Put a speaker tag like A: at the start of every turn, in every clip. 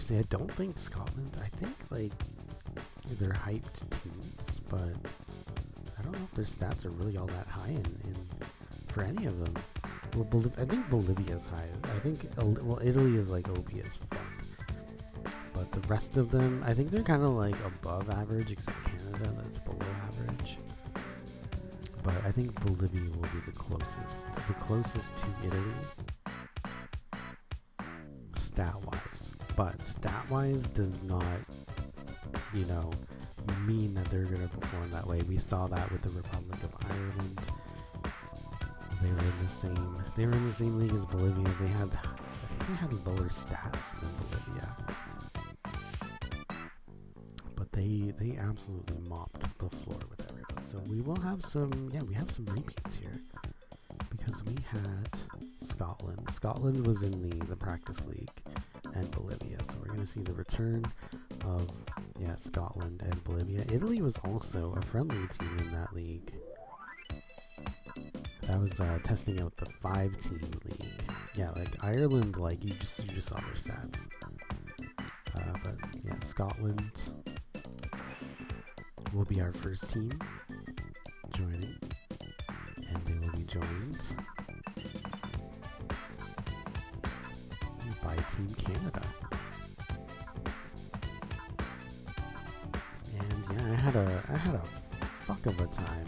A: Actually, I don't think Scotland. I think like they're hyped teams, but I don't know if their stats are really all that high in for any of them. Well, I think Bolivia's high. I think Italy is like OP as fuck, but the rest of them, I think they're kind of like above average, except Canada that's below average. But I think Bolivia will be the closest to Italy, stat-wise. But stat-wise does not, mean that they're going to perform that way. We saw that with the Republic of Ireland. They were in the same league as Bolivia. I think they had lower stats than Bolivia. But they absolutely mopped the floor with everyone. So we will have we have some repeats here. Because we had Scotland. Scotland was in the practice league and Bolivia. So we're going to see the return of Scotland and Bolivia. Italy was also a friendly team in that league. That was testing out the 5-team league. Yeah, like Ireland, like you just saw their stats. But yeah, Scotland will be our first team joining, and they will be joined by Team Canada. And yeah, I had a fuck of a time.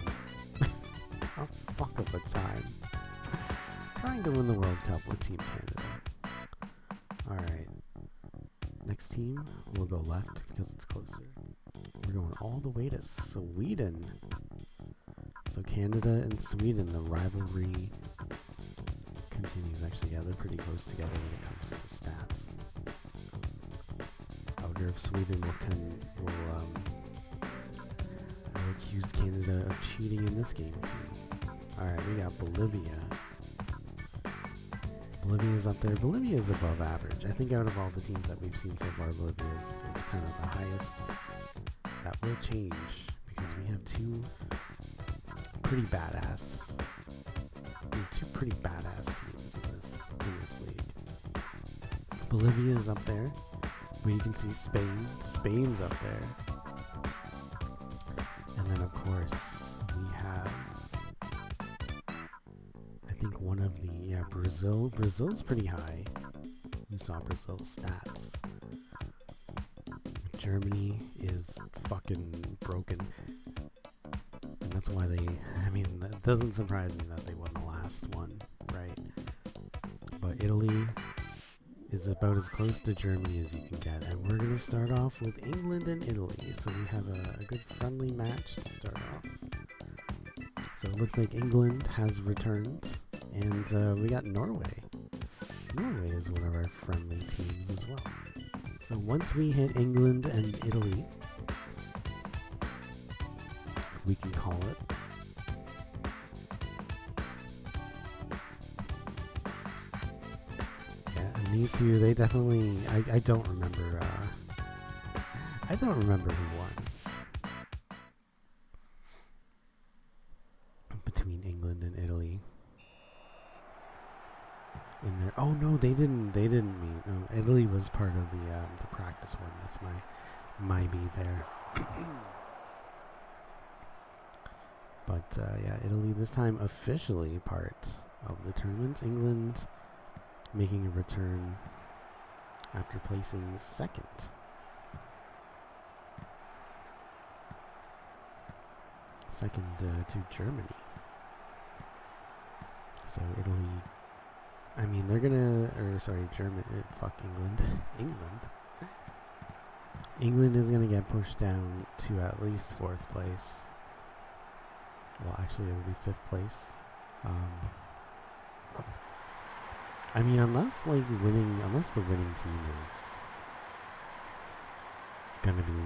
A: A fuck of a time trying to win the World Cup with Team Canada. Alright. Next team, we'll go left because it's closer. We're going all the way to Sweden. So Canada and Sweden, the rivalry continues. Actually, yeah, they're pretty close together when it comes to stats. I wonder if Sweden will accuse Canada of cheating in this game too. Alright, we got Bolivia. Bolivia's up there. Bolivia is above average. I think out of all the teams that we've seen so far, Bolivia is kind of the highest. That will change because we have two pretty badass teams in this league. Bolivia is up there, but you can see Spain's up there. And then of course we have, I think one of the, Brazil. Brazil's pretty high. You saw Brazil's stats. Germany is fucking broken. And that's why that doesn't surprise me that they won the last one, right? But Italy is about as close to Germany as you can get. And we're going to start off with England and Italy. So we have a good friendly match to start off. So it looks like England has returned. And we got Norway. Norway is one of our friendly teams as well. So once we hit England and Italy, we can call it. Yeah, and these two, they definitely, I don't remember who won between England and Italy. In there. Oh no, they didn't meet. No, Italy was part of the practice one. That's my B there. But Italy this time officially part of the tournament. England making a return after placing second. Second to Germany. So Italy. They're gonna, Germany, fuck England. England is gonna get pushed down to at least 4th place. Well, actually, it would be 5th place. Unless the winning team is gonna be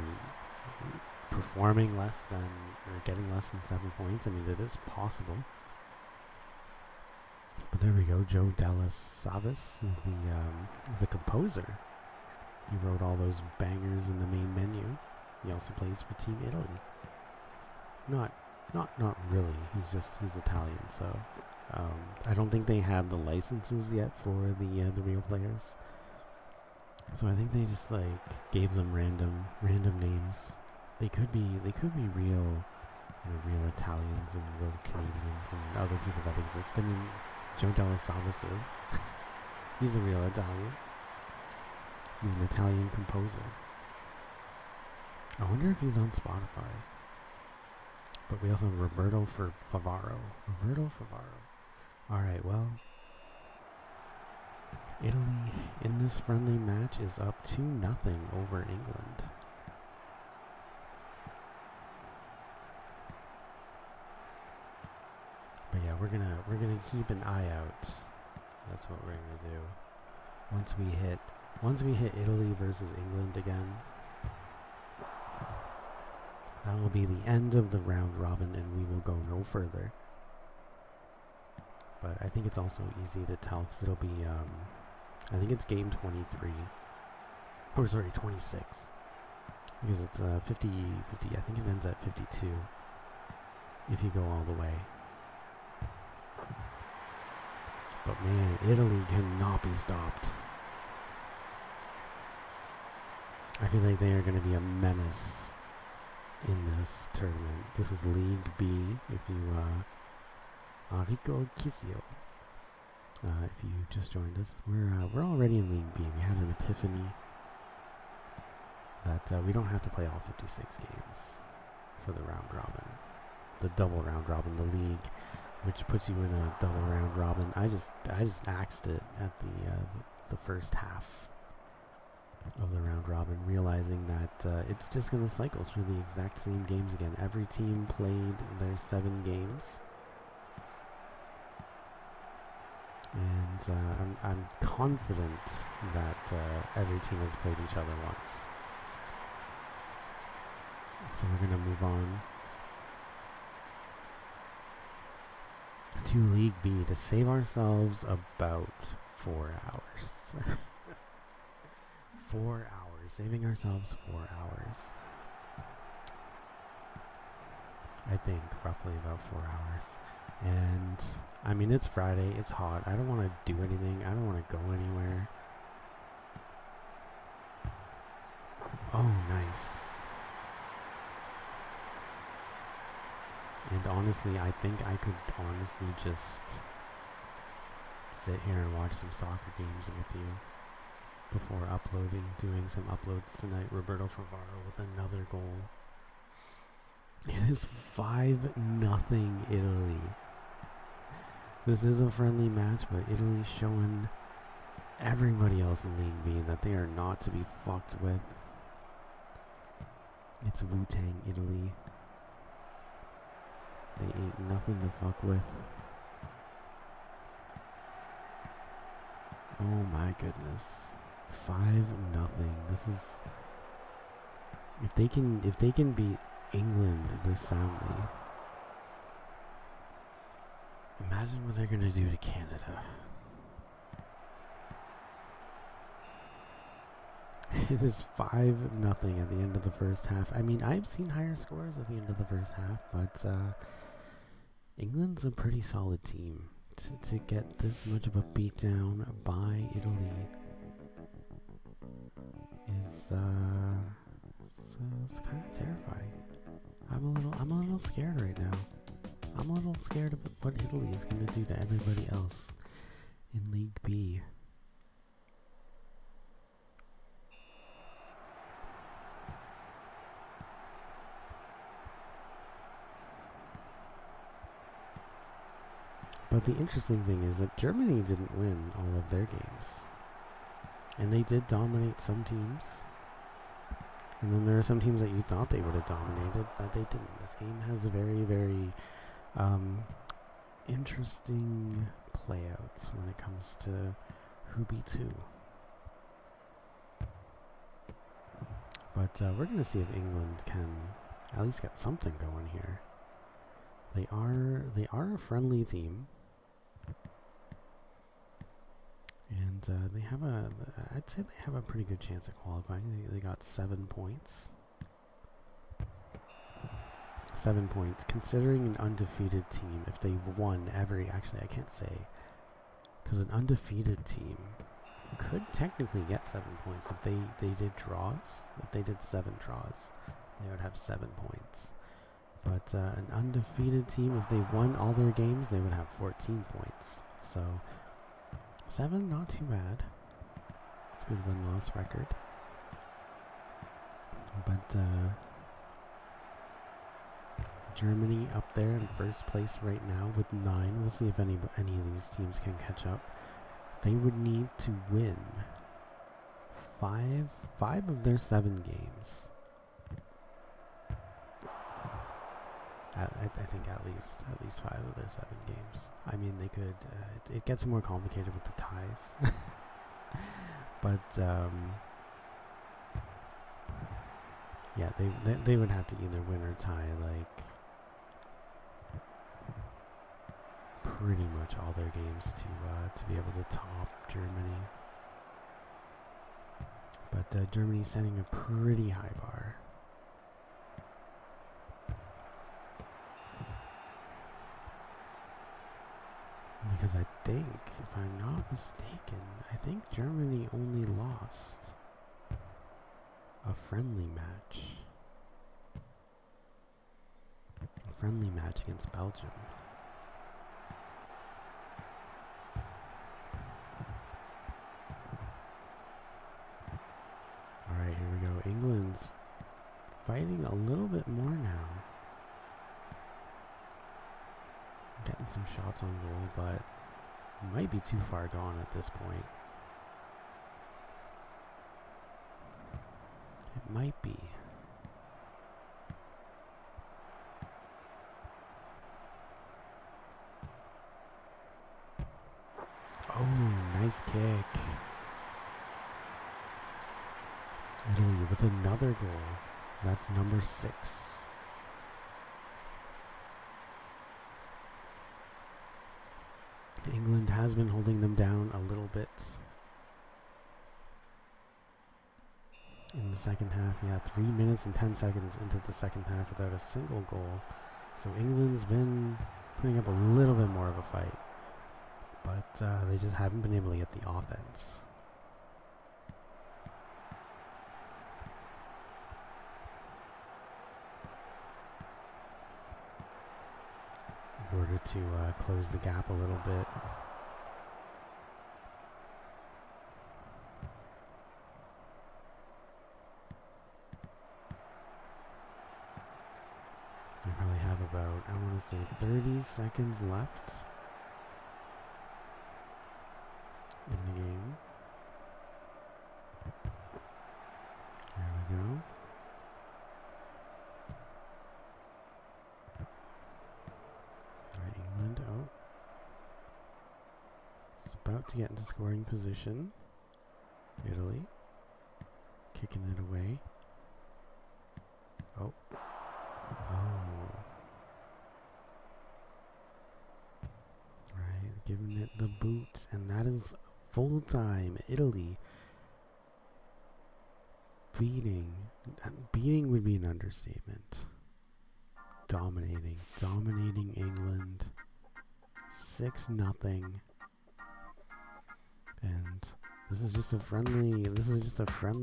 A: performing less than, or getting less than 7 points. It is possible. But there we go, Joe Dallas Savas, the composer. He wrote all those bangers in the main menu. He also plays for Team Italy. Not really. He's Italian, so I don't think they have the licenses yet for the real players. So I think they just like gave them random names. They could be real, real Italians and real Canadians and other people that exist. I mean, Joe Dallasavas is. He's a real Italian. He's an Italian composer. I wonder if he's on Spotify. But we also have Roberto Favaro. Alright, well, Italy in this friendly match is up 2-0 over England. But yeah, we're gonna keep an eye out. That's what we're gonna do. Once we hit Italy versus England again, that will be the end of the round robin and we will go no further. But I think it's also easy to tell because it'll be, I think it's game 23. Or sorry, 26. Because it's 50, I think it ends at 52 if you go all the way. But man, Italy cannot be stopped. I feel like they are going to be a menace in this tournament. This is League B. If you, Enrico Kisio. If you just joined us, we're already in League B. We had an epiphany that we don't have to play all 56 games for the round robin, the double round robin, the league, which puts you in a double round robin. I just axed it at the first half of the round robin, realizing that it's just going to cycle through the exact same games again. Every team played their 7 games, and I'm confident that every team has played each other once. So we're going to move on to League B to save ourselves about 4 hours. 4 hours. Saving ourselves 4 hours. I think roughly about 4 hours. And I mean, it's Friday. It's hot. I don't want to do anything. I don't want to go anywhere. Oh, nice. And honestly, I think I could honestly just sit here and watch some soccer games with you before doing some uploads tonight. Roberto Favaro with another goal. It is 5-0 Italy. This is a friendly match, but Italy's showing everybody else in League B that they are not to be fucked with. It's Wu-Tang Italy. They ain't nothing to fuck with. Oh my goodness. 5-0. This is, if they can beat England this soundly, imagine what they're gonna do to Canada. It is 5-0 at the end of the first half. I mean, I've seen higher scores at the end of the first half, but England's a pretty solid team. To get this much of a beatdown by Italy is it's kind of terrifying. I'm a little scared right now. I'm a little scared of what Italy is going to do to everybody else in League B. But the interesting thing is that Germany didn't win all of their games. And they did dominate some teams. And then there are some teams that you thought they would have dominated that they didn't. This game has a very, very interesting playouts when it comes to who beats who. But we're going to see if England can at least get something going here. They are a friendly team. And they have I'd say they have a pretty good chance of qualifying. They got 7 points. 7 points. Considering an undefeated team, if they won actually I can't say, because an undefeated team could technically get 7 points if they did draws. If they did 7 draws, they would have 7 points. But an undefeated team, if they won all their games, they would have 14 points. So 7, not too bad. It's a good win-loss record. But Germany up there in first place right now with 9. We'll see if any of these teams can catch up. They would need to win 5 of their 7 games. I think at least 5 of their 7 games. I mean, they could. It gets more complicated with the ties, but yeah, they would have to either win or tie like pretty much all their games to be able to top Germany. But Germany's setting a pretty high bar. Because I think, if I'm not mistaken, I think Germany only lost a friendly match. A friendly match against Belgium. Alright, here we go. England's fighting a little bit more now. Getting some shots on goal, but might be too far gone at this point. It might be. Oh, nice kick. Italy with another goal. That's number 6. England has been holding them down a little bit in the second half. Yeah, 3 minutes and 10 seconds into the second half without a single goal. So England's been putting up a little bit more of a fight, but they just haven't been able to get the offense. In order to close the gap a little bit. They probably have about, I want to say, 30 seconds left in the game. There we go. England, oh. It's about to get into scoring position. Italy. Kicking it away. Oh. Oh. Right, giving it the boot, and that is full time. Italy beating would be an understatement. Dominating England 6-0, and this is just a friendly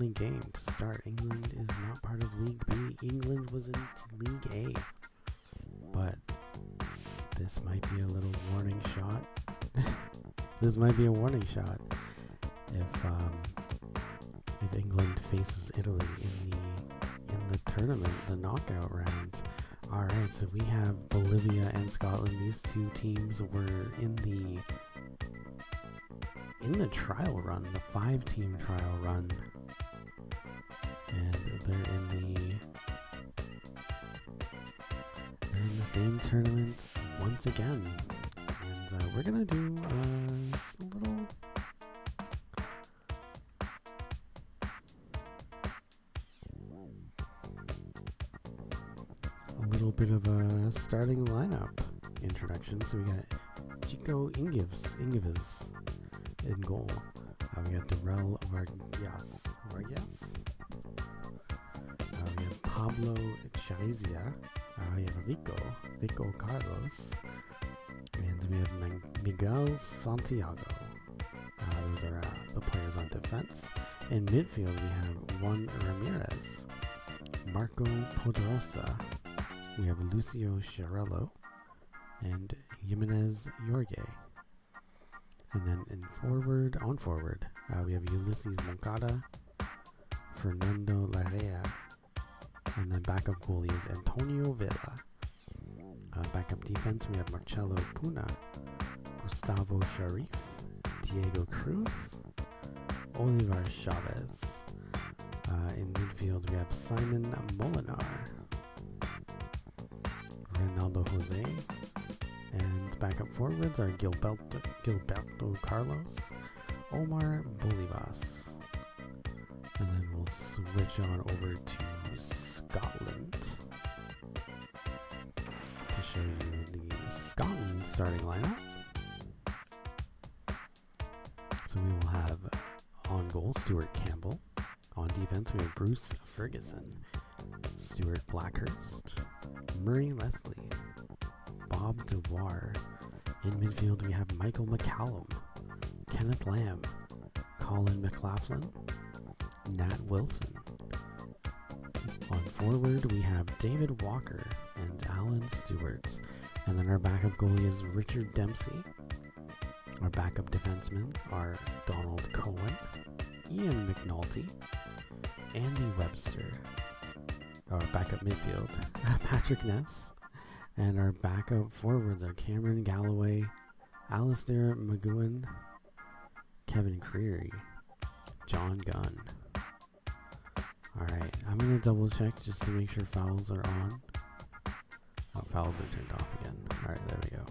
A: game to start. England is not part of League B. England was in League A, but this might be a little warning shot. This might be a warning shot if England faces Italy in the tournament, the knockout round. Alright, so we have Bolivia and Scotland. These two teams were in the trial run, the 5-team trial run. And they're in the same tournament once again. And we're gonna do just a little bit of a starting lineup introduction. So we got Chico Ingives in goal. We got Darrell Vargas. We have Pablo Charizia. We have Rico Carlos. And we have Miguel Santiago. those are the players on defense. In midfield, we have Juan Ramirez, Marco Poderosa, we have Lucio Chiarello, and Jimenez Jorge. And then on forward, we have Ulysses Moncada, Fernando Larrea, and then backup goalie is Antonio Vela. Backup defense, we have Marcelo Puna, Gustavo Sharif, Diego Cruz, Oliver Chavez. In midfield, we have Simon Molinar, Ronaldo Jose, and backup forwards are Gilberto Carlos, Omar Bolivas. And then we'll switch on over to Scotland to show you the Scotland starting lineup. So we will have on goal Stuart Campbell. On defense we have Bruce Ferguson, Stuart Blackhurst, Murray Leslie, Bob Dubois. In midfield we have Michael McCallum, Kenneth Lamb, Colin McLaughlin, Nat Wilson. On forward we have David Walker and Alan Stewart. And then our backup goalie is Richard Dempsey. Our backup defensemen are Donald Cohen, Ian McNulty, Andy Webster. Our backup midfield, Patrick Ness. And our backup forwards are Cameron Galloway, Alistair McGowan, Kevin Creary, John Gunn. Alright, I'm going to double check just to make sure fouls are on. Oh, fouls are turned off again. Alright, there we go.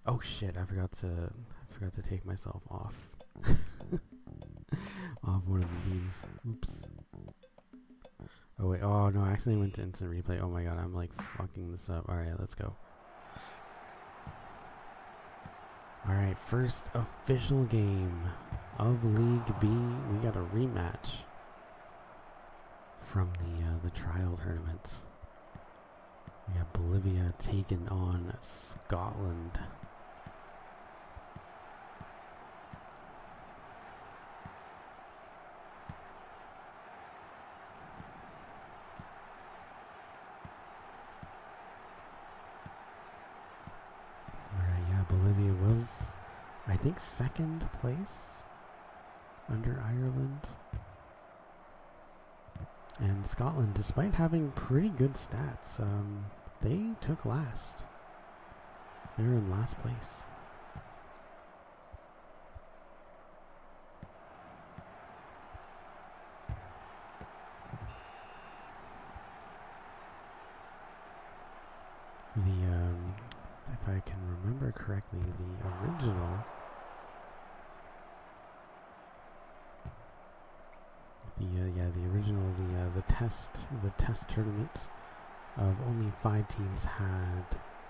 A: Oh shit, I forgot to take myself off. Off one of the teams. Oops. Oh wait, oh no, I accidentally went to instant replay. Oh my god, I'm like fucking this up. Alright, let's go. Alright, first official game of League B. We got a rematch from the trial tournament. We have Bolivia taking on Scotland. Bolivia was, I think, second place under Ireland. And Scotland, despite having pretty good stats, they took last. They were in last place. If I can remember correctly, the original the test tournament of only 5 teams had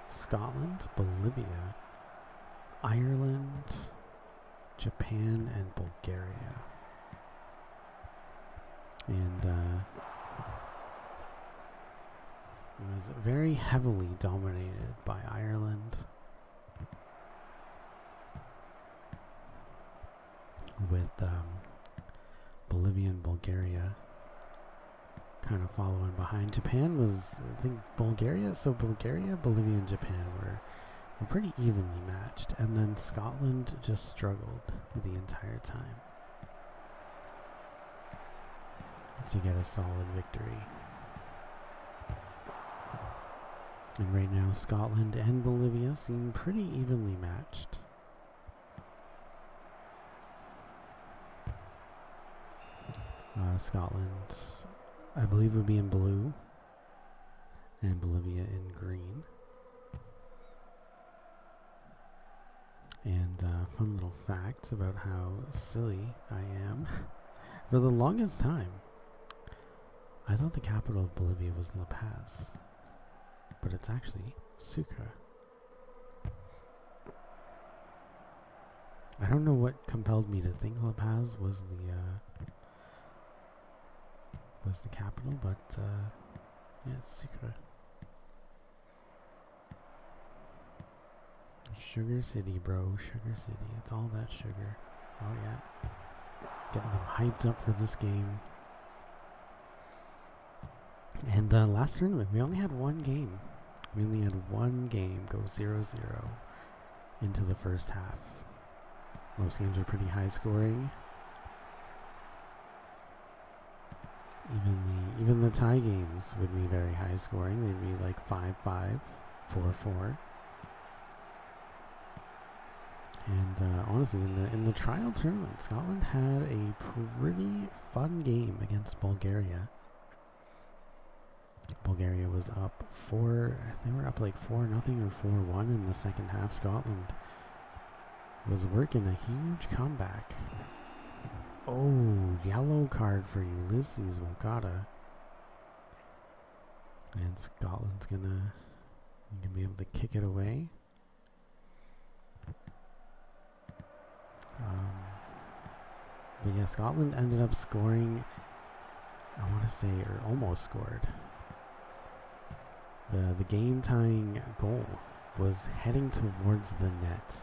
A: Scotland, Bolivia, Ireland, Japan, and Bulgaria. And it was very heavily dominated by Ireland, with Bolivia and Bulgaria kind of following behind. Japan was, I think, Bulgaria, Bolivia, and Japan were pretty evenly matched, and then Scotland just struggled the entire time to get a solid victory. And right now, Scotland and Bolivia seem pretty evenly matched. Scotland, I believe, would be in blue, and Bolivia in green. And fun little fact about how silly I am. For the longest time, I thought the capital of Bolivia was La Paz, but it's actually Sucre. I don't know what compelled me to think La Paz was the capital, but yeah, it's Sucre. Sugar City, bro. Sugar City. It's all that sugar. Oh, yeah. Getting them hyped up for this game. And last tournament, we only had one game. We only had one game go 0-0 into the first half. Most games are pretty high scoring. Even the tie games would be very high scoring. They'd be like 5-5, 4-4. And honestly, in the trial tournament, Scotland had a pretty fun game against Bulgaria. Bulgaria was up they were up like 4-0 or 4-1 in the second half. Scotland was working a huge comeback. Oh, yellow card for Ulysses Moncada. And Scotland's gonna be able to kick it away. But yeah, Scotland ended up scoring, I want to say, or almost scored. The game-tying goal was heading towards the net,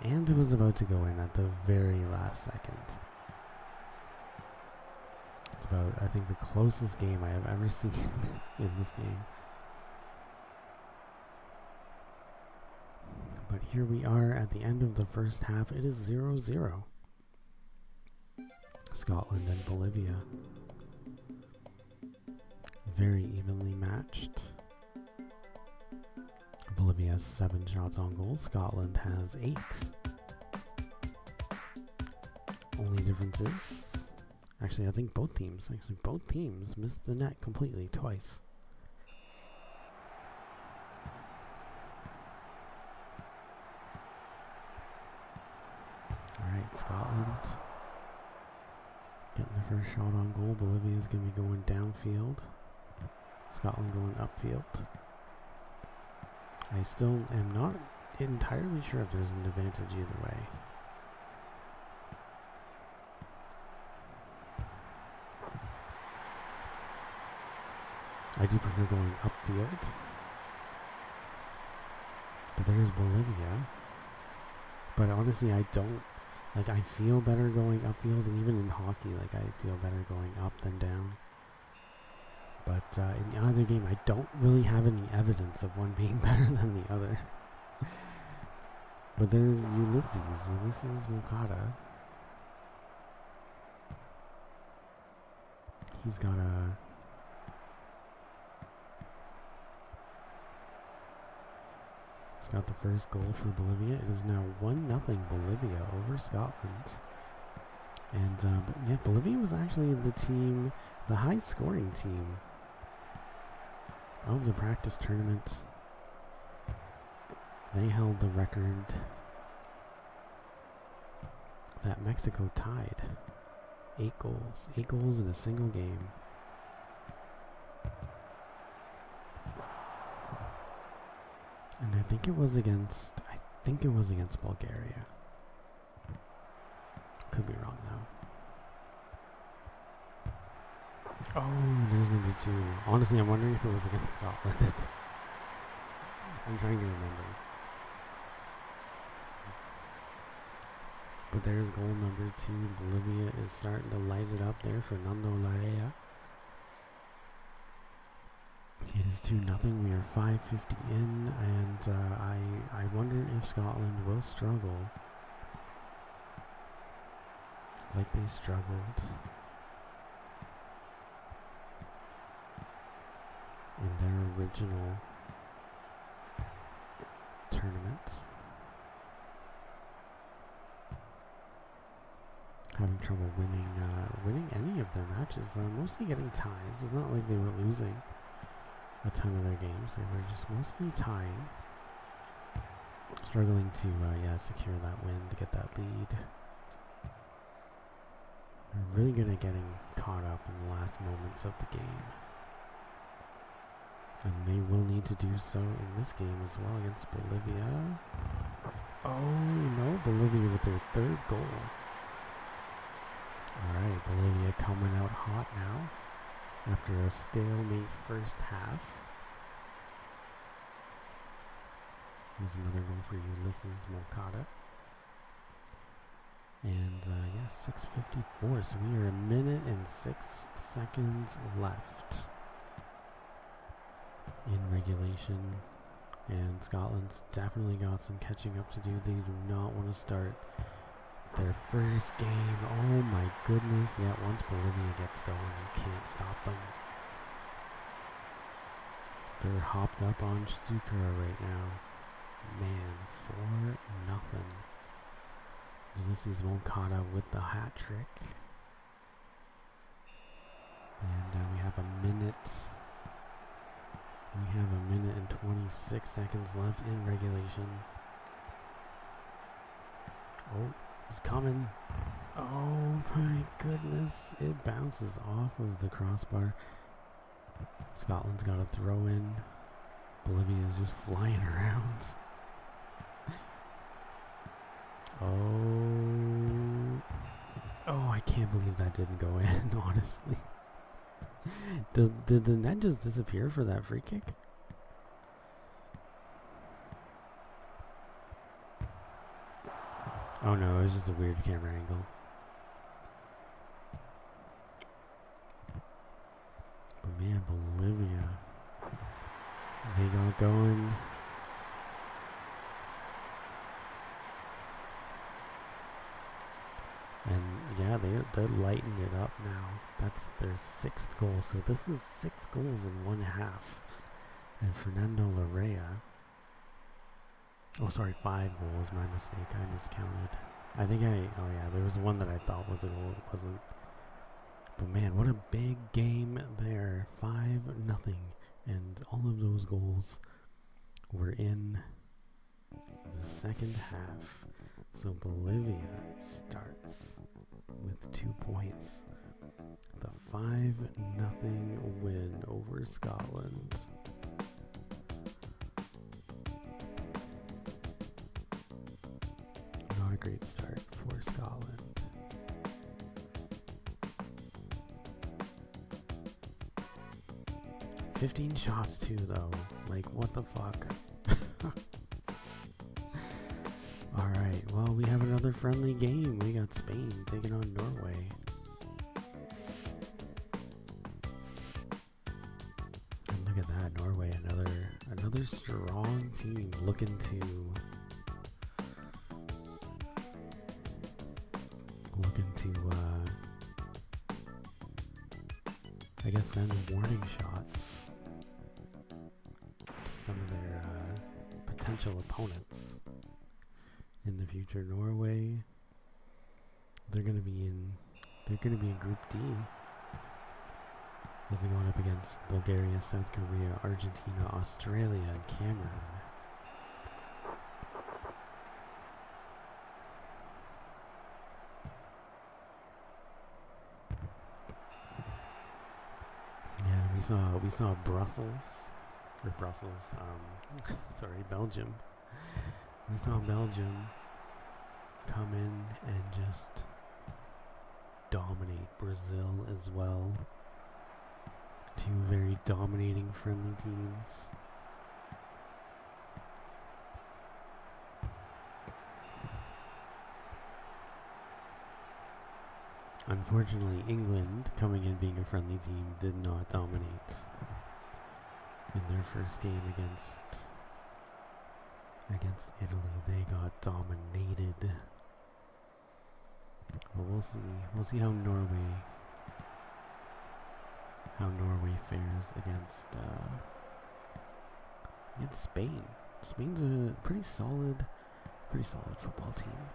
A: and it was about to go in at the very last second. It's about, I think, the closest game I have ever seen in this game. But here we are at the end of the first half. It is 0-0. Scotland and Bolivia. Very evenly matched. Bolivia has 7 shots on goal. Scotland has 8. Only difference is, actually, I think both teams missed the net completely twice. Alright, Scotland getting the first shot on goal. Bolivia is going to be going downfield. Scotland going upfield. I still am not entirely sure if there's an advantage either way. I do prefer going upfield. But there's Bolivia. But honestly, I don't. Like, I feel better going upfield, and even in hockey, like, I feel better going up than down. But in either game, I don't really have any evidence of one being better than the other. But there's Ulysses Moncada. He's got the first goal for Bolivia. It is now 1-0 Bolivia over Scotland. And but yeah, Bolivia was actually the high scoring team of the practice tournament. They held the record that Mexico tied. 8 goals. 8 goals in a single game. And I think it was against Bulgaria. Could be wrong though. Oh, there's number 2. Honestly, I'm wondering if it was against Scotland. I'm trying to remember. But there's goal number 2. Bolivia is starting to light it up there. Fernando Larrea. It is 2-0. We are 5:50 in, and I wonder if Scotland will struggle like they struggled in their original tournament. Having trouble winning any of their matches. Mostly getting ties. It's not like they were losing a ton of their games. They were just mostly tying. Struggling to secure that win, to get that lead. They're really good at getting caught up in the last moments of the game. And they will need to do so in this game as well against Bolivia. Oh no, Bolivia with their 3rd goal. Alright, Bolivia coming out hot now after a stalemate first half. There's another goal for Ulysses Moncada. And yeah, 6:54. So we are a minute and 6 seconds left in regulation. And Scotland's definitely got some catching up to do. They do not want to start their first game. Oh my goodness. Yeah, once Bolivia gets going, you can't stop them. They're hopped up on Sukura right now. Man, 4-0. Ulysses Moncada with the hat trick. And we have a minute. We have a minute and 26 seconds left in regulation. Oh, it's coming. Oh my goodness. It bounces off of the crossbar. Scotland's got a throw in. Bolivia is just flying around. Oh, I can't believe that didn't go in, honestly. Did the net just disappear for that free kick? Oh no, it was just a weird camera angle. But man, Bolivia, they got going. And yeah, they're lighting it up now. That's their 6th goal. So this is 6 goals in 1/2. And Fernando Larrea. Oh, sorry, 5 goals. My mistake. I miscounted. I think oh yeah, there was one that I thought was a goal. It wasn't. But man, what a big game there. 5-0. And all of those goals were in the second half. So Bolivia starts with 2 points. The 5-0 win over Scotland. Not a great start for Scotland. "15 shots too, though. Like, what the fuck?" Alright, well, we have another friendly game. We got Spain taking on Norway. And look at that, Norway, another strong team looking to I guess send warning shots to some of their potential opponents in the future. Norway, they're gonna be in Group D. They'll be going up against Bulgaria, South Korea, Argentina, Australia, and Cameroon. Yeah, we saw Belgium. We saw Belgium come in and just dominate Brazil as well. 2 very dominating friendly teams. Unfortunately, England, coming in being a friendly team, did not dominate in their first game against Italy. They got dominated. But we'll see. We'll see how Norway fares against Spain. Spain's a pretty solid football team.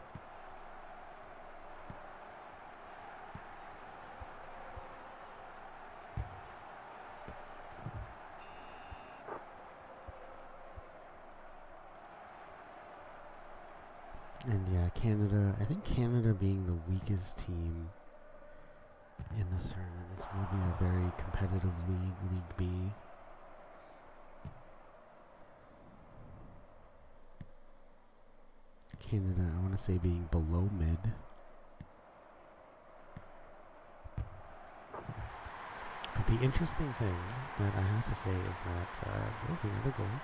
A: And yeah, Canada, I think Canada being the weakest team in this tournament, this will be a very competitive league, League B. Canada, I want to say being below mid. But the interesting thing that I have to say is that, we got a goal.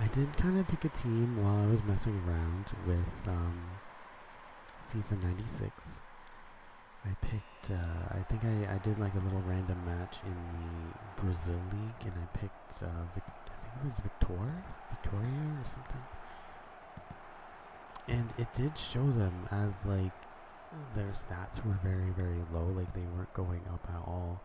A: I did kind of pick a team while I was messing around with FIFA 96. I picked, I think I did like a little random match in the Brazil League, and I picked, I think it was Victoria or something. And it did show them as like their stats were very, very low, like they weren't going up at all.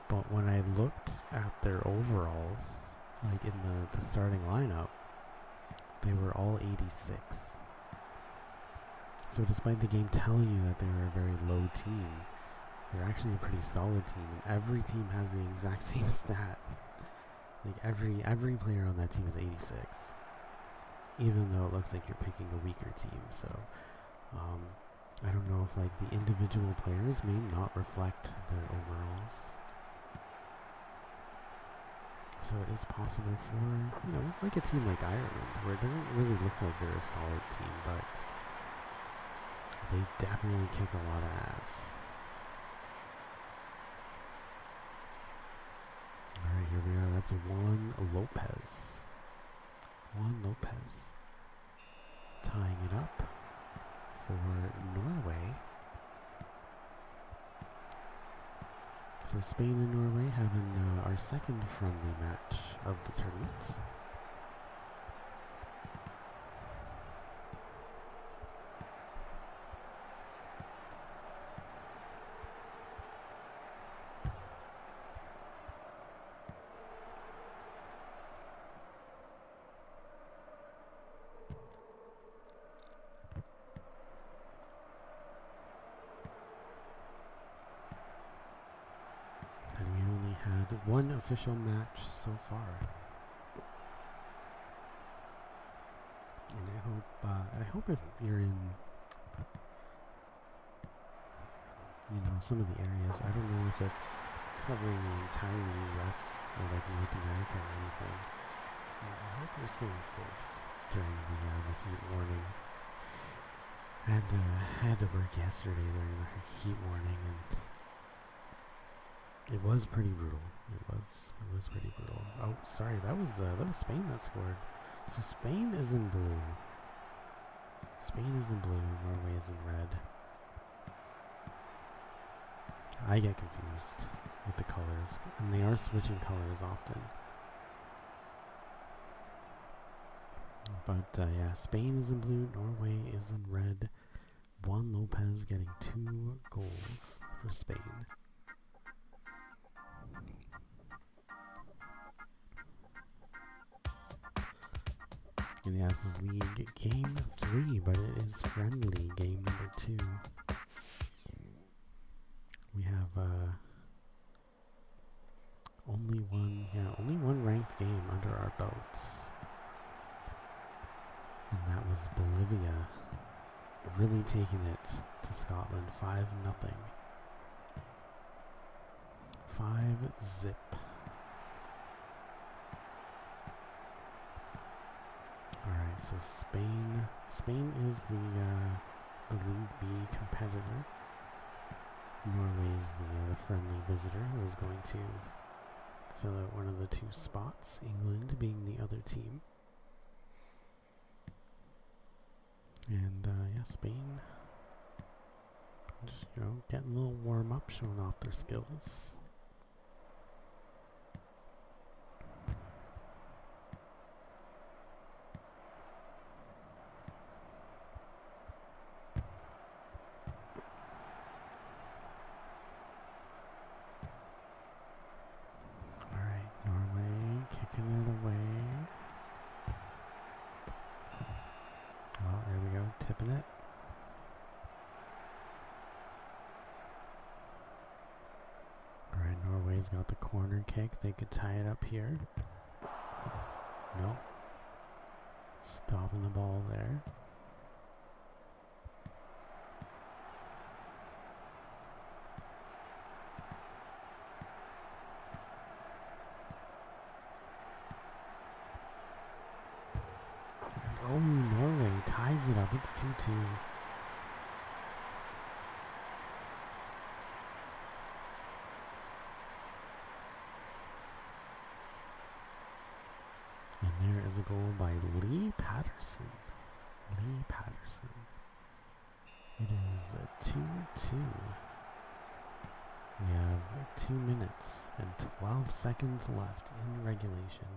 A: But when I looked at their overalls, like in the starting lineup, they were all 86. So despite the game telling you that they were a very low team, they're actually a pretty solid team, and every team has the exact same stat. Like every player on that team is 86, even though it looks like you're picking a weaker team. So I don't know if like the individual players may not reflect their overalls. So it is possible for, you know, like a team like Ireland, where it doesn't really look like they're a solid team, but they definitely kick a lot of ass. Alright, here we are. That's Juan Lopez. Tying it up for Norway. So Spain and Norway having our second friendly match of the tournament. And we only had one official match so far. And I hope if you're in, you know, some of the areas, I don't know if it's covering the entire US or like North America or anything. I hope you're staying safe during the heat warning. I had to work yesterday during the heat warning, and it was pretty brutal. It was pretty brutal. Oh, sorry, that was Spain that scored. So Spain is in blue. Norway is in red. I get confused with the colors, and they are switching colors often. But yeah, Spain is in blue, Norway is in red. Juan Lopez getting 2 goals for Spain. And yeah, this is league game 3, but it is friendly game number 2. We have only one ranked game under our belts. And that was Bolivia really taking it to Scotland 5-0. 5-0. Alright, so Spain is the League B competitor. Norway is the friendly visitor who is going to fill out one of the 2 spots, England being the other team. And yeah, Spain just, you know, getting a little warm up, showing off their skills. Alright, Norway kicking it away. Oh, there we go, tipping it. Alright, Norway's got the corner kick. They could tie it up here. No. Stopping the ball there. Oh, Norway ties it up. It's 2-2. And goal by Lee Patterson. Lee Patterson. It is 2-2. We have 2 minutes and 12 seconds left in regulation.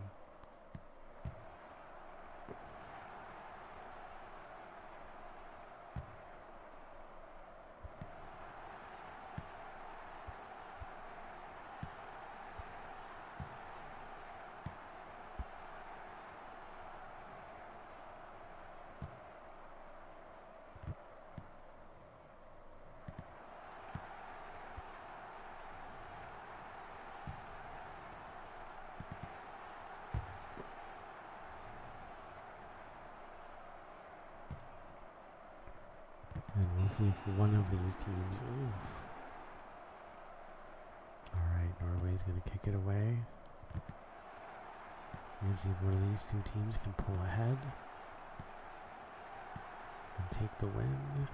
A: And we'll see if one of these teams... Alright, Norway's going to kick it away. We're going to see if one of these two teams can pull ahead and take the win.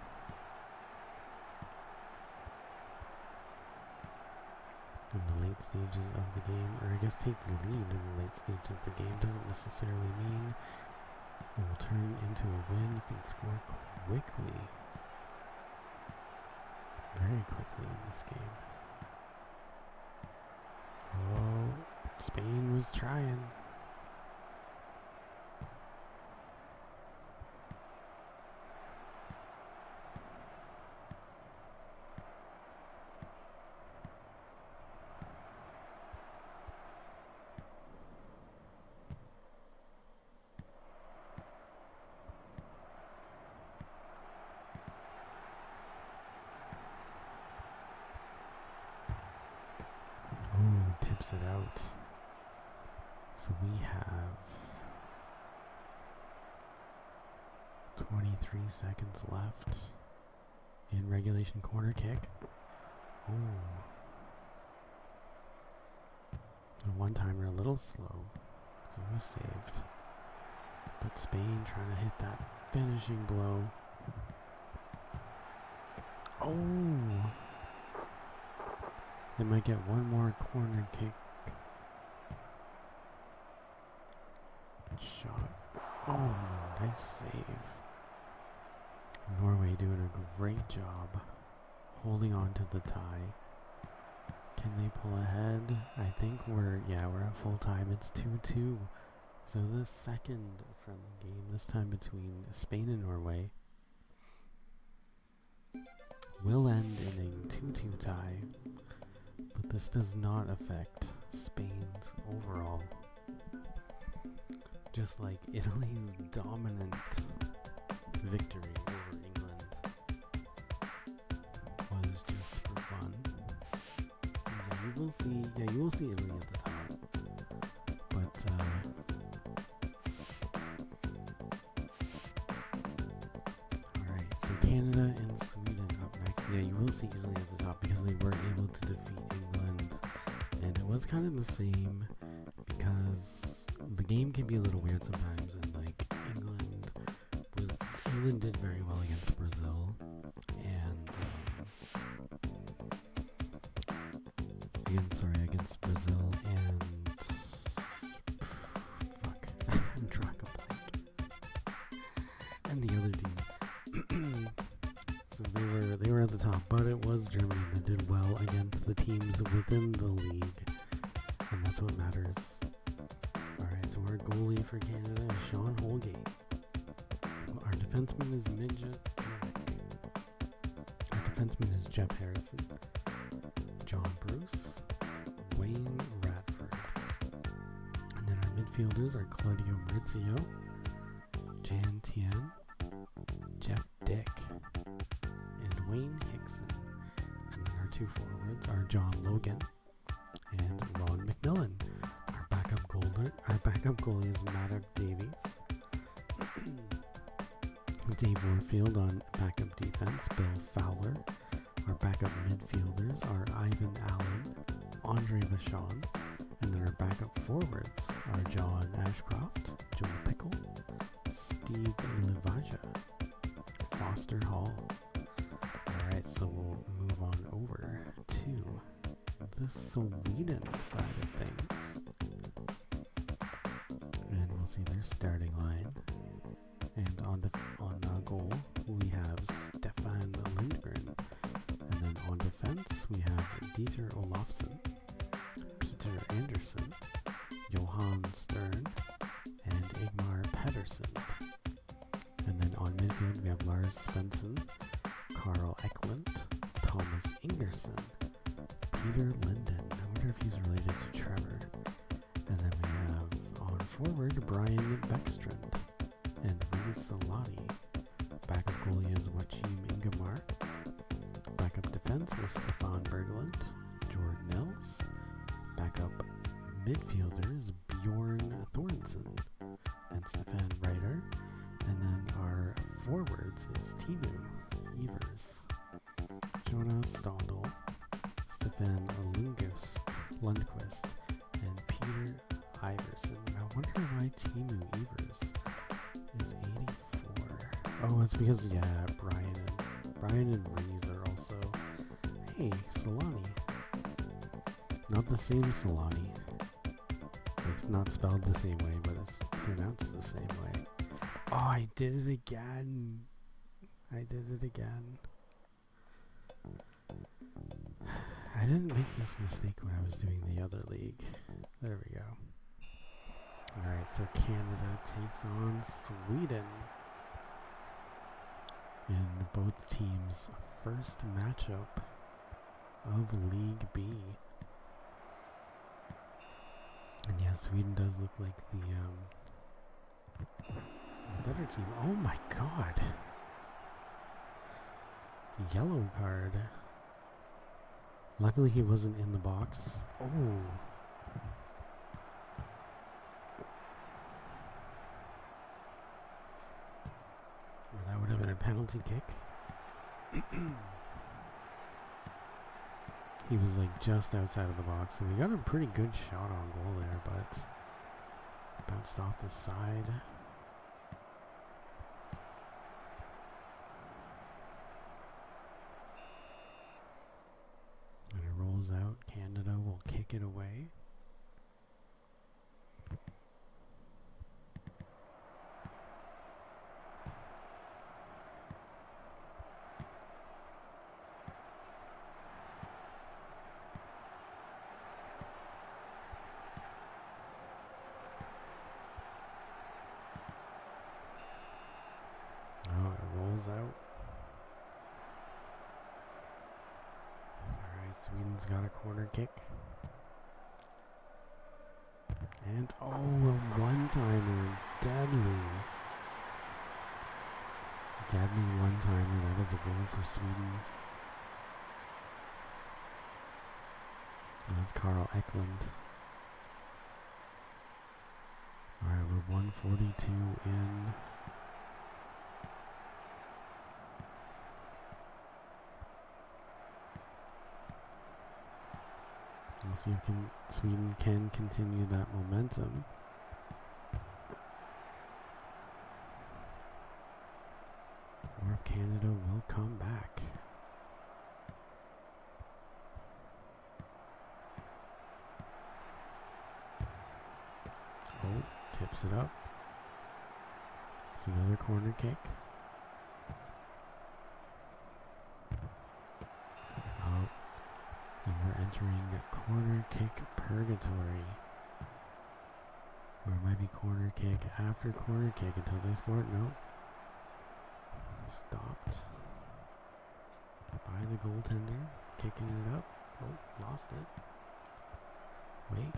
A: In the late stages of the game, or I guess take the lead in the late stages of the game doesn't necessarily mean it will turn into a win. You can score quickly. Very quickly in this game. Oh, Spain was trying. Tips it out. So we have 23 seconds left in regulation corner kick. The one timer a little slow, so it was saved. But Spain trying to hit that finishing blow. They might get one more corner kick shot. Nice save. Norway doing a great job holding on to the tie. Can they pull ahead? I think we're at full time. It's 2-2. So the second friendly game, this time between Spain and Norway, will end in a 2-2 tie. But this does not affect Spain's overall. Just like Italy's dominant victory over England was just for fun. You will see Italy at the top. But alright, so Canada and Sweden up next. Yeah, you will see Italy at the top because they were able to defeat England. And it was kind of the same because the game can be a little weird sometimes, and like England did very well against Brazil, and against Brazil, and I'm drawing a blank. And the other team, so they were at the top, but it was Germany that did well against the teams within the league, and that's what matters. So our goalie for Canada is Sean Holgate. Our defenseman is Midja Jernick. Our defenseman is Jeff Harrison. John Bruce. Wayne Radford. And then our midfielders are Claudio Marizio. Jan Tien. Jeff Dick. And Wayne Hickson. And then our two forwards are John Logan and Ron McMillan. Our backup goalie is Maddox Davies. Dave Warfield on backup defense, Bill Fowler. Our backup midfielders are Ivan Allen, Andre Vachon, and then our backup forwards are John Ashcroft, Joel Pickle, Steve Livaja, Foster Hall. Alright, so we'll move on over to the Sweden side of things. see their starting line. And on goal, we have Stefan Lindgren. And then on defense, we have Dieter Olafsson, Peter Anderson, Johan Stern, and Igmar Pedersen. And then on midfield, we have Lars Svensson, Carl Eklund, Thomas Ingerson, Peter Linden. I wonder if he's related to Trevor. And then we have on forward, Brian Beckstrand and Vince Solani. Backup goalie is Joachim Ingemar. Backup defense is Stefan Berglund, Jordan Nils. Backup midfielder is Bjorn Thornson and Stefan Reiter. And then our forwards is Timu Evers, Jonas Stondal, Stefan Lundqvist, and Peter Iverson. I wonder why Timu Evers is 84. Oh, it's because, yeah, Brian and Rees are also... Hey, Solani. Not the same Solani. It's not spelled the same way, but it's pronounced the same way. Oh, I did it again. I didn't make this mistake when I was doing the other league. There we go. Alright, so Canada takes on Sweden in both teams' first matchup of League B. And yeah, Sweden does look like the better team. Oh my god. Yellow card. Luckily he wasn't in the box. Oh. Well, that would have been a penalty kick. He was like just outside of the box, so we got a pretty good shot on goal there, but bounced off the side. And it rolls out. Canada will kick it away. Out. Alright, Sweden's got a corner kick. And oh, a one-timer. Deadly. Deadly one-timer. That is a goal for Sweden. And that's Carl Eklund. Alright, we're 142 in. We'll see if Sweden can continue that momentum. Or if Canada will come back. Oh, tips it up. It's another corner kick. And we're entering corner kick purgatory. Or it might be corner kick after corner kick until they score. No. Stopped by the goaltender. Kicking it up. Oh, lost it. Wait.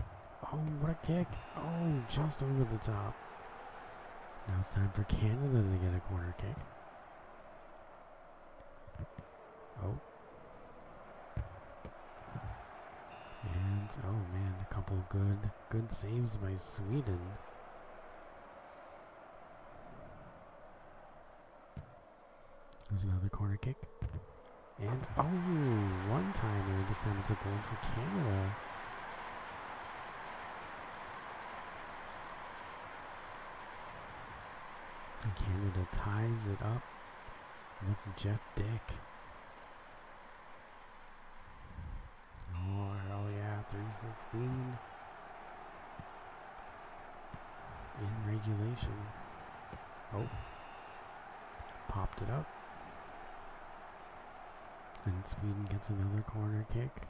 A: Oh, what a kick. Oh, just over the top. Now it's time for Canada to get a corner kick. Oh. And, oh man, a couple good saves by Sweden. There's another corner kick. And, oh, one-timer. This time it's a goal for Canada. And Canada ties it up. And that's Jeff Dick. Oh yeah, 316. in regulation. Oh. Popped it up. And Sweden gets another corner kick.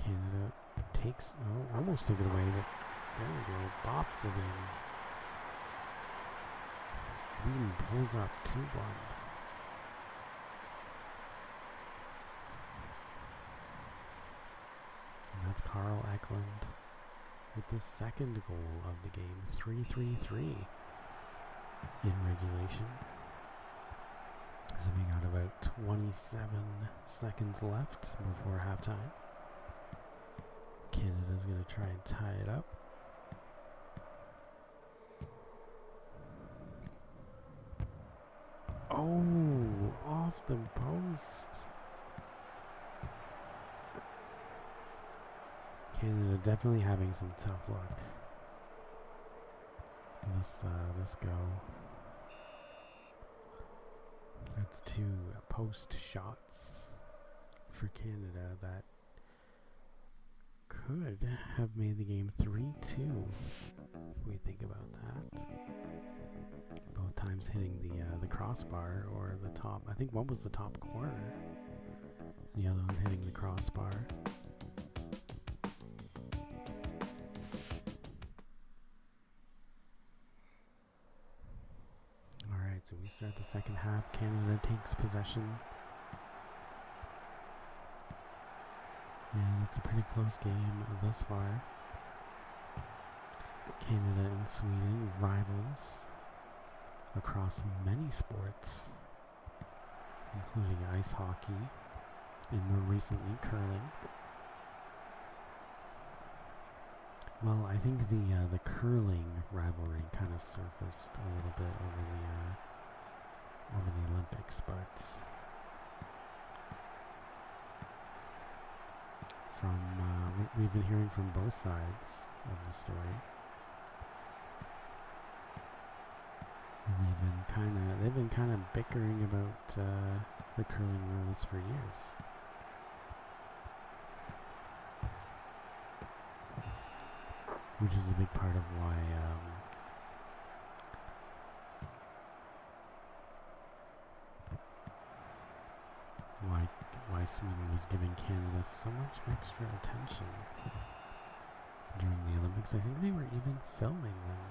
A: Canada takes, oh, almost took it away, but there we go, bops it in. Sweden pulls up 2-1. And that's Carl Eklund with the second goal of the game, 3-3-3 in regulation. So we got about 27 seconds left before halftime. Canada's going to try and tie it up. Oh, off the post. Canada definitely having some tough luck. Let's go. That's 2 post shots for Canada that could have made the game 3-2 if we think about that. Both times hitting the crossbar or the top. I think one was the top corner. The other one hitting the crossbar. Alright, so we start the second half. Canada takes possession. And it's a pretty close game thus far. Canada and Sweden, rivals across many sports, including ice hockey and more recently curling. Well, I think the curling rivalry kind of surfaced a little bit over the Olympics, but from we've been hearing from both sides of the story, and they've been kind of bickering about the curling rules for years. Which is a big part of why Sweden was giving Canada so much extra attention during the Olympics. I think they were even filming them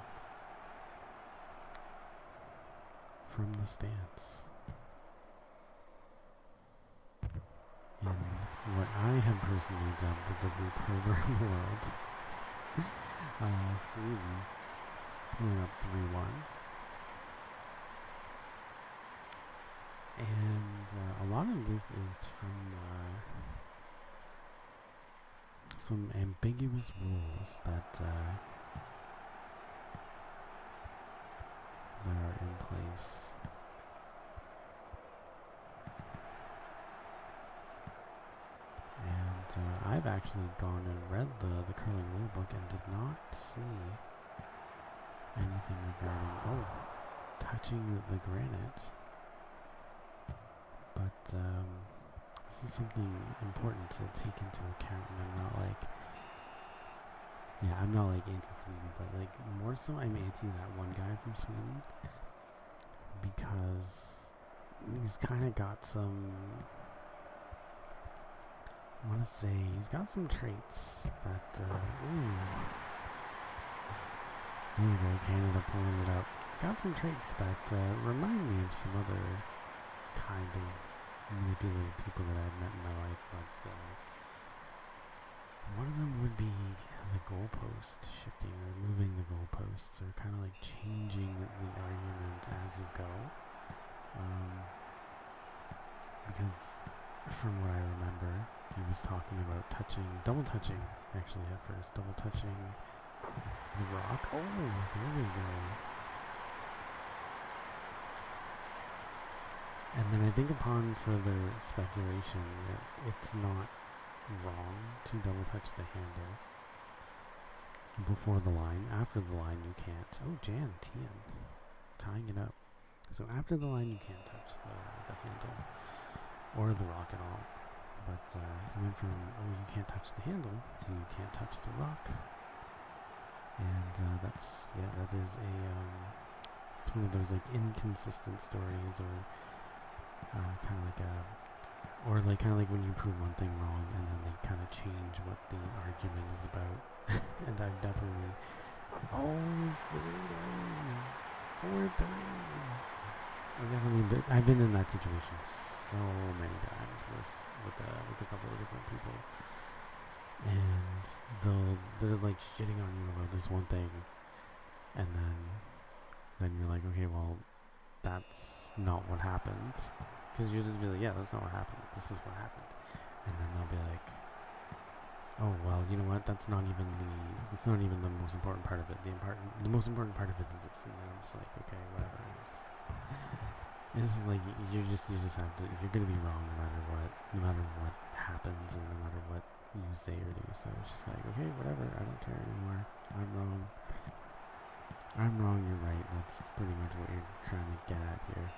A: from the stands. In what I have personally dubbed the Blue world. Sweden pulling up 3-1. And a lot of this is from some ambiguous rules that are in place. And I've actually gone and read the curling rule book and did not see anything regarding touching the granite. But this is something important to take into account, and I'm not like anti-Sweden, but like more so I'm anti that one guy from Sweden because he's kind of got some, I want to say he's got some traits that here we go, Canada pulling it up. He's got some traits that remind me of some other kind of manipulative people that I've met in my life, but one of them would be the goalpost shifting, or moving the goalposts, or kind of like changing the argument as you go. Because from what I remember, he was talking about double touching actually at first, double touching the rock. Oh, there we go. And then I think upon further speculation, it's not wrong to double touch the handle before the line. After the line, you can't. Oh, Jan Tien tying it up. So after the line, you can't touch the handle or the rock at all. But he went from, you can't touch the handle to you can't touch the rock. And that is it's one of those like inconsistent stories, or kind of like when you prove one thing wrong and then they kind of change what the argument is about. And I've definitely, I've been in that situation so many times with a couple of different people, and they're like shitting on you about this one thing, and then you're like, okay, well, that's not what happened, because you just be like, yeah, that's not what happened, this is what happened. And then they'll be like, oh, well, you know what, that's not even the most important part of it. The most important part of it is this. And then I'm just like, okay, whatever. It's just like, you just have to, you're gonna be wrong no matter what happens, or no matter what you say or do. So it's just like, okay, whatever, I don't care anymore. I'm wrong, you're right. That's pretty much what you're trying to get at here.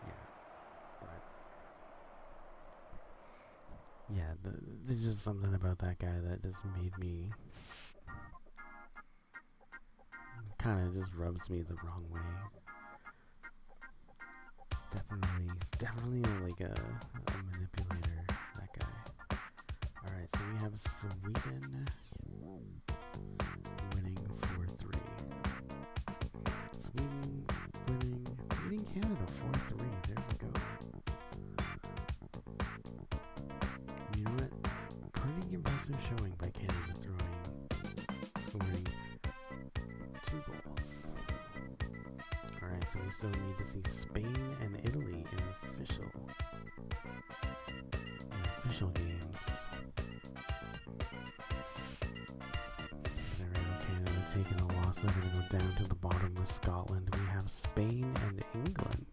A: Yeah, but yeah, there's just something about that guy that just made me, kind of just rubs me the wrong way. He's definitely like a manipulator, that guy. Alright, so we have Sweden winning 4-3. Sweden beating Canada 4-3. There we go. You know what? Pretty impressive showing by Canada, scoring 2 goals. Alright, so we still need to see Spain and Italy in official games. Alright, Canada taking a loss. They're going to go down to the bottom with Scotland. We have Spain and England.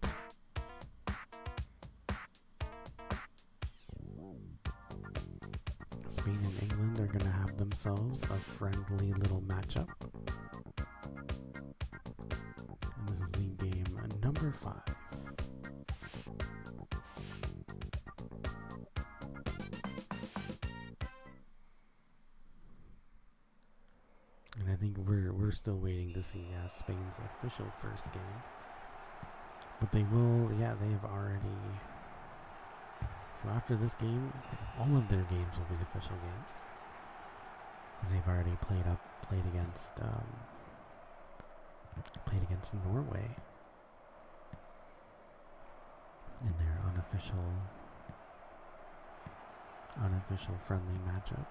A: Spain and England are going to have themselves a friendly little matchup. And this is league game number 5. And I think we're still waiting to see Spain's official first game. But they have already. So after this game, all of their games will be official games, because they've already played against Norway in their unofficial friendly matchup.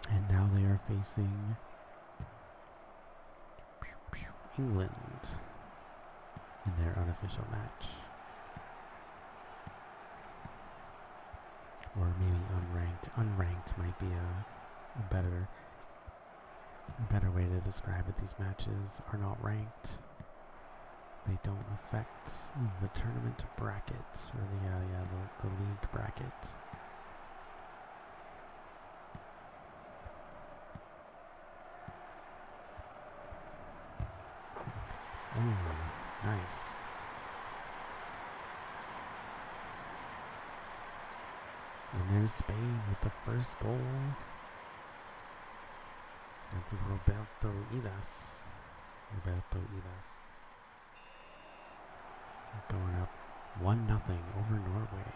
A: And now they are facing England in their unofficial match. Or maybe unranked. Unranked might be a better way to describe it. These matches are not ranked. They don't affect the tournament brackets, or the league bracket. Oh, nice. And there's Spain with the first goal. That's Roberto Idas. Going up 1-0 over Norway.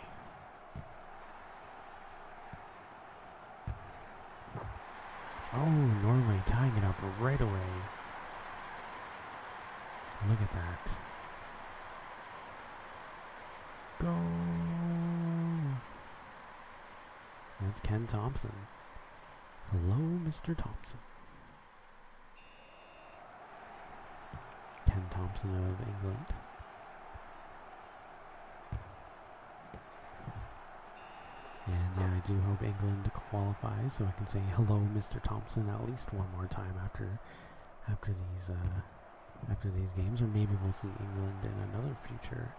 A: Oh, Norway tying it up right away. Look at that. Go! That's Ken Thompson. Hello, Mr. Thompson. Ken Thompson of England. And yeah, I do hope England qualifies so I can say hello, Mr. Thompson, at least one more time after these games, or maybe we'll see England in another future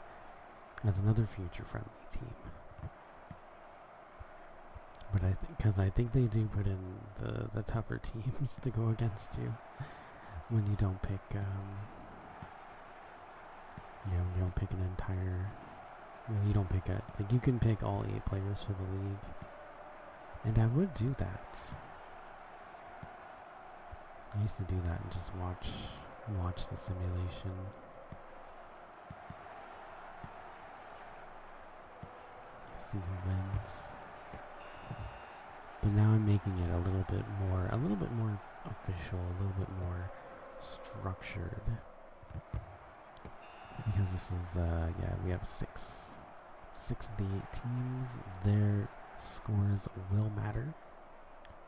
A: friendly team. But I think they do put in the tougher teams to go against you when you don't pick an Well, you don't pick like you can pick all 8 players for the league. And I would do that. I used to do that and just watch the simulation. See who wins. But now I'm making it a little bit more official, a little bit more structured. Because this is, yeah, we have six of the 8 teams. Their scores will matter.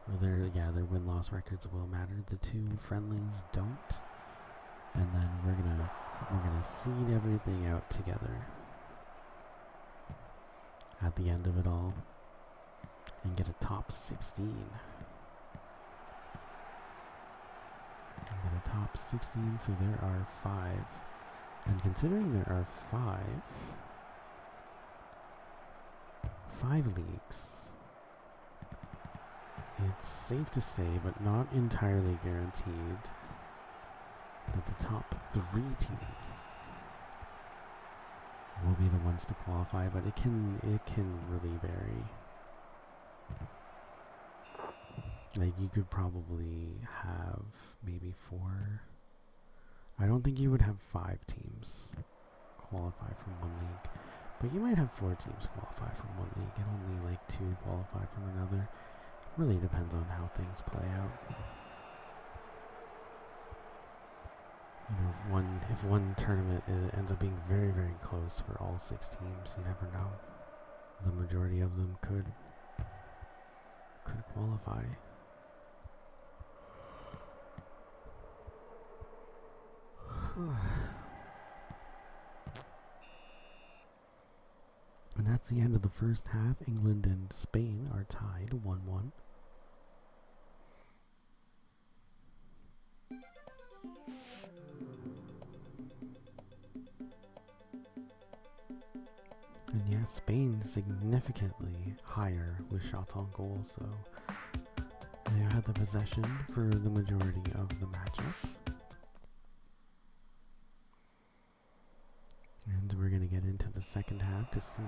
A: Well, their win-loss records will matter. The 2 friendlies don't. And then we're gonna seed everything out together at the end of it all and get a top 16. And get a top 16, so there are 5. And considering there are 5 leagues, it's safe to say, but not entirely guaranteed, that the top 3 teams will be the ones to qualify, but it can really vary. Like, you could probably have maybe 4. I don't think you would have 5 teams qualify from one league, but you might have 4 teams qualify from one league and only like 2 qualify from another. It really depends on how things play out. You know, if one tournament ends up being very, very close for all 6 teams, you never know. The majority of them could qualify. And that's the end of the first half. England and Spain are tied 1-1. And yeah, Spain significantly higher with shots on goal, so they had the possession for the majority of the matchup. And we're going to get into the second half to see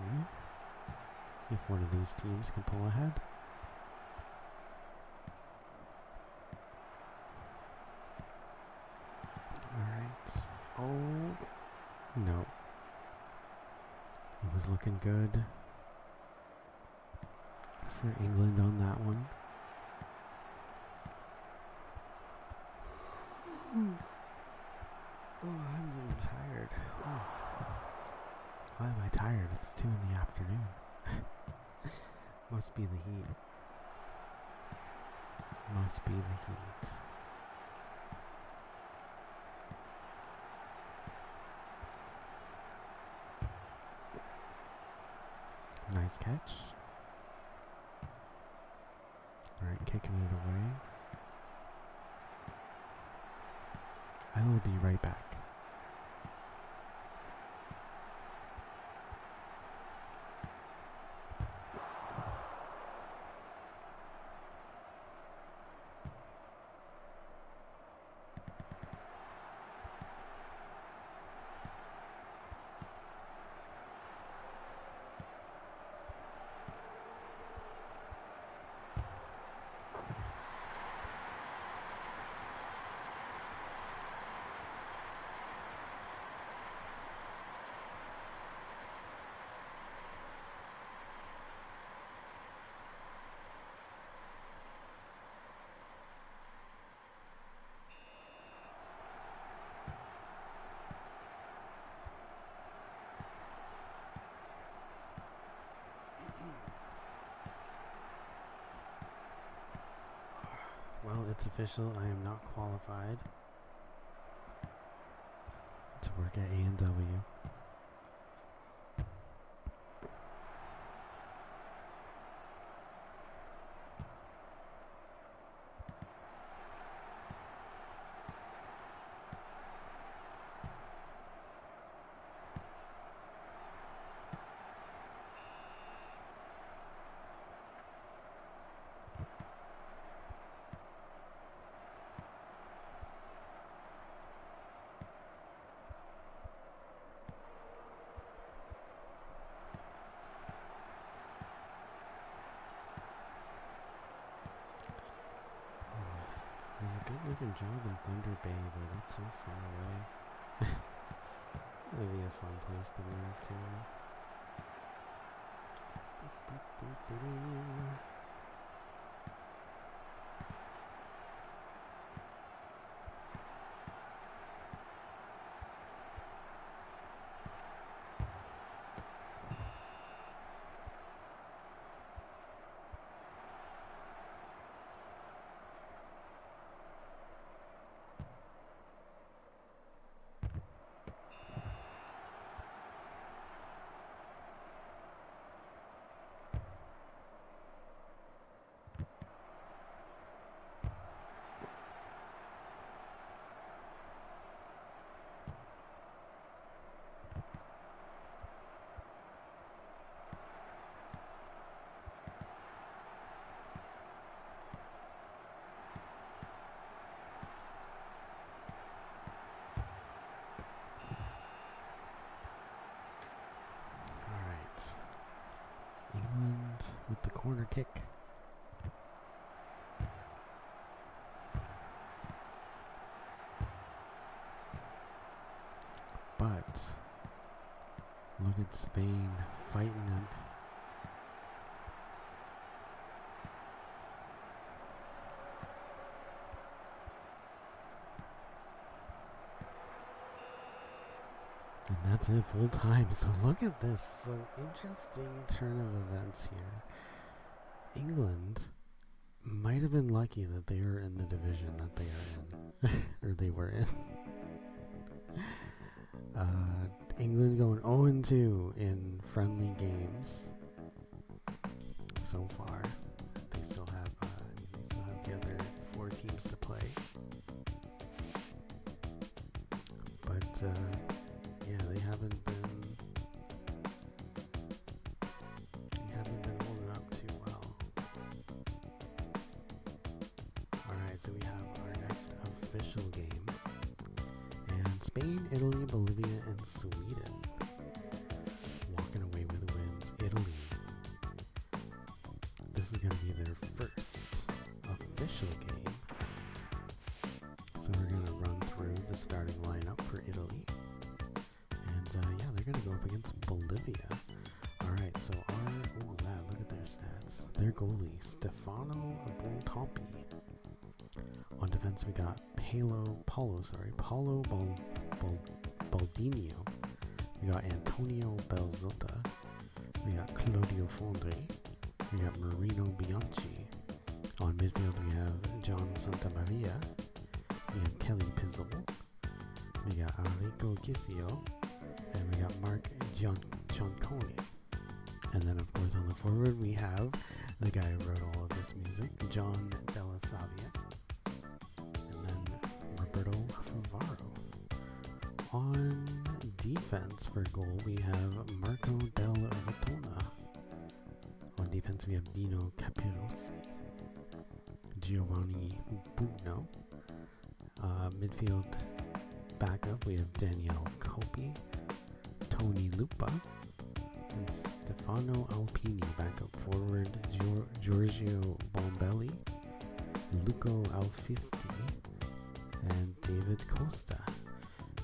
A: if one of these teams can pull ahead. Alright. Oh, no. It was looking good for England on that one. Oh, I'm a little tired. Oh. Why am I tired? It's 2 in the afternoon. Must be the heat. Must be the heat. Nice catch. Alright, kicking it away. I will be right back. Well, it's official. I am not qualified to work at A&W. looking job in Thunder Bay, but that's so far away. That'd be a fun place to move to. England with the corner kick. But look at Spain fighting it. And that's it, full time. So look at this. So interesting turn of events here. England might have been lucky that they were in the division that they are in. Or they were in. England going 0-2 in friendly games so far. They still have the other 4 teams to play. But yeah, they haven't been holding up too well. Alright, so we have our next official game. And Spain, Italy, Bolivia, and Sweden walking away with wins. Italy. This is going to be their first official game. So we're going to run through the starting lineup for Italy. And yeah, they're going to go up against Bolivia. Alright, so look at their stats. Their goalie, Stefano Bontempi. On defense, we got Paulo Baldinio. We got Antonio Belzotta. We got Claudio Fondre. We got Marino Bianchi. On midfield, we have John Santamaria. We have Kelly Pizzol. We got Enrico Gisio. And we got Mark Giancone. And then, of course, on the forward, we have the guy who wrote all of this music, John Della Savia. And then Roberto Favaro. On defense for goal, we have Marco Del Rotona. On defense, we have Dino Capirossi. Giovanni Bugno. Midfield backup, we have Daniel Copi. Tony Lupa. And Stefano Alpini. Backup forward, Giorgio Bombelli. Luco Alfisti. And David Costa.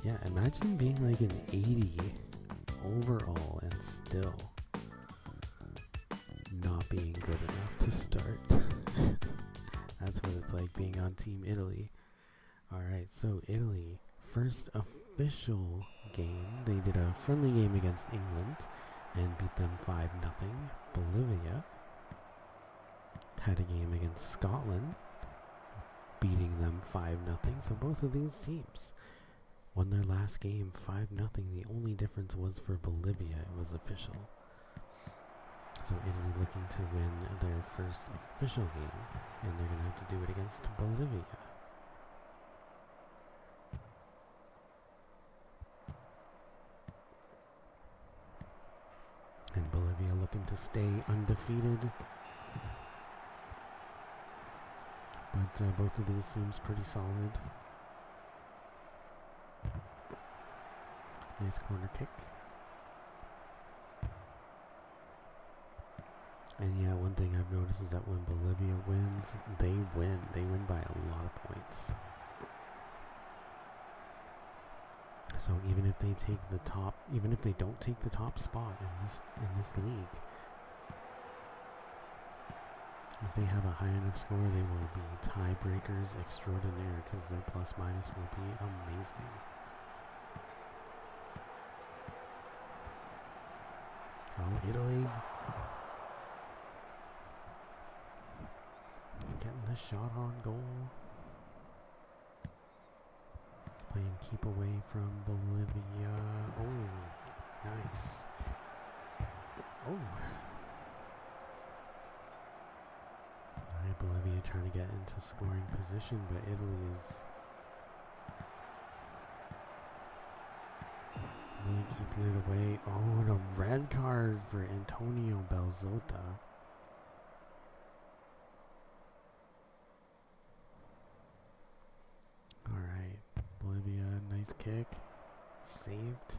A: Yeah, imagine being like an 80 overall and still not being good enough to start. That's what it's like being on Team Italy. Alright, so Italy, first official game. They did a friendly game against England and beat them 5-0. Bolivia had a game against Scotland, beating them 5-0. So both of these teams won their last game 5-0. The only difference was for Bolivia, it was official. So Italy looking to win their first official game, and they're going to have to do it against Bolivia. And Bolivia looking to stay undefeated. But both of these teams pretty solid. Nice corner kick. And yeah, one thing I've noticed is that when Bolivia wins, they win. They win by a lot of points. So even if they take the top, even if they don't take the top spot in this league, if they have a high enough score, they will be tiebreakers extraordinaire because their plus minus will be amazing. Oh, Italy. Getting the shot on goal. Playing keep away from Bolivia. Oh, nice. Oh. Alright, Bolivia trying to get into scoring position, but Italy is really keeping it away. Oh, and a red card for Antonio Belzotta. Alright, Bolivia, nice kick. Saved.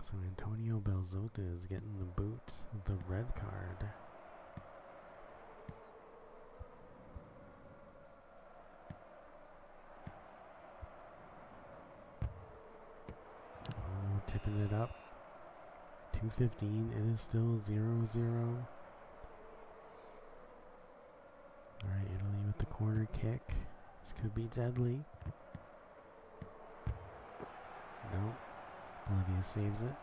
A: So Antonio Belzotta is getting the boot, the red card. Oh, tipping it up. 2:15, it is still 0-0. Alright, Italy with the corner kick. This could be deadly. No. Bolivia saves it.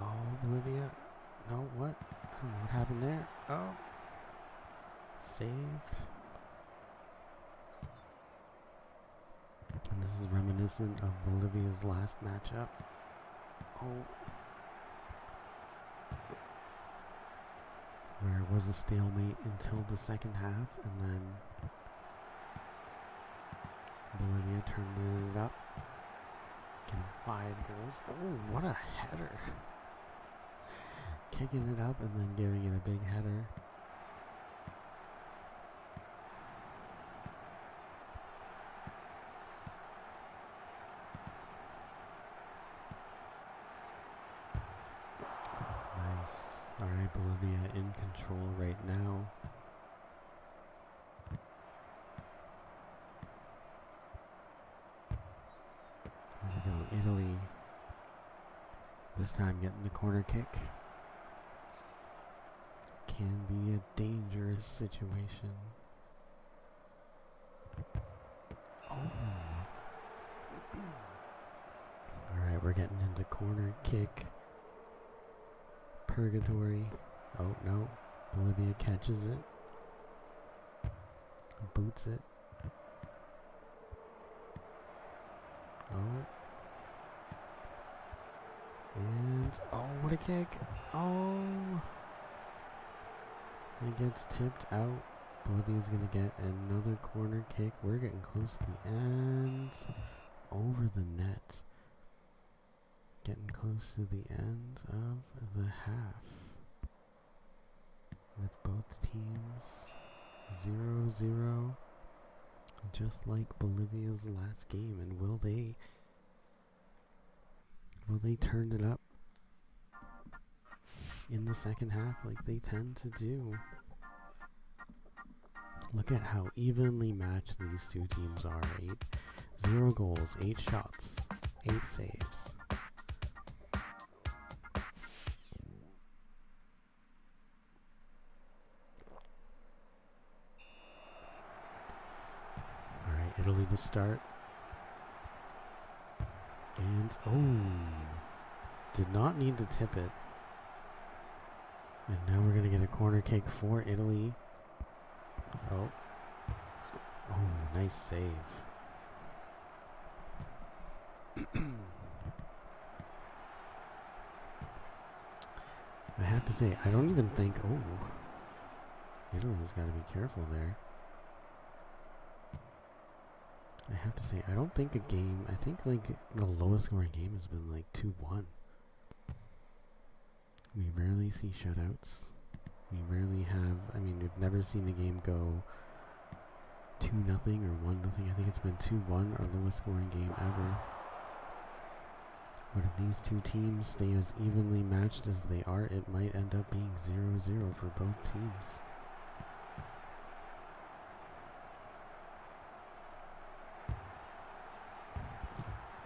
A: Oh, Bolivia. No, what? I don't know what happened there. Oh. Saved. And this is reminiscent of Bolivia's last matchup. Oh. Where it was a stalemate until the second half, and then Bolivia turned it up, getting 5 goals. Oh, what a header! Kicking it up and then giving it a big header. Nice. Alright, Bolivia in control right now. There we go, Italy. This time getting the corner kick. Can be a dangerous situation. Oh. Alright, we're getting into corner kick purgatory. Oh no, Bolivia catches it. Boots it. Oh. And, oh, what a kick. Oh. It gets tipped out. Bolivia's going to get another corner kick. We're getting close to the end. Over the net. Getting close to the end of the half. With both teams 0-0. Just like Bolivia's last game. And will they turn it up in the second half like they tend to do? Look at how evenly matched these two teams are. 0 goals, 8 shots, 8 saves. Alright, Italy to start. And, oh, did not need to tip it. And now we're going to get a corner kick for Italy. Oh. Oh, nice save. I have to say, I don't even think, oh, Italy's got to be careful there. I have to say, I don't think a game, I think like the lowest scoring game has been like 2-1. We rarely see shutouts. We rarely have, I mean, we've never seen a game go 2-0 or 1-0. I think it's been 2-1, our lowest scoring game ever. But if these two teams stay as evenly matched as they are, it might end up being 0-0 for both teams.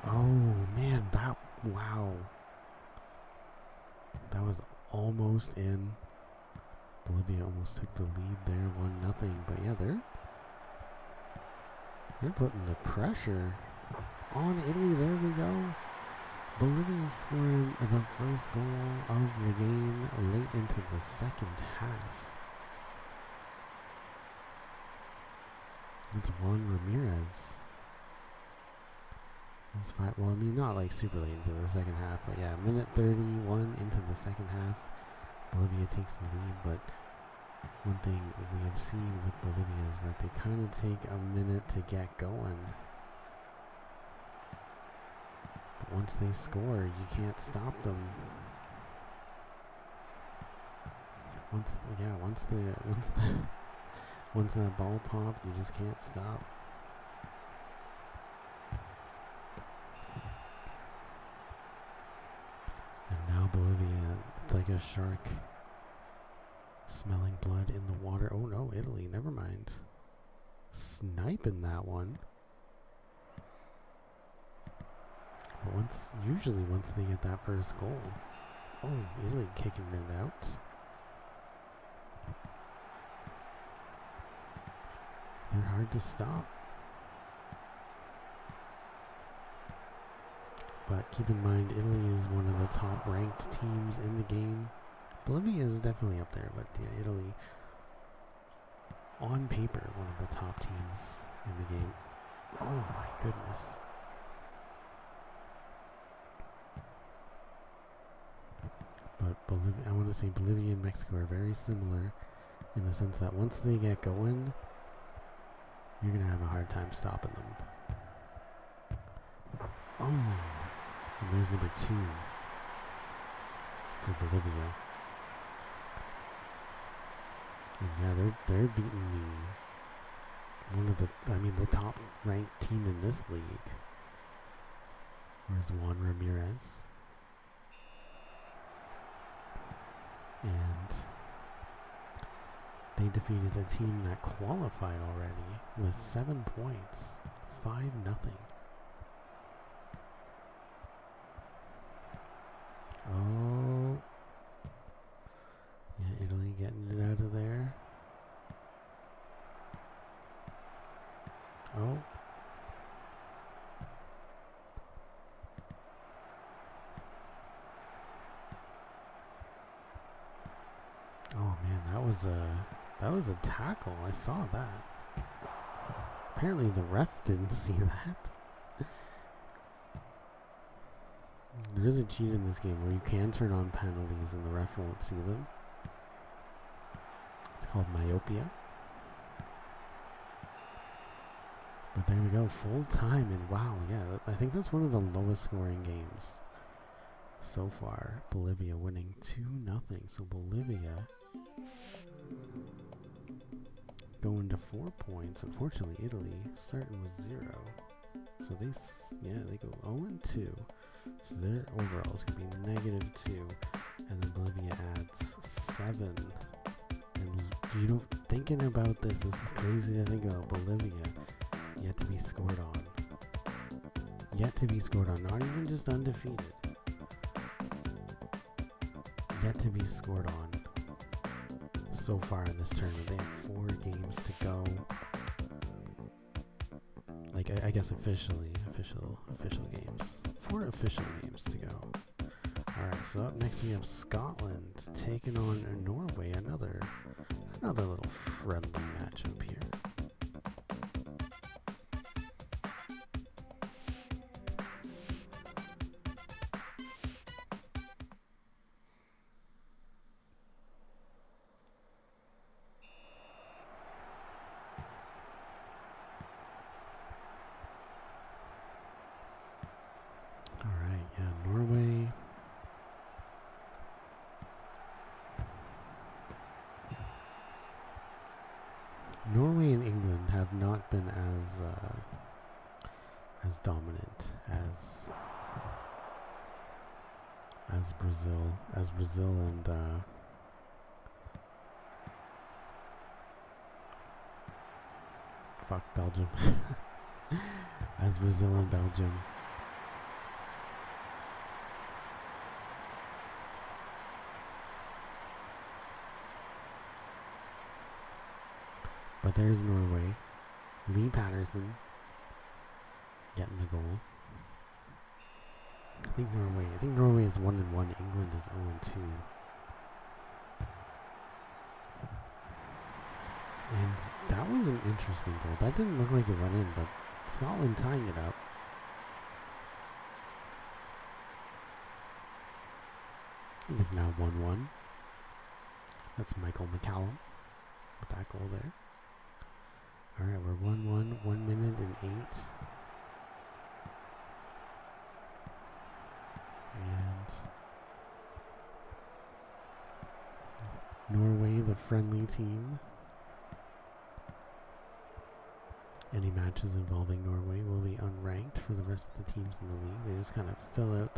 A: Oh man, wow. That was almost in. Bolivia almost took the lead there, 1-0. But yeah, they're putting the pressure on Italy. There we go. Bolivia scoring the first goal of the game late into the second half. It's Juan Ramirez. That's fine. Well, I mean, not like super late into the second half, but yeah, minute 31 into the second half. Bolivia takes the lead, but one thing we have seen with Bolivia is that they kind of take a minute to get going. But once they score, you can't stop them. Once that ball popped, you just can't stop. And now Bolivia, it's like a shark smelling blood in the water. Oh no, Italy, never mind. Sniping that one. But usually once they get that first goal. Oh, Italy kicking it out. They're hard to stop. But keep in mind, Italy is one of the top ranked teams in the game. Bolivia is definitely up there, but yeah, Italy, on paper, one of the top teams in the game. Oh my goodness. But I want to say Bolivia and Mexico are very similar in the sense that once they get going, you're going to have a hard time stopping them. Oh, and there's number 2 for Bolivia. And yeah, they're beating the top ranked team in this league. Where's Juan Ramirez? And they defeated a team that qualified already with 7 points, 5-0. Oh, yeah, Italy getting it out of there. Oh. Oh man, that was a tackle. I saw that. Apparently the ref didn't see that. There is a cheat in this game where you can turn on penalties and the ref won't see them. It's called myopia. But there we go, full time, and wow, yeah, I think that's one of the lowest scoring games so far. Bolivia winning 2-0. So Bolivia going to 4 points. Unfortunately, Italy starting with 0. So they go 0-2. So their overall is going to be -2, and then Bolivia adds 7. And thinking about this is crazy to think about. Bolivia yet to be scored on. Not even just undefeated. Yet to be scored on so far in this tournament. They have 4 games to go. Like, I guess official games. 4 official games to go. Alright, so up next we have Scotland taking on Norway. Another little friendly matchup here. Norway and England have not been as dominant as Brazil and Belgium. As Brazil and Belgium But there's Norway. Lee Patterson getting the goal. I think Norway is 1-1. England is 0-2. And that was an interesting goal. That didn't look like it went in, but Scotland tying it up. It is now 1-1. That's Michael McCallum with that goal there. Alright, we're 1-1, 1 minute and 8. And Norway, the friendly team. Any matches involving Norway will be unranked for the rest of the teams in the league. They just kind of fill out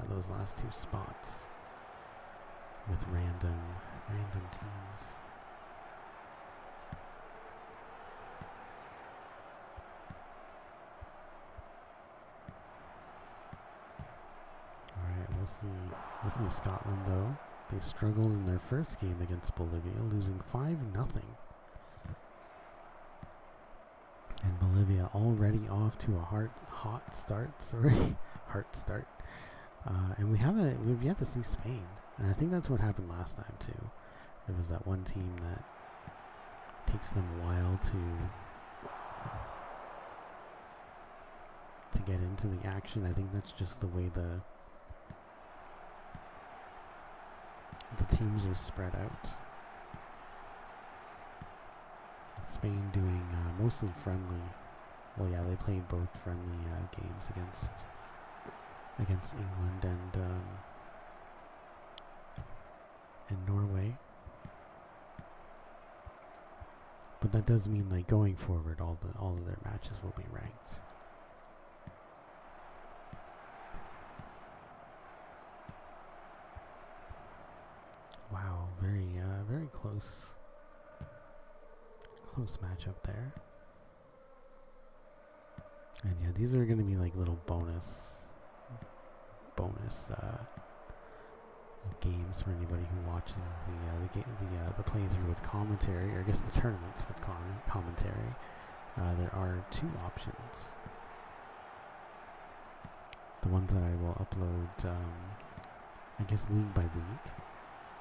A: those last two spots with random teams. Alright, we'll see Scotland though. They struggled in their first game against Bolivia, losing 5-0. And Bolivia already off to a hot start. And we've yet to see Spain. And I think that's what happened last time too. There was that one team that takes them a while to get into the action. I think that's just the way the teams are spread out. Spain doing mostly friendly. Well, yeah, they played both friendly games against England and Norway. But that does mean, like, going forward, all of their matches will be ranked. Wow, very close matchup there. And yeah, these are going to be like little bonus games for anybody who watches the playthrough with commentary, or I guess the tournaments with commentary. There are two options. The ones that I will upload, I guess league by league.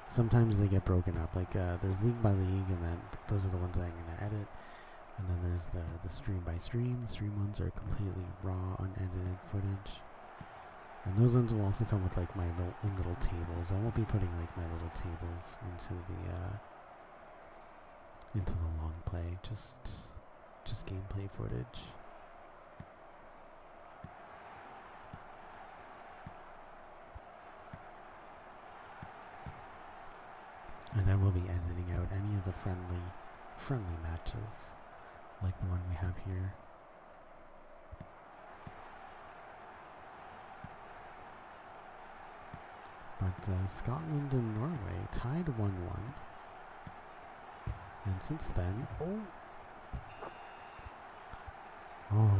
A: Sometimes they get broken up. Like there's league by league, and then those are the ones that I'm gonna edit. And then there's the stream by stream. The stream ones are completely raw, unedited footage. And those ones will also come with like my own little tables. I won't be putting like my little tables into the long play. Just gameplay footage. And I will be editing out any of the friendly matches, like the one we have here. But Scotland and Norway tied 1-1. And since then,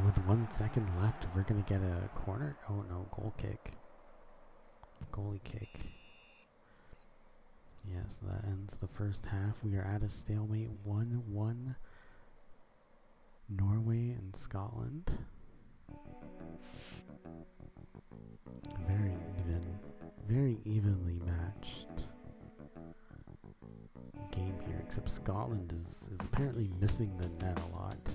A: with 1 second left, we're going to get a corner. Oh no, goalie kick. Yes, that ends the first half. We are at a stalemate, 1-1. Norway and Scotland. Very evenly matched game here, except Scotland is apparently missing the net a lot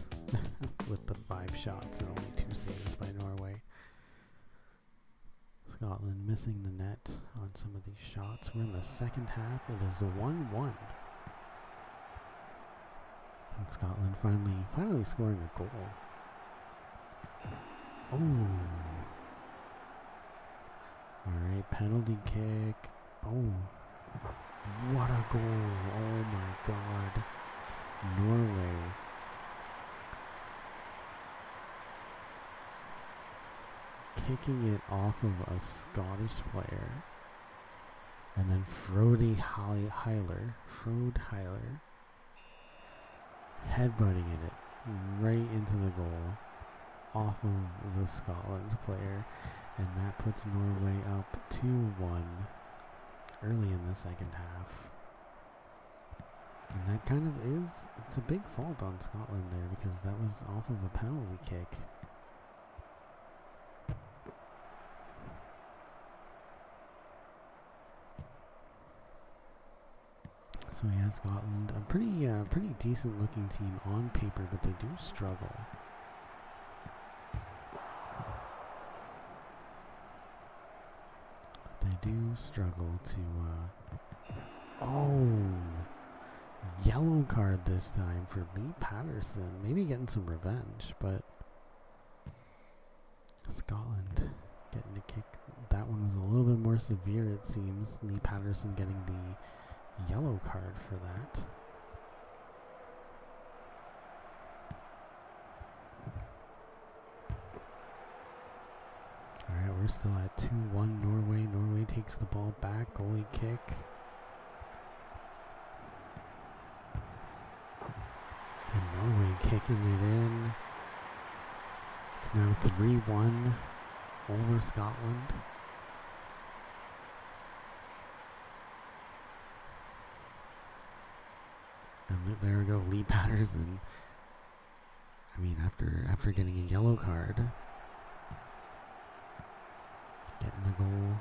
A: with the 5 shots and only 2 saves by Norway. Scotland missing the net on some of these shots. We're in the second half. It is a 1-1. And Scotland finally scoring a goal. Oh. Alright, penalty kick. Oh. What a goal. Oh my god. Norway. Kicking it off of a Scottish player. And then Frode Heiler headbutting it right into the goal off of the Scotland player. And that puts Norway up 2-1 early in the second half. And that kind of is, it's a big fault on Scotland there because that was off of a penalty kick. So yeah, Scotland, a pretty decent looking team on paper, but they do struggle. They do struggle to, oh, yellow card this time for Lee Patterson. Maybe getting some revenge, but Scotland getting a kick. That one was a little bit more severe, it seems. Lee Patterson getting the yellow card for that. Alright, we're still at 2-1 Norway. Norway takes the ball back. Goalie kick. And Norway kicking it in. It's now 3-1 over Scotland. And there we go, Lee Patterson. I mean, after getting a yellow card, getting a goal.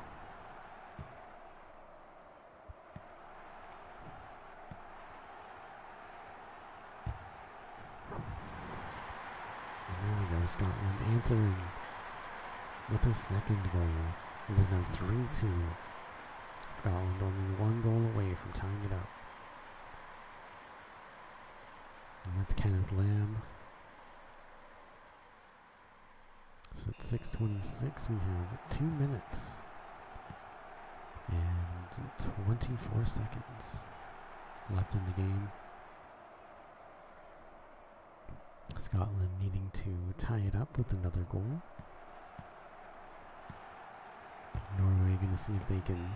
A: And there we go, Scotland answering with a second goal. It is now 3-2. Scotland only one goal away from tying it up. And that's Kenneth Lamb. So at 6:26 we have 2 minutes and 24 seconds left in the game. Scotland needing to tie it up with another goal. Norway going to see if they can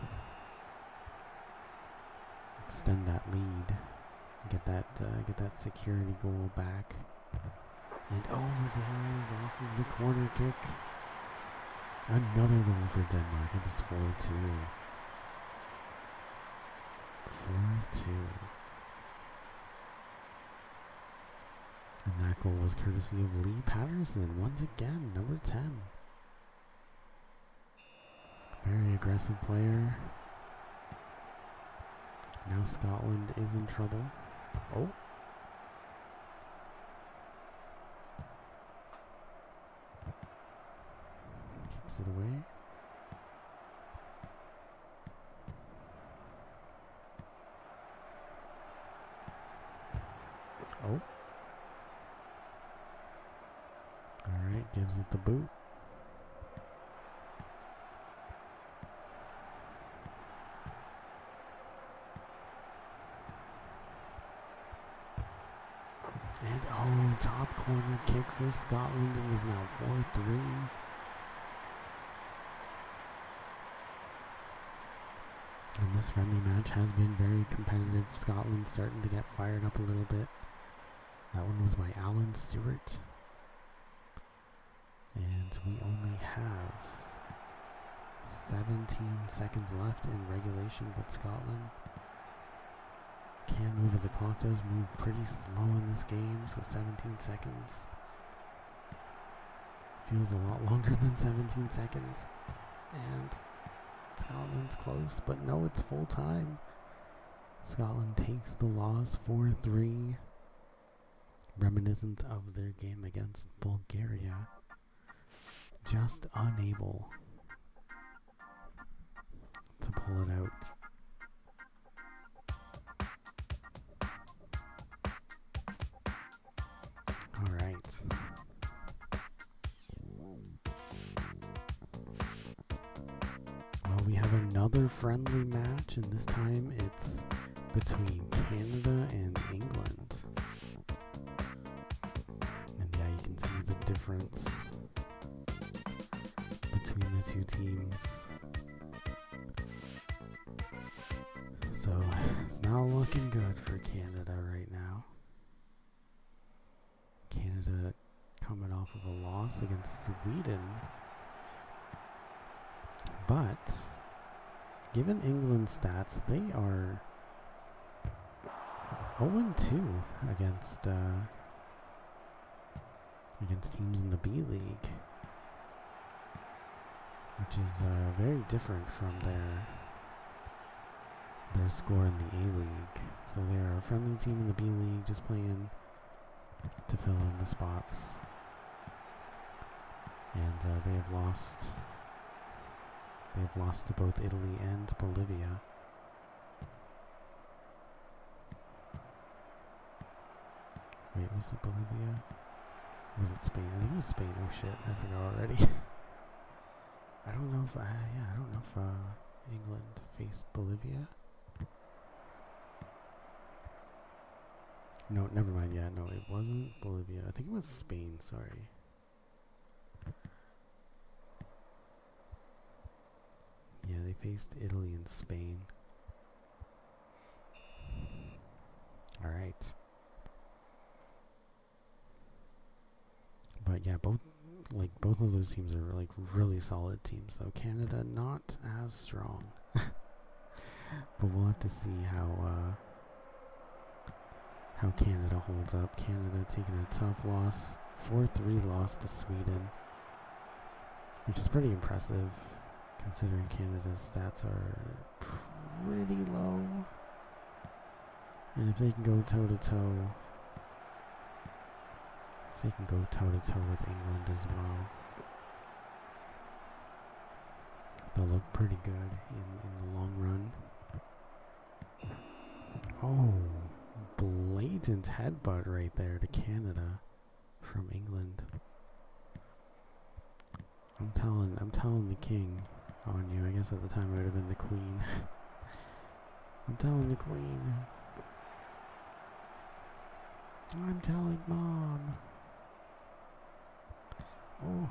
A: extend that lead. Get that security goal back. And oh, it is off of the corner kick. Another goal for Denmark. It is 4-2. 4-2. And that goal was courtesy of Lee Patterson. Once again, number 10. Very aggressive player. Now Scotland is in trouble. Oh. Kicks it away. Oh. Alright, gives it the boot. And oh, top corner kick for Scotland. It is now 4-3. And this friendly match has been very competitive. Scotland starting to get fired up a little bit. That one was by Alan Stewart. And we only have 17 seconds left in regulation, but Scotland can move it. The clock does move pretty slow in this game, so 17 seconds feels a lot longer than 17 seconds. And Scotland's close, but no, it's full time. Scotland takes the loss 4-3. Reminiscent of their game against Bulgaria. Just unable to pull it out. All right. Well, we have another friendly match, and this time it's between Canada and England. And yeah, you can see the difference between the two teams. So it's not looking good for Canada right now. Canada coming off of a loss against Sweden. But given England's stats, they are 0-2 against teams in the B League, which is very different from their score in the A League. So they are a friendly team in the B League, just playing to fill in the spots, and they have lost. They have lost to both Italy and Bolivia. Wait, was it Bolivia? Or was it Spain? I think it was Spain. Oh shit, I forgot already. I don't know if England faced Bolivia. No, never mind. Yeah, no, it wasn't Bolivia. I think it was Spain. Sorry. Yeah, they faced Italy and Spain. All right. But yeah, both of those teams are like really solid teams. So Canada not as strong, but we'll have to see how Canada holds up. Canada taking a tough loss, 4-3 loss to Sweden, which is pretty impressive considering Canada's stats are pretty low. And if they can go toe to toe. They can go toe-to-toe with England as well. They'll look pretty good in the long run. Oh, blatant headbutt right there to Canada from England. I'm telling the king on you. I guess at the time it would have been the queen. I'm telling the queen. I'm telling mom. Oh.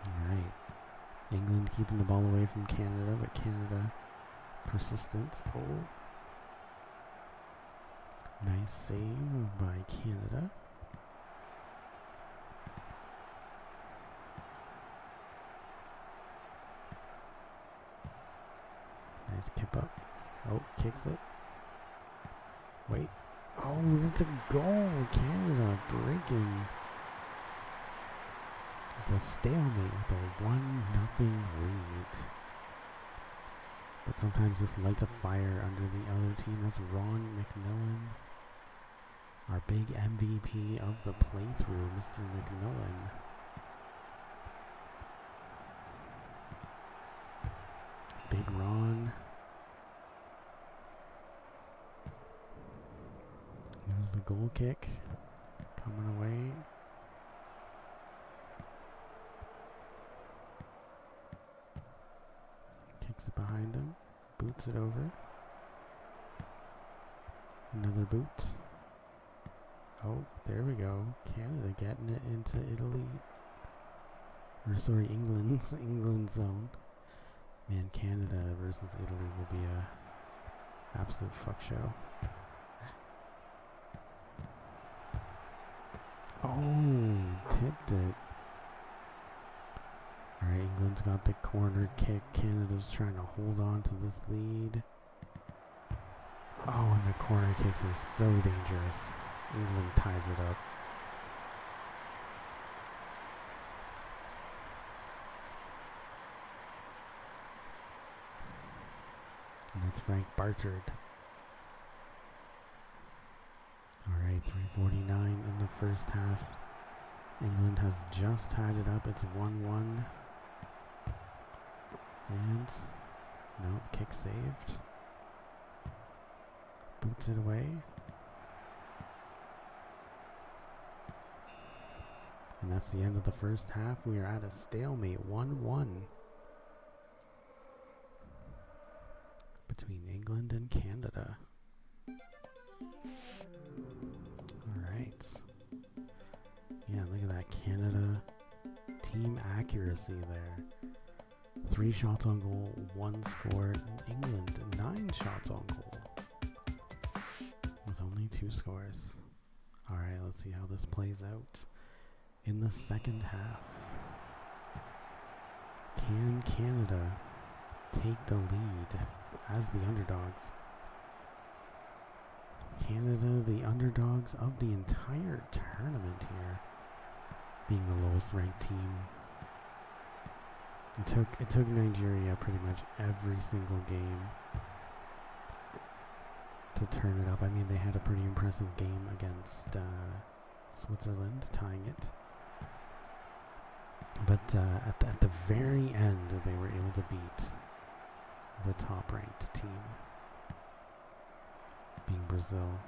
A: Alright. England keeping the ball away from Canada, but Canada persistent. Oh. Nice save by Canada. Nice kip up. Oh, kicks it. Wait. Oh, it's a goal. Canada breaking the stalemate with a 1-0 lead. But sometimes this lights a fire under the other team. That's Ron McMillan, our big MVP of the playthrough, Mr. McMillan. Big Ron. There's the goal kick coming away. Kicks it behind him. Boots it over. Another boot. Oh, there we go. Canada getting it into Italy. Or sorry, England's zone. Man, Canada versus Italy will be a absolute fuck show. Oh, tipped it. Alright, England's got the corner kick. Canada's trying to hold on to this lead. Oh, and the corner kicks are so dangerous. England ties it up. And that's Frank Barchard. Alright, 3:49 in the first half. England has just tied it up. It's 1-1. And, no, kick saved. Boots it away. And that's the end of the first half. We are at a stalemate, 1-1. Between England and Canada. Alright. Yeah, look at that. Canada team accuracy there. 3 shots on goal, 1 scored. England, 9 shots on goal. With only 2 scores. Alright, let's see how this plays out in the second half. Can Canada take the lead as the underdogs? Canada, the underdogs of the entire tournament here, being the lowest ranked team. It took Nigeria pretty much every single game to turn it up. I mean, they had a pretty impressive game against Switzerland, tying it. But at the very end, they were able to beat the top-ranked team, being Brazil.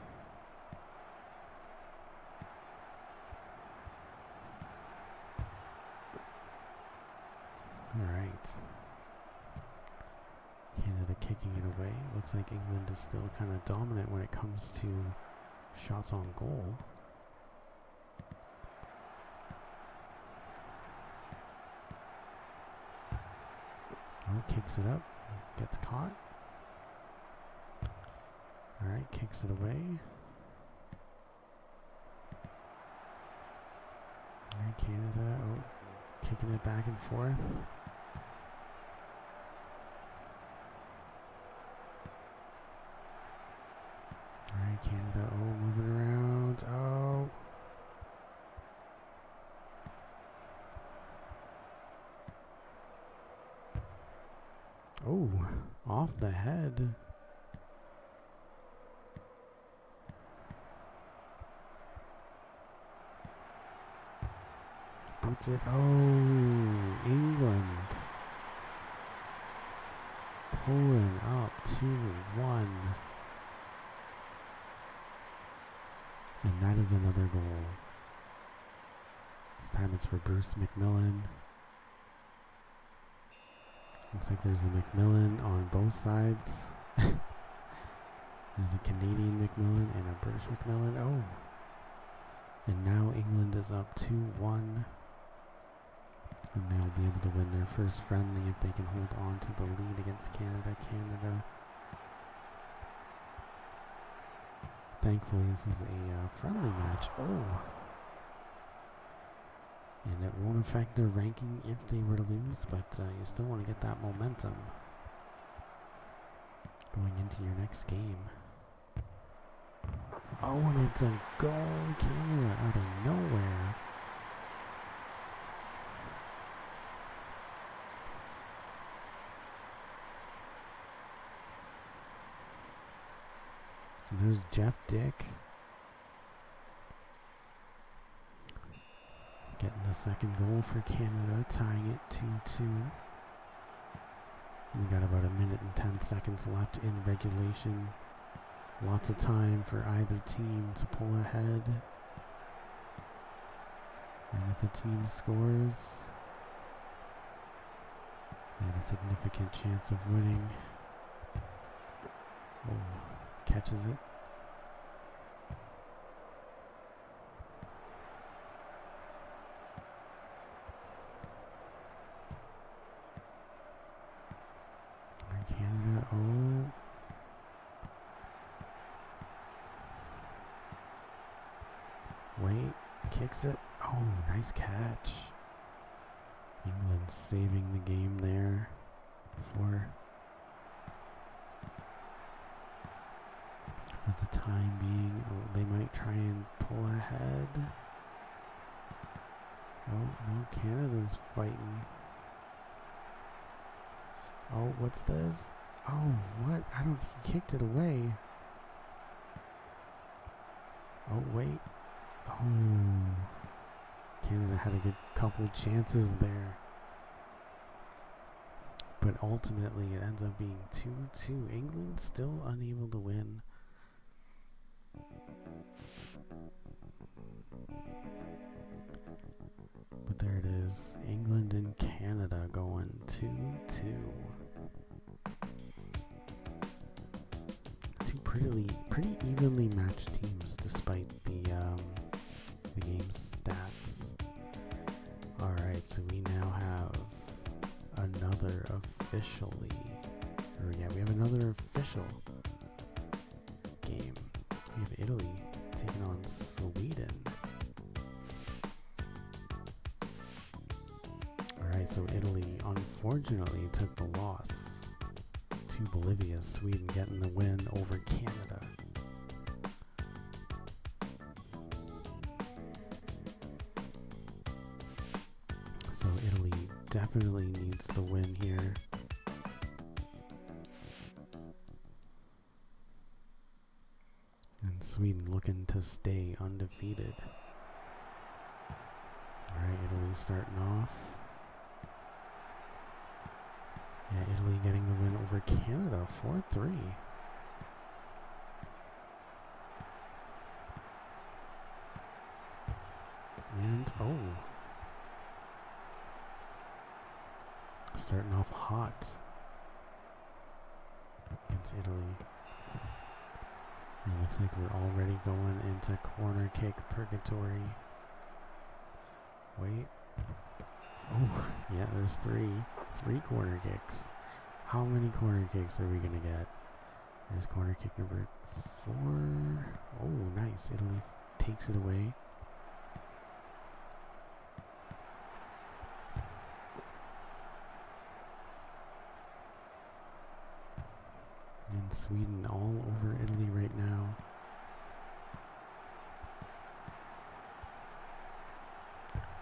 A: Alright. Canada kicking it away. Looks like England is still kind of dominant when it comes to shots on goal. Oh, kicks it up. Gets caught. Alright, kicks it away. Alright, Canada. Oh, kicking it back and forth. Alright, Canada. Oh, moving around. Oh. Oh, off the head. Boots it. Oh, England pulling up 2-1. And that is another goal. This time it's for Bruce McMillan. Looks like there's a McMillan on both sides. There's a Canadian McMillan and a British McMillan. Oh. And now England is up 2-1. And they'll be able to win their first friendly if they can hold on to the lead against Canada. Canada. Thankfully, this is a friendly match. Oh. And it won't affect their ranking if they were to lose, but you still want to get that momentum going into your next game. Oh, and it's a goal, Canada, out of nowhere. And there's Jeff Dick getting the second goal for Canada, tying it 2-2. We got about a minute and 10 seconds left in regulation. Lots of time for either team to pull ahead. And if a team scores, they have a significant chance of winning. Oh, catches it. Canada, oh. Wait, kicks it. Oh, nice catch. England saving the game there for the time being. Oh, they might try and pull ahead. Oh, no, Canada's fighting. Oh, what's this? Oh, what? He kicked it away. Oh, wait. Oh. Canada had a good couple chances there. But ultimately, it ends up being 2-2. England still unable to win. But there it is. England and Canada going 2-2. Two pretty evenly matched teams despite the game's stats. Alright, so we now have another we have another official game. We have Italy taking on Sweden. so Italy unfortunately took the loss to Bolivia. Sweden getting the win over Canada. So Italy definitely needs the win here. And Sweden looking to stay undefeated. Alright, Italy starting off. Yeah, Italy getting the win over Canada, 4-3. And, starting off hot against Italy. It looks like we're already going into corner kick purgatory. Wait. Oh, yeah, there's three corner kicks. How many corner kicks are we going to get? There's corner kick number 4. Oh, nice. Italy takes it away. And Sweden all over Italy right now.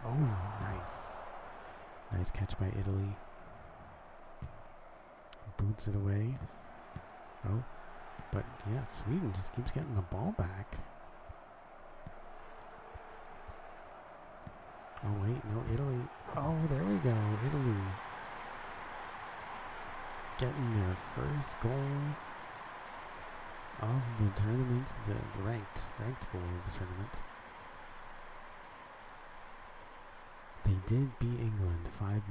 A: Oh, nice. Nice catch by Italy. Boots it away. Oh, but yeah, Sweden just keeps getting the ball back. Oh, wait, no, Italy. Oh, there we go. Italy getting their first goal of the tournament, the ranked goal of the tournament. They did beat England 5-0,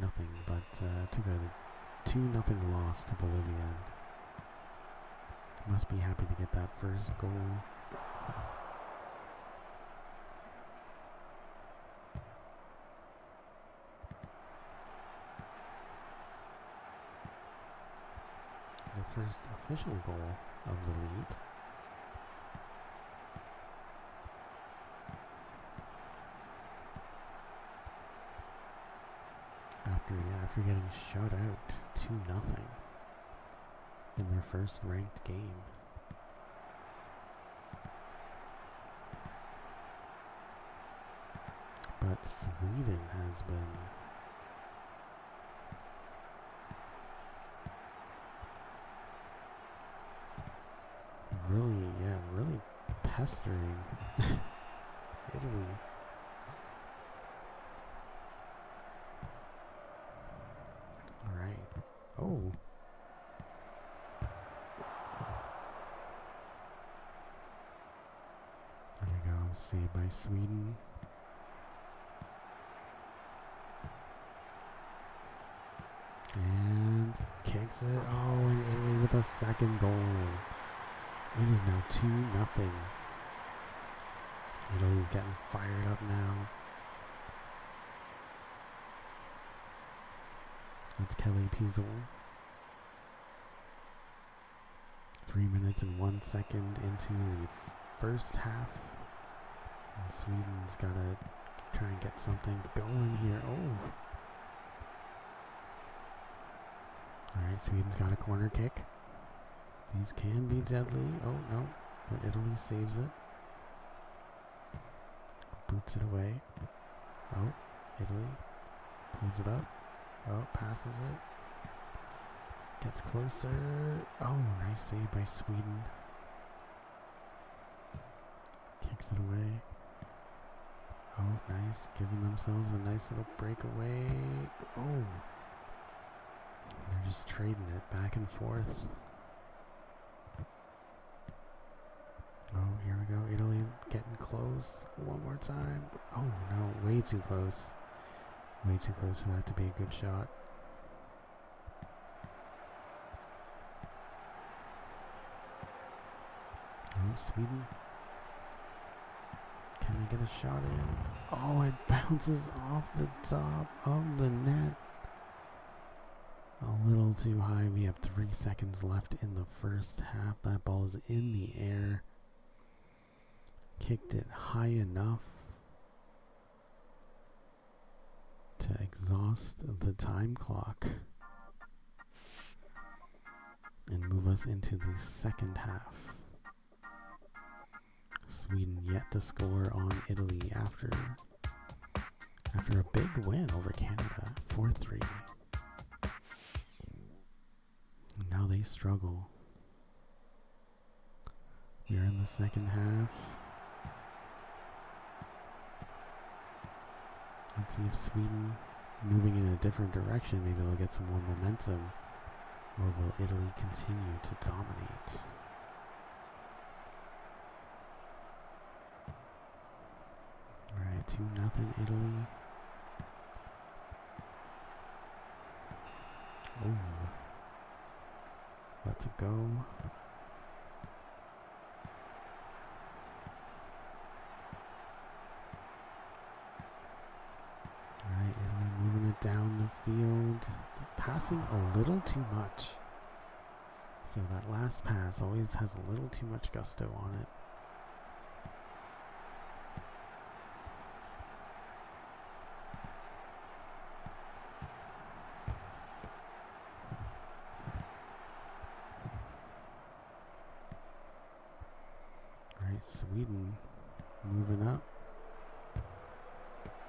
A: but took a 2-0 loss to Bolivia. Must be happy to get that first goal. The first official goal of the league. After getting shut out 2-0 in their first ranked game. But Sweden has been really pestering Italy. Alright. Oh. There we go. Saved by Sweden. And kicks it. Oh, and Italy with a second goal. It is now 2-0. Italy's getting fired up now. That's Kelly Pizzol. 3 minutes and 1 second into the first half. And Sweden's got to try and get something going here. Oh. Alright, Sweden's got a corner kick. These can be deadly. Oh, no. But Italy saves it. Boots it away. Oh, Italy pulls it up. Oh, passes it. Gets closer. Oh, nice save by Sweden. Kicks it away. Oh, nice. Giving themselves a nice little breakaway. Oh. They're just trading it back and forth. Oh, here we go. Italy getting close. One more time. Oh, no. Way too close. Way too close for that to be a good shot. Oh, Sweden. Can they get a shot in? Oh, it bounces off the top of the net. A little too high. We have 3 seconds left in the first half. That ball is in the air. Kicked it high enough to exhaust the time clock and move us into the second half. Sweden yet to score on Italy after a big win over Canada, 4-3. Now they struggle. We are in the second half. Let's see if Sweden, moving in a different direction, maybe they'll get some more momentum, or will Italy continue to dominate? Alright, 2-0 Italy. Oh, let's it go. Alright, Italy moving it down the field. Passing a little too much. So that last pass always has a little too much gusto on it. Alright, Sweden moving up.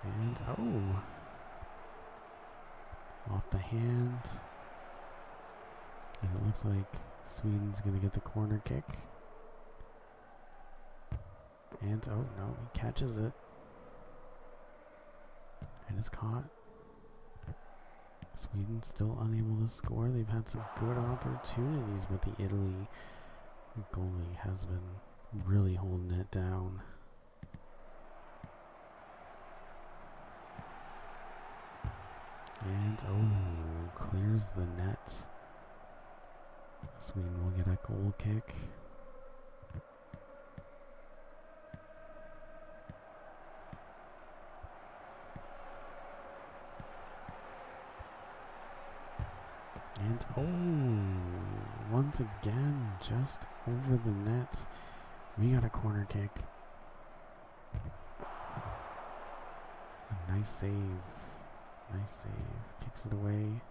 A: And, oh! Off the hand. And it looks like Sweden's going to get the corner kick. And, oh no, he catches it. And it's caught. Sweden still unable to score. They've had some good opportunities, but the Italy goalie has been really holding it down. And, oh, clears the net. Sweden will get a goal kick. And, oh, once again, just over the net. We got a corner kick. A nice save. Nice save. Kicks it away.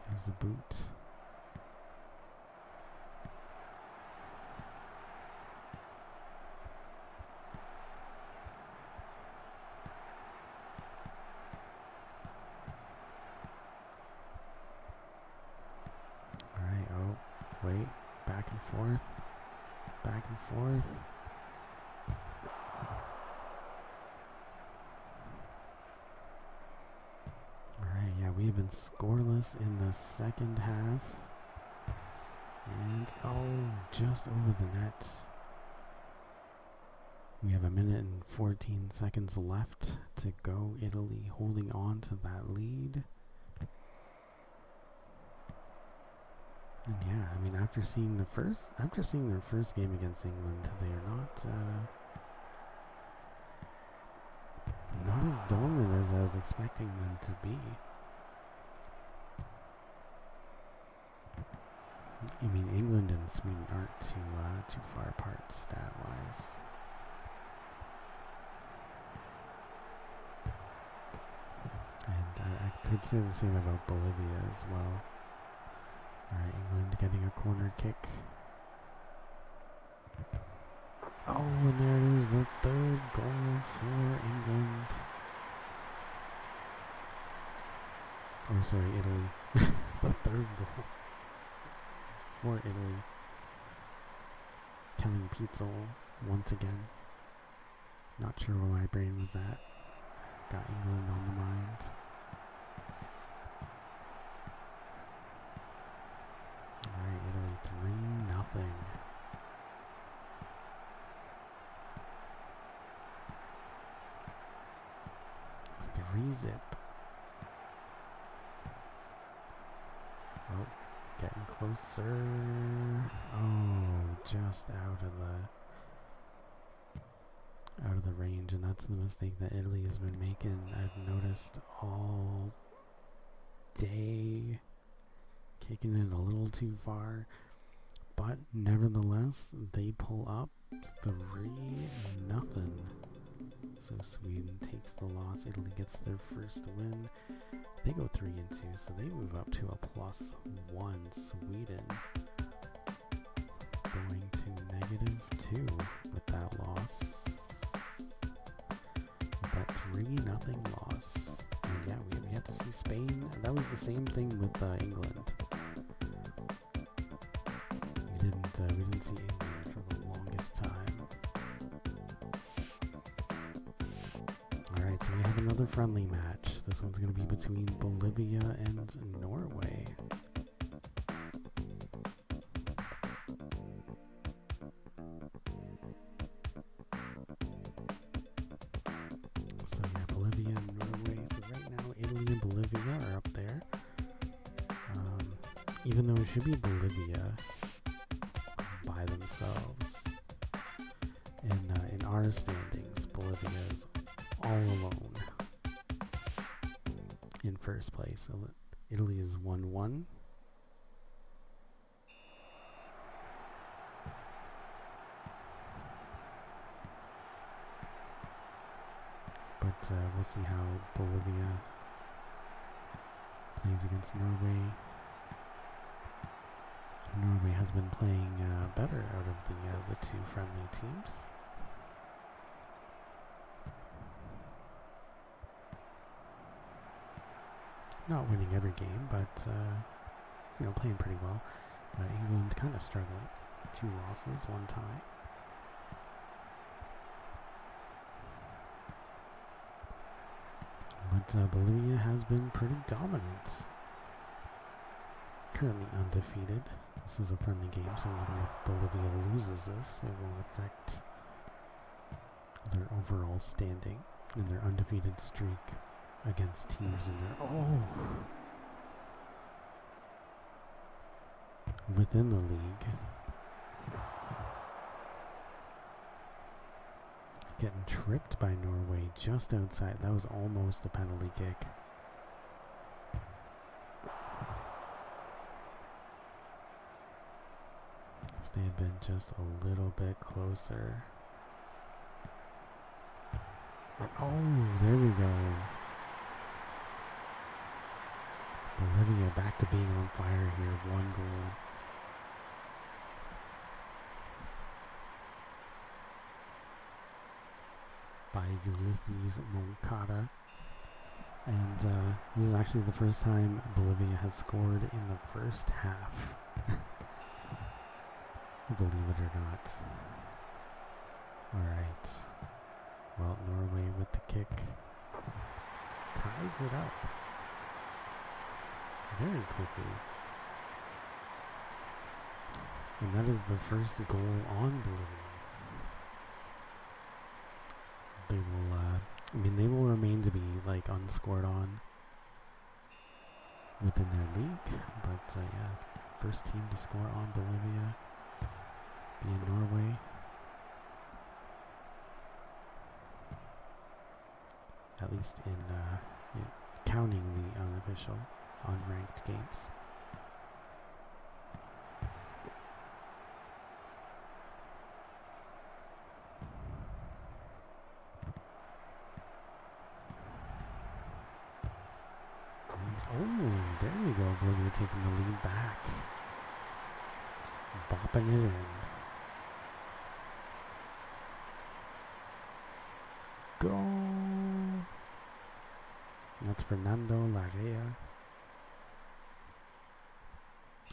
A: There's the boot. Alright, oh, wait. Back and forth. Back and forth. Alright, yeah, we've been scoreless in the second half. And, oh, just over the net. We have 1:14 seconds left to go. Italy holding on to that lead. And yeah, I mean, after seeing their first game against England, they are not as dominant as I was expecting them to be. I mean, England and Sweden aren't too far apart stat-wise. And I could say the same about Bolivia as well. Alright, England getting a corner kick. Oh, and there it is, the third goal for England. Oh, sorry, Italy. The third goal for Italy. Killing Pizzo once again. Not sure where my brain was at. Got England on the mind. Alright, Italy 3-0. Three-zip. Oh, getting closer. Oh, just out of the range, and that's the mistake that Italy has been making. I've noticed all day, kicking it a little too far, but nevertheless they pull up It's 3-0. So Sweden takes the loss. Italy gets their first win. They go 3-2, so they move up to a +1. Sweden going to -2 with that loss. With that 3-0 loss. And yeah, we had to see Spain. That was the same thing with England. We didn't see England for the longest time. Alright, so we have another friendly match. This one's going to be between Bolivia and Norway. So yeah, Bolivia and Norway. So right now, Italy and Bolivia are up there. Even though it should be Bolivia by themselves. In our standings, Bolivia is all alone in first place. So Italy is 1-1. But we'll see how Bolivia plays against Norway. Norway has been playing better out of the two friendly teams. Not winning every game, but playing pretty well. England kind of struggling. 2 losses, 1 tie. But Bolivia has been pretty dominant. Currently undefeated. This is a friendly game, so even if Bolivia loses this, it won't affect their overall standing and their undefeated streak against teams in their within the league. Getting tripped by Norway just outside. That was almost a penalty kick. If they had been just a little bit closer. Oh, there we go. Bolivia back to being on fire here. 1 goal. By Ulysses Moncada. And this is actually the first time Bolivia has scored in the first half. Believe it or not. Alright. Well, Norway with the kick ties it up very quickly. And that is the first goal on Bolivia. They will remain to be unscored on within their league, but yeah, first team to score on Bolivia being Norway. At least in counting the unofficial, unranked games. Oh, there we go. Bolivia taking the lead back. Just bopping it in. Goal! That's Fernando Larrea.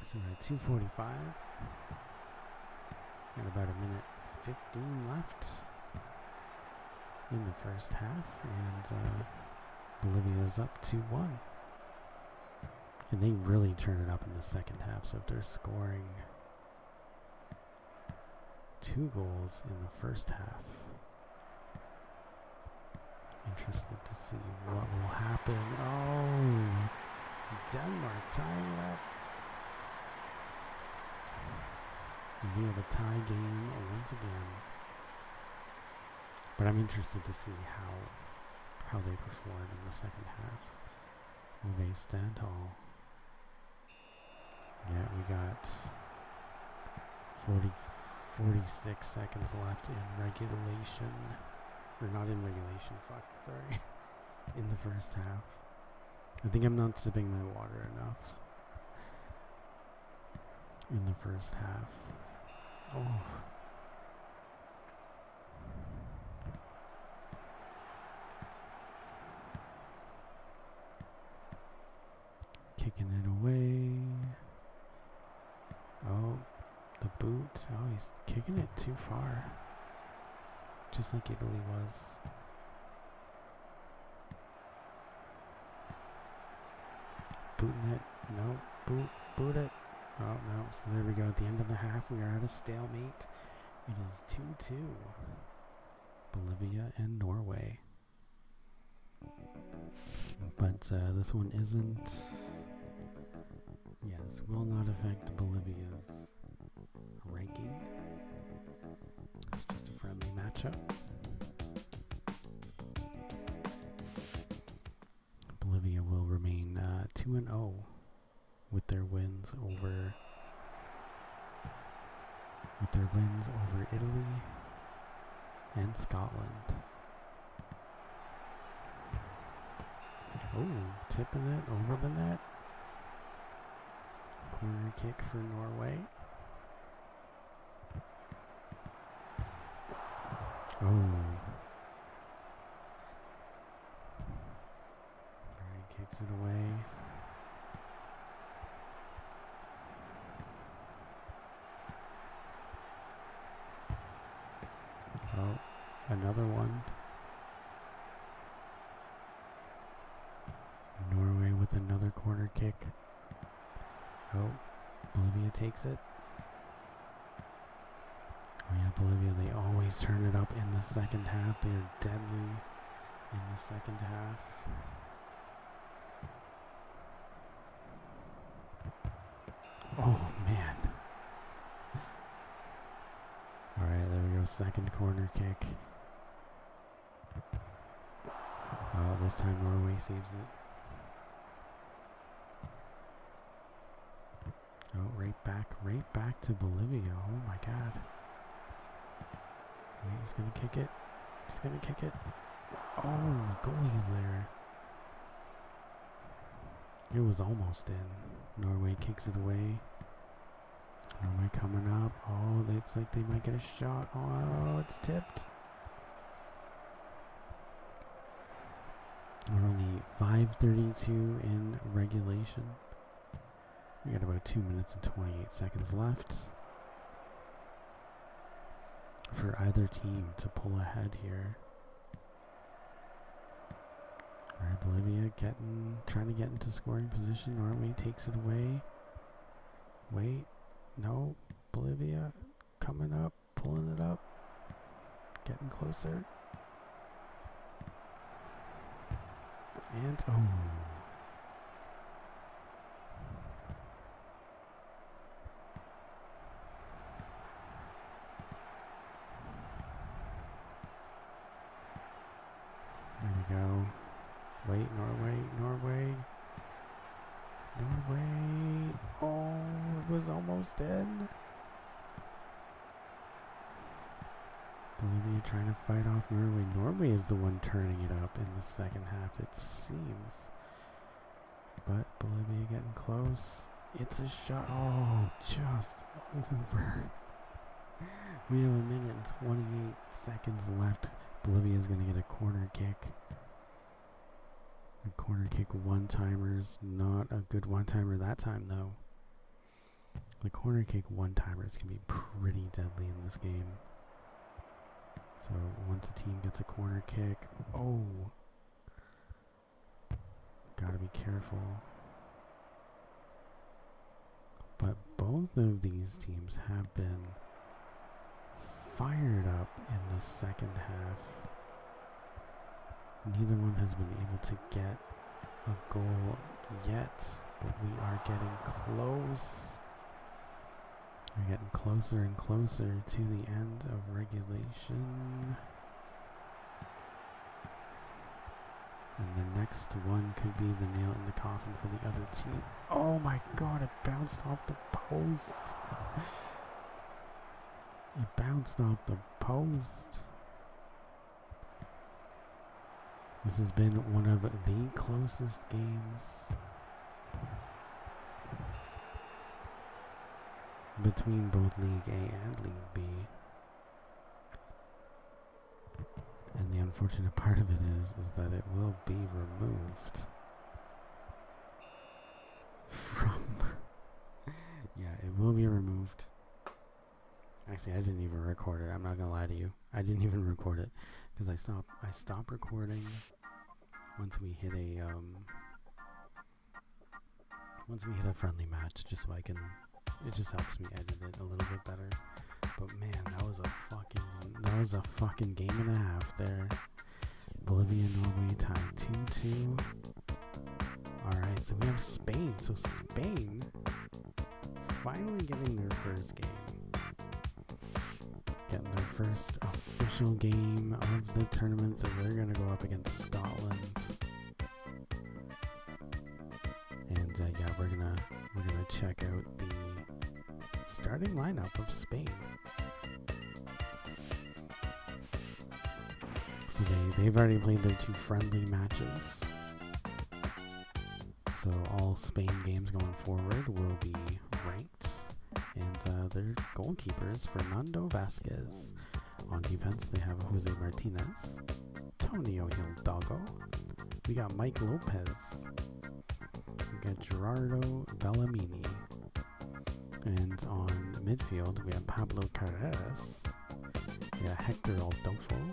A: So we're at 2:45. Got about 1:15 left in the first half. And Bolivia's up 2-1. And they really turn it up in the second half. So if they're scoring 2 goals in the first half, interested to see what will happen. Oh, Denmark tying it up. We have a tie game once again. But I'm interested to see how they perform in the second half. Ove Standhall. Yeah, we got 46 seconds left in regulation. Or not in regulation, fuck, sorry. In the first half. I think I'm not sipping my water enough. In the first half. Oh. Kicking it away. Oh, the boot. Oh, he's kicking it too far. Just like Italy was. Booting it. No, boot it. Oh, no. So there we go. At the end of the half, we are at a stalemate. It is 2-2. Bolivia and Norway. But this one isn't. Yeah, this will not affect Bolivia's ranking. It's just a friendly matchup. Bolivia will remain 2-0 with their wins over Italy and Scotland. Oh, tipping it over the net. Corner kick for Norway. Oh. Alright, kicks it away. Oh, another one. Norway with another corner kick. Oh, Bolivia takes it. Oh yeah, Bolivia, they always turn it up in the second half. They are deadly in the second half. Oh, man. Alright, there we go. Second corner kick. Oh, this time Norway saves it. Oh, right back to Bolivia. Oh my god. Wait, he's gonna kick it. He's gonna kick it. Oh, goalie's there. It was almost in. Norway kicks it away. Norway coming up. Oh, looks like they might get a shot. Oh, it's tipped. We're only 5:32 in regulation. We got about 2 minutes and 28 seconds left for either team to pull ahead here. Alright, Bolivia trying to get into scoring position. Norway takes it away. Wait, no, Bolivia coming up, pulling it up, getting closer. And oh. There we go. Wait, Norway. Oh, it was almost in. Bolivia trying to fight off Norway. Norway is the one turning it up in the second half, it seems. But Bolivia getting close. It's a shot. Oh, just over. We have 1 minute and 28 seconds left. Bolivia is going to get a corner kick. A corner kick one-timers. Not a good one-timer that time, though. The corner kick one-timers can be pretty deadly in this game. So once a team gets a corner kick, oh, gotta be careful. But both of these teams have been fired up in the second half. Neither one has been able to get a goal yet, but we are getting close. We're getting closer and closer to the end of regulation. And the next one could be the nail in the coffin for the other team. Oh my god, it bounced off the post. It bounced off the post. This has been one of the closest games between both League A and League B. And the unfortunate part of it is that it will be removed from... yeah, it will be removed. Actually, I didn't even record it. I'm not gonna lie to you. I didn't even record it because I stopped recording once we hit a friendly match, just so I can. It just helps me edit it a little bit better. But man, that was a fucking game and a half there. Bolivia, Norway tied 2-2. All right, so we have Spain. So Spain finally getting their first game. Getting their first official game of the tournament, that they're going to go up against Scotland. And yeah, we're gonna check out the starting lineup of Spain. So they've already played their 2 friendly matches. So all Spain games going forward will be ranked. And their goalkeepers, Fernando Vasquez. On defense, they have Jose Martinez, Tonio Hidalgo. We got Mike Lopez. We got Gerardo Bellamini. And on midfield, we have Pablo Carreras. We got Hector Aldofo.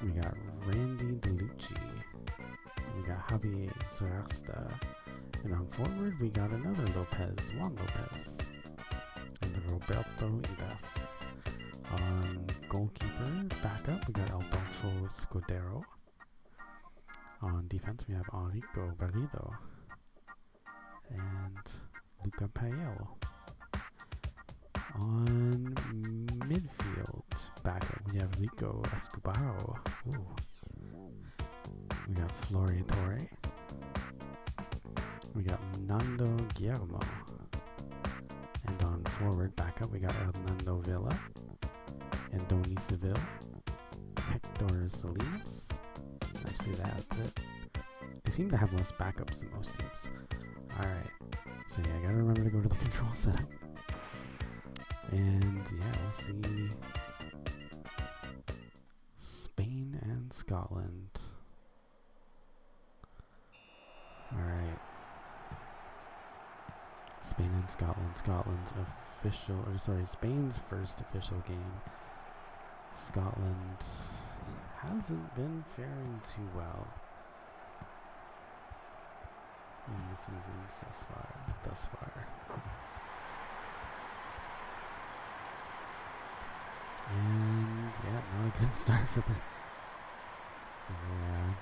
A: We got Randy DeLucci. We got Javier Zarasta. And on forward, we got another Lopez, Juan Lopez. And Roberto Idas. On goalkeeper, backup, we got Aldolfo Scudero. On defense, we have Enrico Barrido. And Luca Paello. On midfield, backup, we have Rico Escobar. Ooh. We got Floria Torre. We got Nando Guillermo. And on forward, backup, we got Hernando Villa. Andoni Seville. Hector Salinas. Actually, that's it. They seem to have less backups than most teams. Alright. So yeah, I gotta remember to go to the control setup. And yeah, we'll see Spain and Scotland. Alright. Spain and Scotland. Spain's first official game. Scotland hasn't been faring too well in the season thus far. And yeah, not a good start for the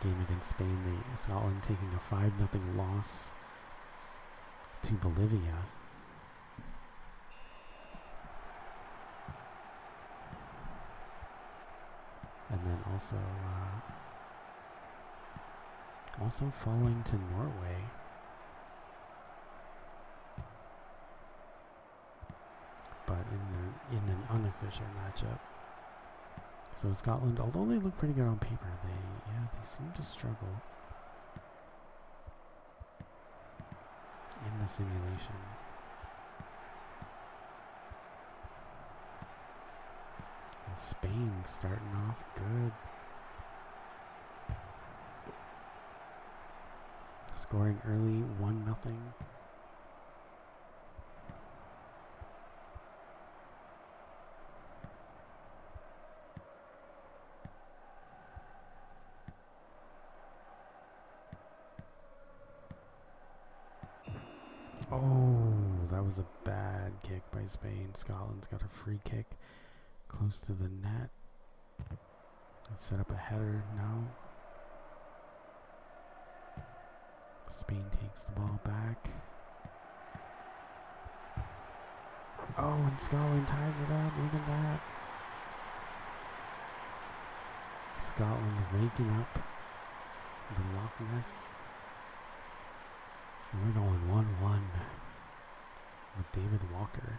A: game against Spain. Scotland taking a 5-0 loss to Bolivia. And then also falling to Norway. But in an unofficial matchup. So Scotland, although they look pretty good on paper, they seem to struggle in the simulation. And Spain starting off good. Scoring early, 1-0. Oh, that was a bad kick by Spain. Scotland's got a free kick close to the net. Let's set up a header now. Spain takes the ball back. Oh, and Scotland ties it up. Look at that. Scotland waking up the Loch Ness. And we're going 1-1 with David Walker.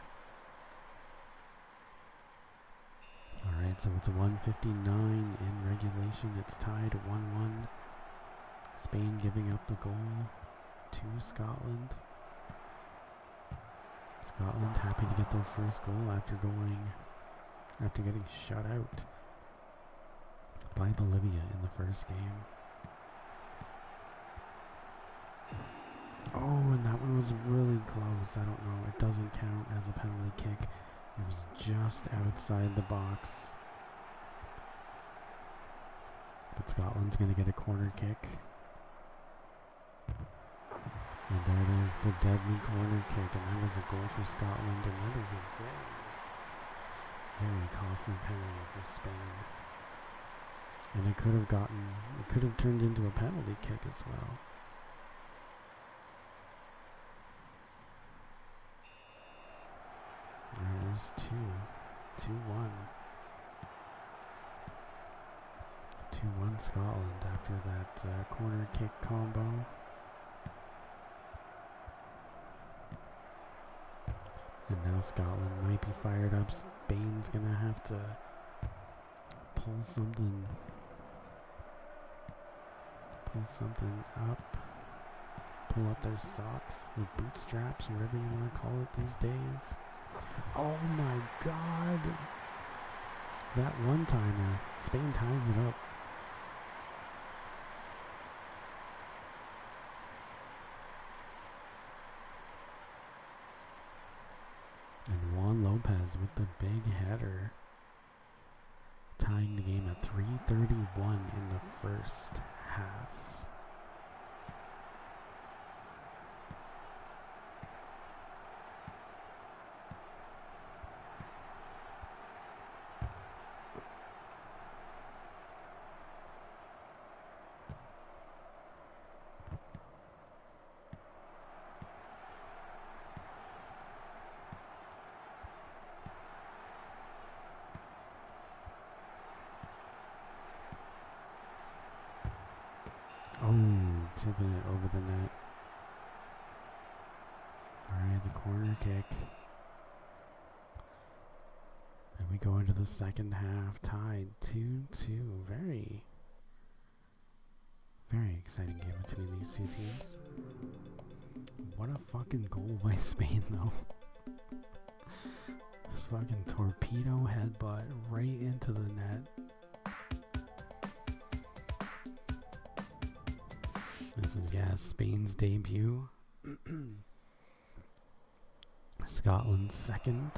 A: Alright, so it's 1:59 in regulation. It's tied 1-1. Spain giving up the goal to Scotland. Scotland happy to get their first goal after getting shut out by Bolivia in the first game. Oh, and that one was really close. I don't know. It doesn't count as a penalty kick. It was just outside the box. But Scotland's going to get a corner kick. And there it is, the deadly corner kick. And that is a goal for Scotland. And that is a very, very costly penalty for Spain. And it could have turned into a penalty kick as well. There's 2-1. 2-1 Scotland after that corner kick combo. And now Scotland might be fired up. Spain's gonna have to pull something up. Pull up their socks, their bootstraps, whatever you want to call it these days. Oh my god! That one-timer. Spain ties it up. And Juan Lopez with the big header. Tying the game at 3:31 in the first half. Tipping it over the net. Alright, the corner kick. And we go into the second half tied 2-2. Very, very exciting game between these two teams. What a fucking goal by Spain though. This fucking torpedo headbutt right into the net. This is, Spain's debut. Scotland's second.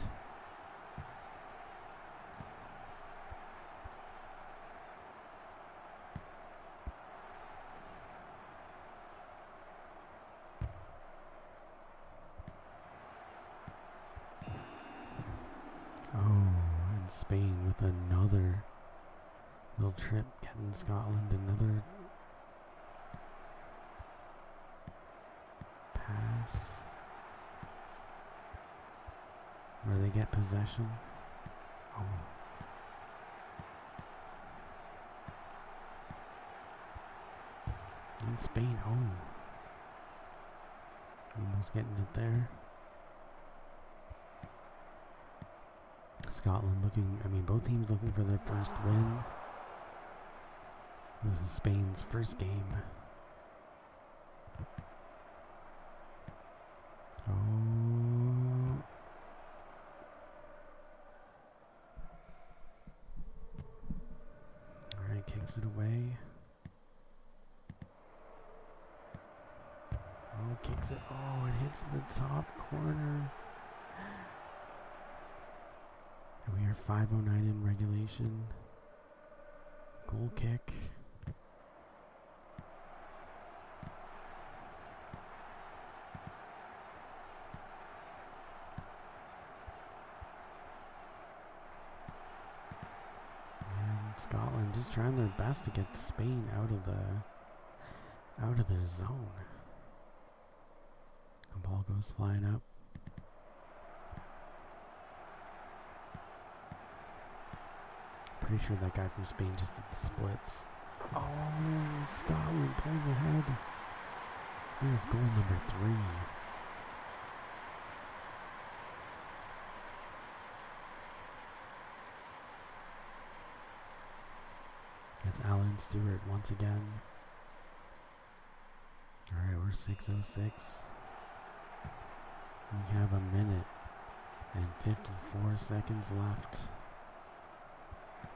A: Oh, and Spain with another little trip, getting Scotland another pass where they get possession. Oh. And Spain, almost getting it there. Scotland both teams looking for their first win. This is Spain's first game. Alright, kicks it away. Kicks it. It hits the top corner. And we are 5:09 in regulation. Goal kick. Scotland just trying their best to get Spain out of their zone. The ball goes flying up. Pretty sure that guy from Spain just did splits. Oh, Scotland pulls ahead. There's goal number 3. It's Alan Stewart once again. Alright, we're 6:06. We have a minute and 54 seconds left.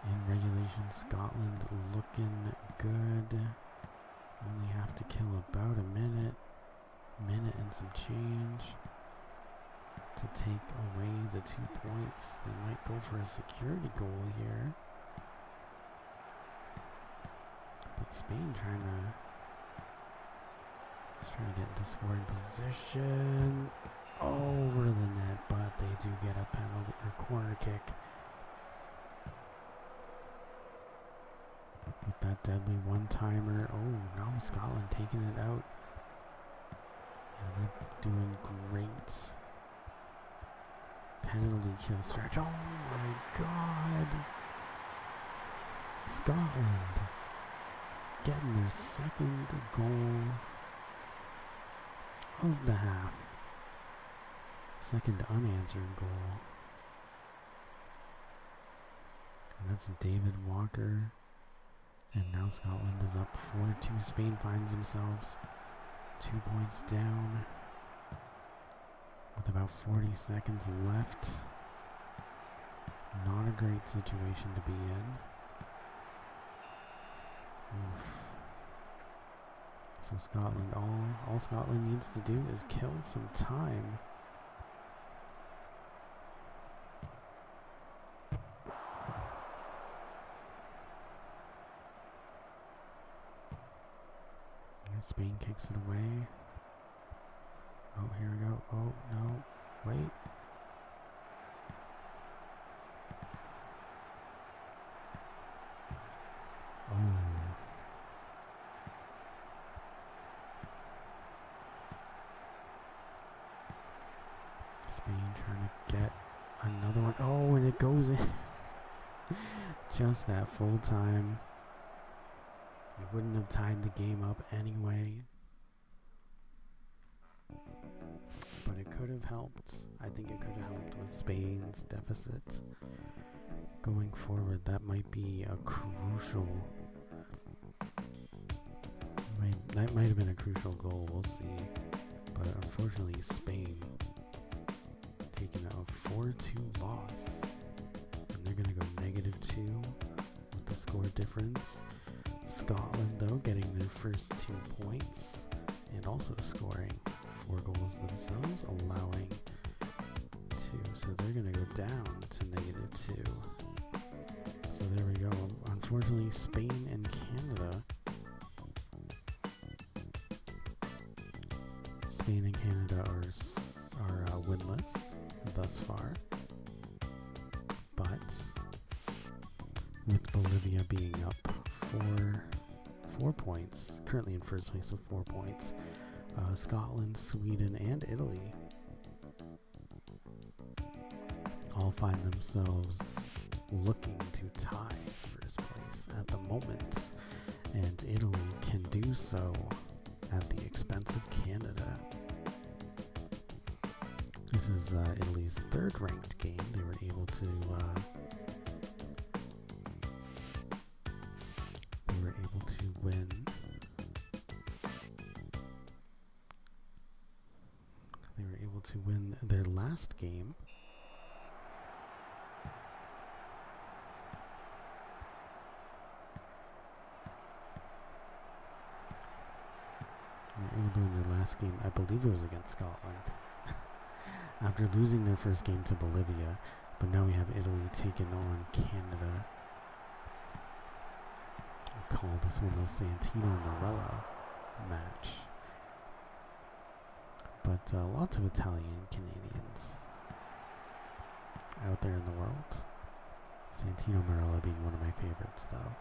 A: In regulation, Scotland looking good. Only have to kill about a minute and some change to take away the 2 points. They might go for a security goal here. But Spain trying to get into scoring position. Over the net, but they do get a penalty or corner kick. With that deadly one-timer. Oh, no, Scotland taking it out. Yeah, they're doing great. Penalty kill stretch. Oh my god. Scotland getting their second goal of the half. Second unanswered goal. And that's David Walker. And now Scotland is up 4-2. Spain finds themselves 2 points down with about 40 seconds left. Not a great situation to be in. Oof. So Scotland, all Scotland needs to do is kill some time. Spain kicks it away. Oh, here we go. Oh, no. Wait. Oh. Spain trying to get another one. Oh, and it goes in. Just at full time. It wouldn't have tied the game up anyway. But it could have helped. I think it could have helped with Spain's deficit. Going forward, that might be a crucial... that might have been a crucial goal, we'll see. But unfortunately, Spain taking a 4-2 loss. And they're going to go -2 with the score difference. Scotland, though, getting their first 2 points and also scoring 4 goals themselves, allowing 2. So they're going to go down to -2. So there we go. Unfortunately, Spain and Canada. Spain and Canada are winless thus far. But with Bolivia being up 4 points, currently in first place with 4 points. Scotland, Sweden, and Italy all find themselves looking to tie first place at the moment, and Italy can do so at the expense of Canada. This is Italy's third-ranked game. They were able to win. They were able to win their last game. They were able to win their last game. I believe it was against Scotland. After losing their first game to Bolivia, but now we have Italy taking on Canada. Call this one the Santino-Marella match. But lots of Italian Canadians out there in the world. Santino-Marella being one of my favorites, though.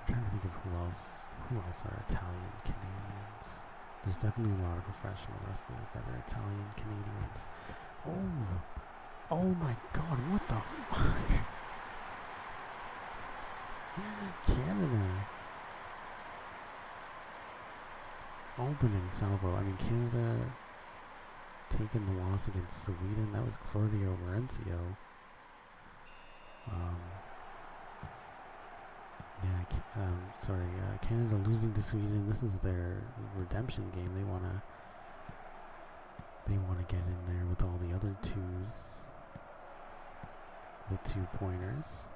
A: I'm trying to think of who else are Italian Canadians. There's definitely a lot of professional wrestlers that are Italian Canadians. Oh my god, what the fuck? Canada opening salvo. I mean, Canada taking the loss against Sweden. That was Claudio Marencio. Yeah, sorry, Canada losing to Sweden. This is their redemption game. They wanna get in there with all the other twos, the 2-pointers.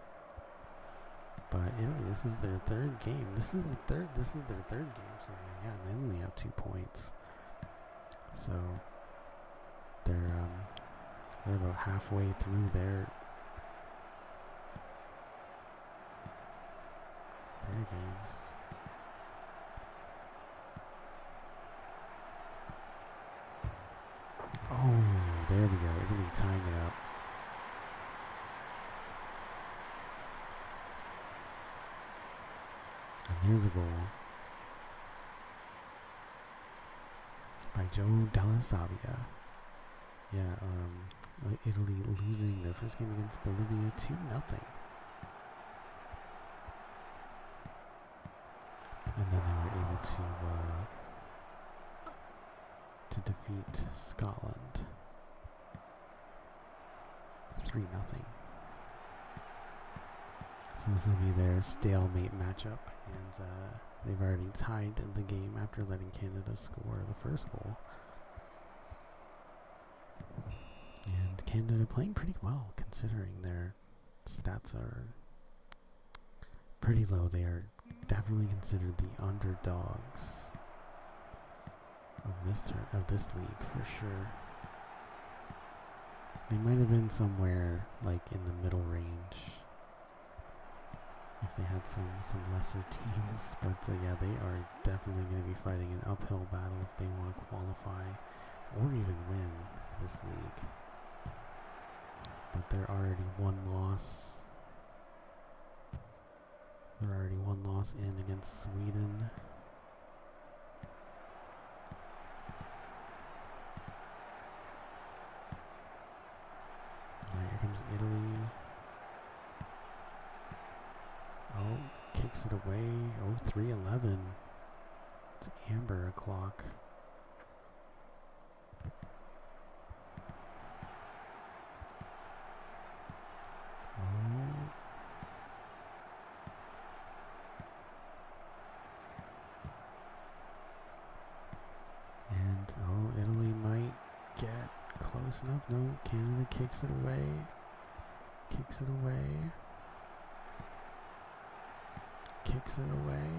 A: But Italy, this is their third game. This is their third game. So yeah, they only have 2 points. So they're about halfway through their games. Oh, there we go. Italy tying it up. And here's a goal by Joe Della Sabbia. Yeah, Italy losing their first game against Bolivia 2-0. And then they were able to defeat Scotland 3-0. So this will be their stalemate matchup, and they've already tied the game after letting Canada score the first goal. And Canada playing pretty well considering their stats are pretty low. They are definitely considered the underdogs of this league for sure. They might have been somewhere like in the middle range if they had some lesser teams, but yeah, they are definitely going to be fighting an uphill battle if they want to qualify or even win this league. But they're already one loss. They're already one loss in against Sweden. Alright, here comes Italy. Oh, kicks it away. Oh, 3-11. It's amber o'clock. Italy might get close enough. No, Canada kicks it away. Kicks it away. Kicks it away.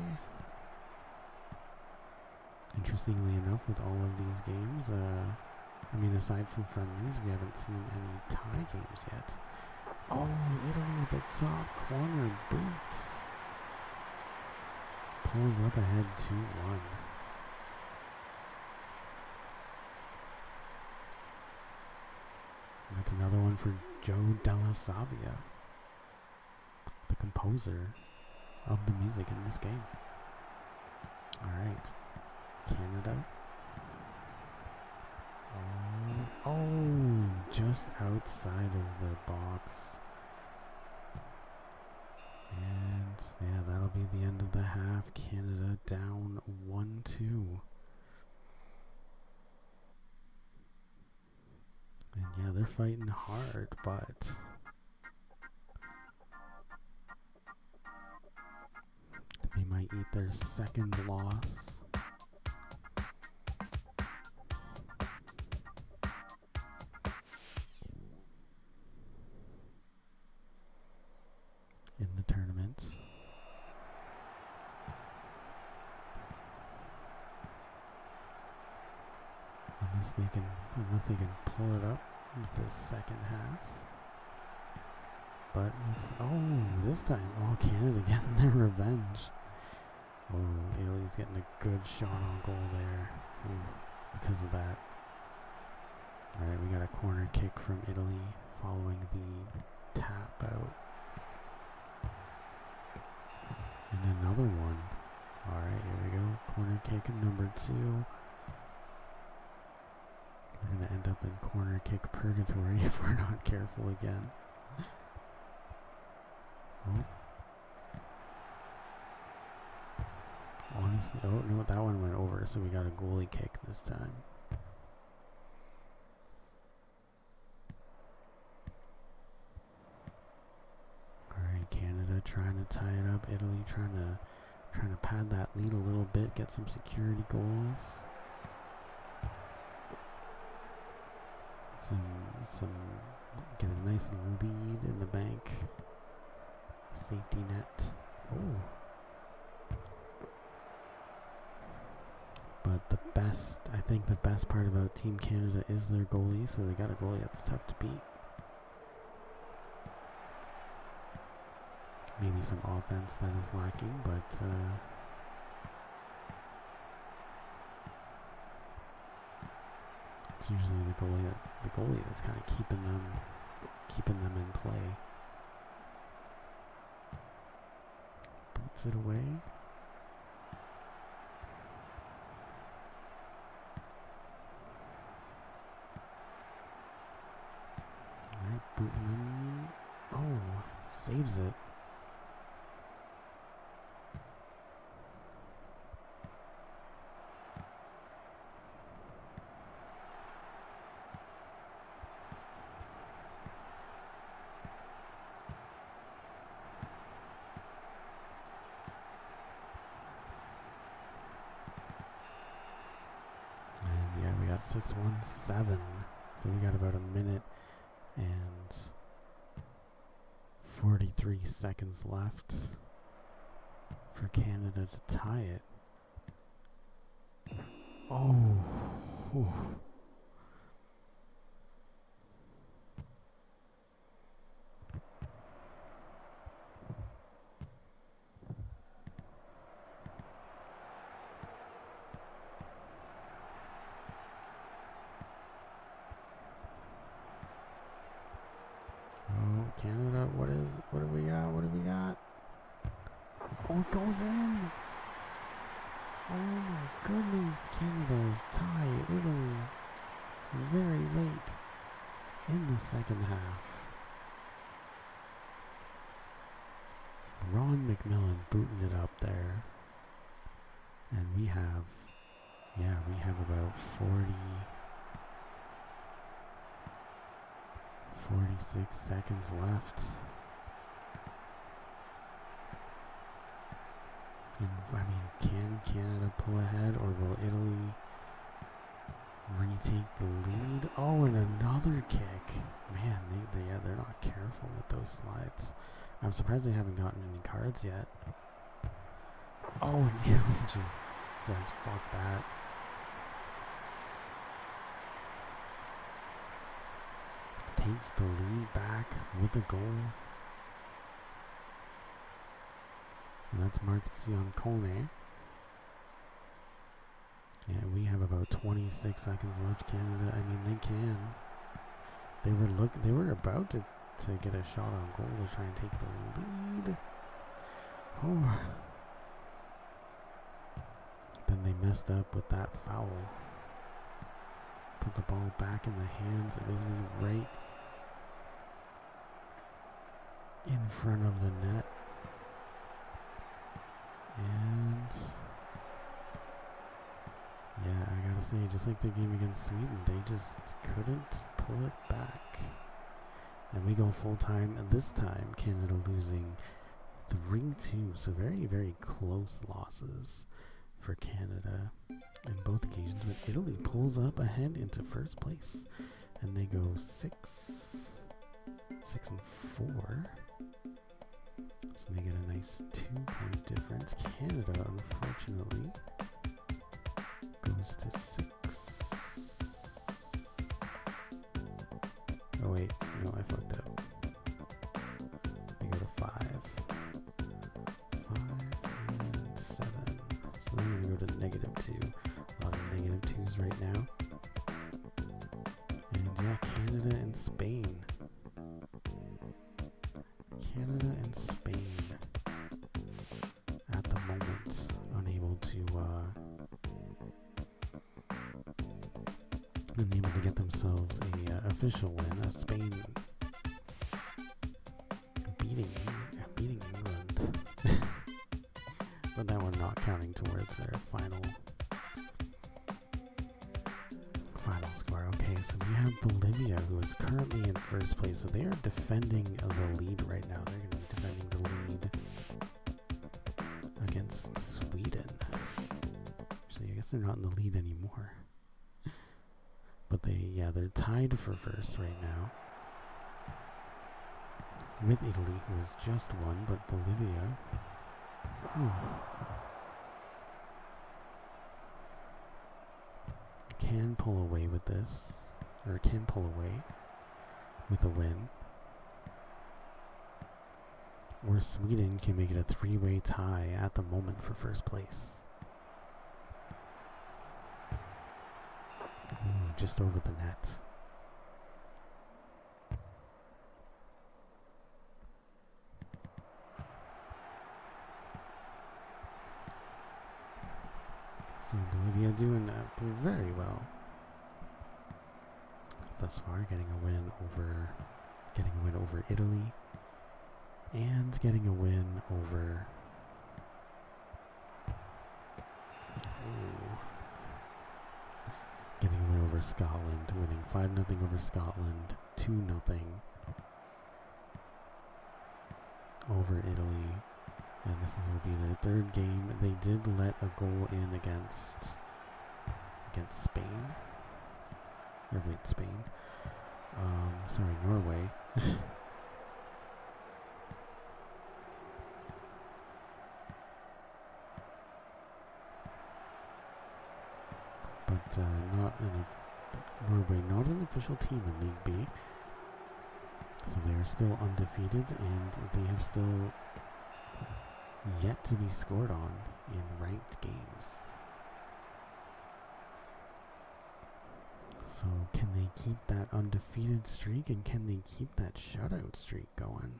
A: Interestingly enough, with all of these games, aside from friendlies, we haven't seen any tie games yet. Oh, Italy with the top corner boots. Pulls up ahead 2-1. That's another one for Joe Della Sabbia, the composer of the music in this game. Alright, Canada. Oh, just outside of the box. And yeah, that'll be the end of the half. Canada down 1-2. And yeah, they're fighting hard, but they might eat their second loss. In the tournament. Unless they can pull it up with the second half. But this time, Canada getting their revenge. Oh, Italy's getting a good shot on goal there. Because of that. Alright, we got a corner kick from Italy following the tap out. And another one. Alright, here we go. Corner kick number 2. We're going to end up in corner kick purgatory if we're not careful again. Honestly, no, that one went over, so we got a goalie kick this time. Alright, Canada trying to tie it up. Italy trying to pad that lead a little bit, get some security goals. Some get a nice lead in the bank. Safety net. Oh. But I think the best part about Team Canada is their goalie, so they got a goalie that's tough to beat. Maybe some offense that is lacking, but it's usually the goalie that's kind of keeping them in play. Boots it away. Alright, booting him. Oh, saves it. And yeah, we got 6-1-7. So we got about a minute and 43 seconds left for Canada to tie it. Oh. Whew. Canada, what do we got? Oh, it goes in! Oh my goodness, Canada's tied Italy very late in the second half. Ron McMillan booting it up there. And we have about 46 seconds left. And can Canada pull ahead, or will Italy retake the lead? Oh, and another kick. Man, they're not careful with those slides. I'm surprised they haven't gotten any cards yet. Oh, and Italy just says, fuck that. Takes the lead back with a goal. And that's Marciancone. Yeah, we have about 26 seconds left, Canada. They can. They were about to get a shot on goal to try and take the lead. Oh. Then they messed up with that foul. Put the ball back in the hands of Italy right in front of the net. And yeah, I gotta say, just like their game against Sweden, they just couldn't pull it back. And we go full time, and this time Canada losing 3-2. So very, very close losses for Canada in both occasions. But Italy pulls up ahead into first place, and they go 6-4. So they get a nice 2-point difference. Canada, unfortunately, goes to 6. Oh wait, no, I fucked up. They go to 5 and 7. So they're going to go to -2. A lot of -2s right now. And yeah, Canada and Spain. Canada and Spain at the moment unable to get themselves a official win. Spain beating England, but that one not counting towards their final score. Okay, so we have Bolivia, who is currently in first place. So they are defending the lead right now. They're going to be defending the lead. guess they're not in the lead anymore. But they're tied for first right now with Italy, who has just won, but Bolivia, can pull away with this, or can pull away with a win. Or Sweden can make it a three-way tie at the moment for first place. Ooh, just over the net. So Bolivia doing very well thus far, getting a win over Italy, and getting a win over Scotland, winning 5-0 over Scotland, 2-0 over Italy, and this will be their third game. They did let a goal in against Spain. Spain. Norway. But Norway not an official team in League B, so they are still undefeated, and they have still yet to be scored on in ranked games. So can they keep that undefeated streak, and can they keep that shutout streak going?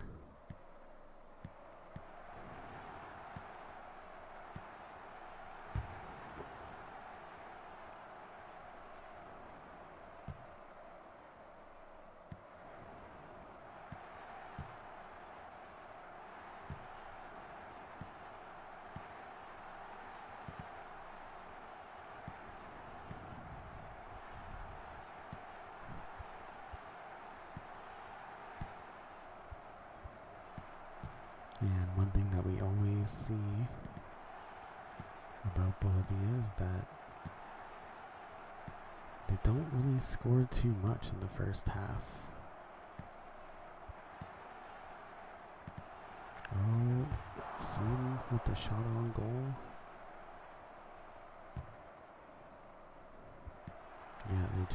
A: And one thing that we always see about Bolivia is that they don't really score too much in the first half. Oh, Sweden with the shot on goal. Yeah, they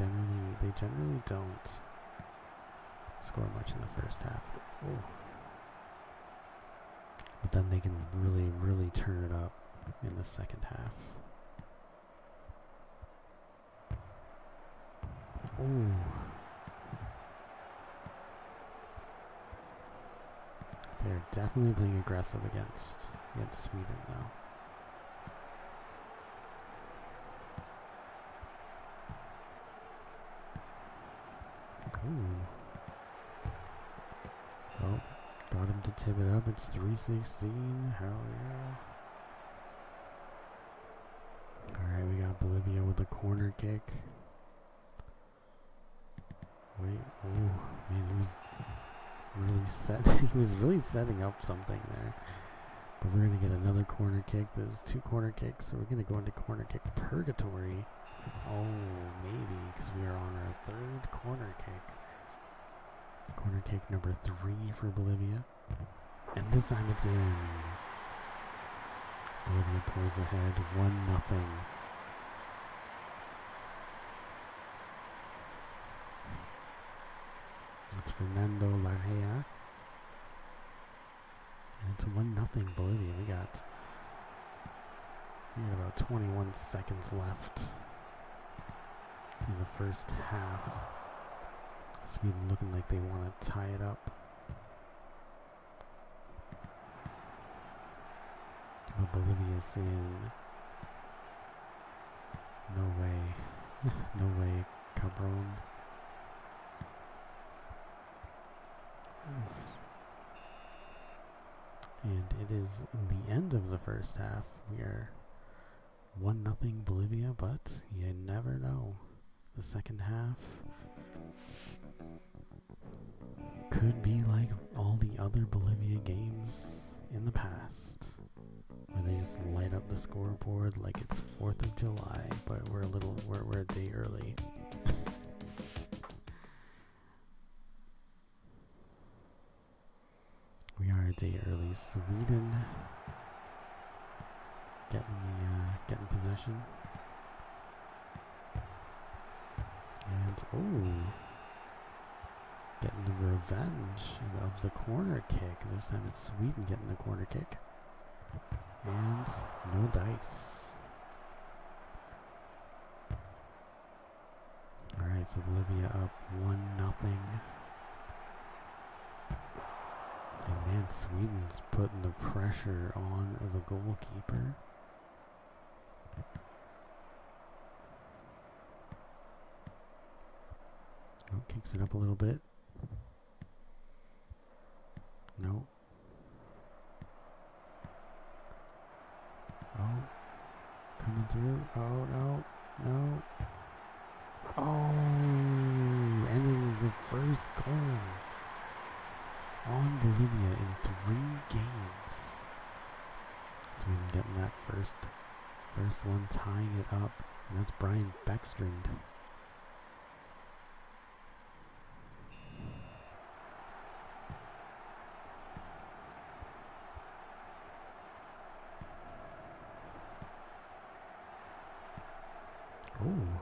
A: generally don't score much in the first half. Oh. But then they can really turn it up in the second half. Ooh. They're definitely playing aggressive against Sweden, though. Ooh. Oh. Got him to tip it up. It's 3-16. Hell yeah. Alright, we got Bolivia with a corner kick. Wait. Oh, man, he was really setting up something there. But we're going to get another corner kick. There's 2 corner kicks, so we're going to go into corner kick purgatory. Oh, maybe, because we are on our 3rd corner kick. Corner kick number 3 for Bolivia. And this time it's in. Bolivia pulls ahead 1-0. That's Fernando Larrea. And it's 1-0 Bolivia. We got about 21 seconds left in the first half. Sweden looking like they want to tie it up. But Bolivia's in. No way. No way, Cabron. And it is the end of the first half. We are 1-0 Bolivia, but you never know. The second half could be like all the other Bolivia games in the past, where where they just light up the scoreboard like it's 4th of July, but we're a day early. We are a day early. Sweden getting possession. And getting the revenge of the corner kick. This time it's Sweden getting the corner kick. And no dice. Alright, so Bolivia up 1-0. And man, Sweden's putting the pressure on the goalkeeper. Oh, kicks it up a little bit. No. Oh, coming through. Oh, no, no. Oh, and it is the first goal on Bolivia in 3 games. Sweden getting that first one, tying it up, and that's Brian Beckstrand. Oh,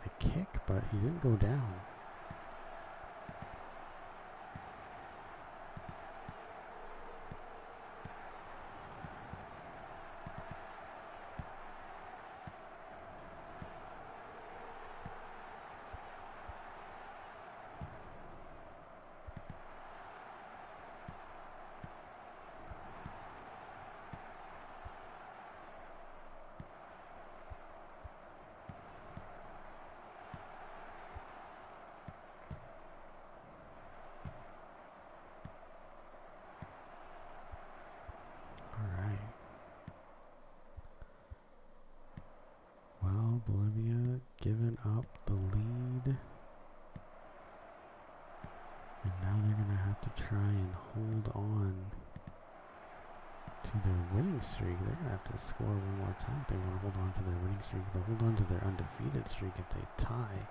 A: a kick, but he didn't go down. Bolivia giving up the lead, and now they're going to have to try and hold on to their winning streak. They're going to have to score one more time if they want to hold on to their winning streak. They'll hold on to their undefeated streak if they tie.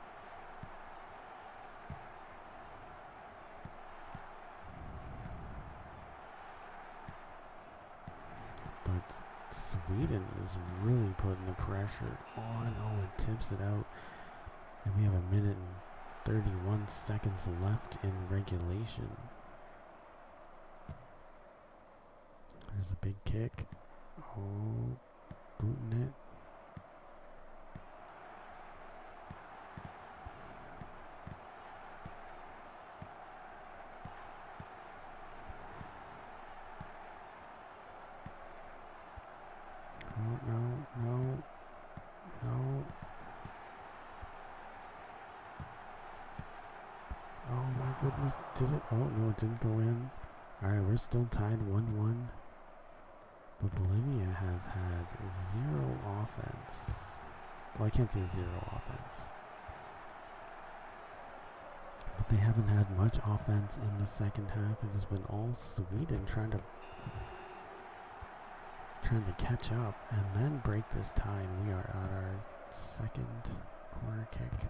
A: But Sweden is really putting the pressure on. Oh, it tips it out. And we have 1 minute and 31 seconds left in regulation. There's a big kick. Oh, booting it. No. Oh my goodness, did it? Oh no, it didn't go in. Alright, we're still tied 1-1. But Bolivia has had 0 offense. Well, I can't say 0 offense. But they haven't had much offense in the second half. It has been all Sweden trying to catch up and then break this tie, and we are at our second corner kick.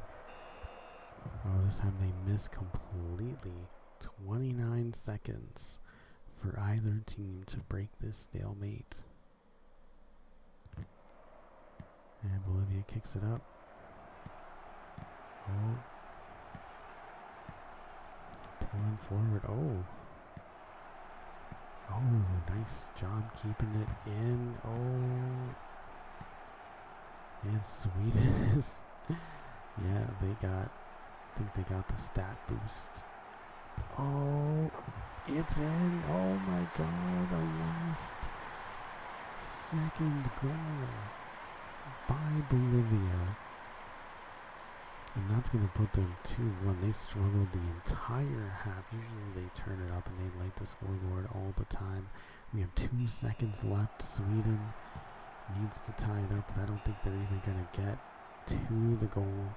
A: Oh, this time they miss completely. 29 seconds for either team to break this stalemate. And Bolivia kicks it up. Oh. Pulling forward. Oh. Oh, nice job keeping it in. Oh. Man, Sweden is... yeah, I think they got the stat boost. Oh, it's in. Oh my god, a last second goal by Bolivia. And that's going to put them 2-1. They struggled the entire half. Usually they turn it up and they light the scoreboard all the time. We have 2 seconds left. Sweden needs to tie it up, but I don't think they're even going to get to the goal.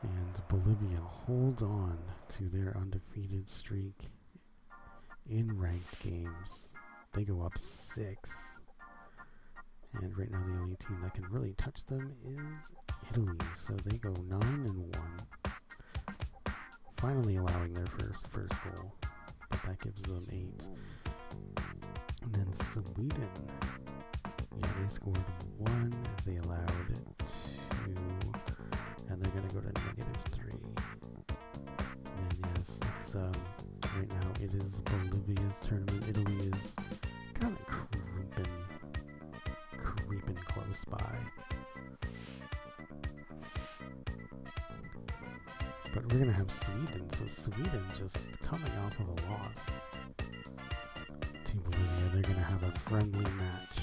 A: And Bolivia holds on to their undefeated streak in ranked games. they go up 6. And right now the only team that can really touch them is Italy. So they go 9-1. Finally allowing their first goal. But that gives them 8. And then Sweden. Yeah, they scored 1. They allowed 2. And they're going to go to -3. And yes, it's right now it is Bolivia's tournament. Italy is kind of creeping close by. But we're gonna have Sweden, so Sweden just coming off of a loss to Bolivia. They're gonna have a friendly match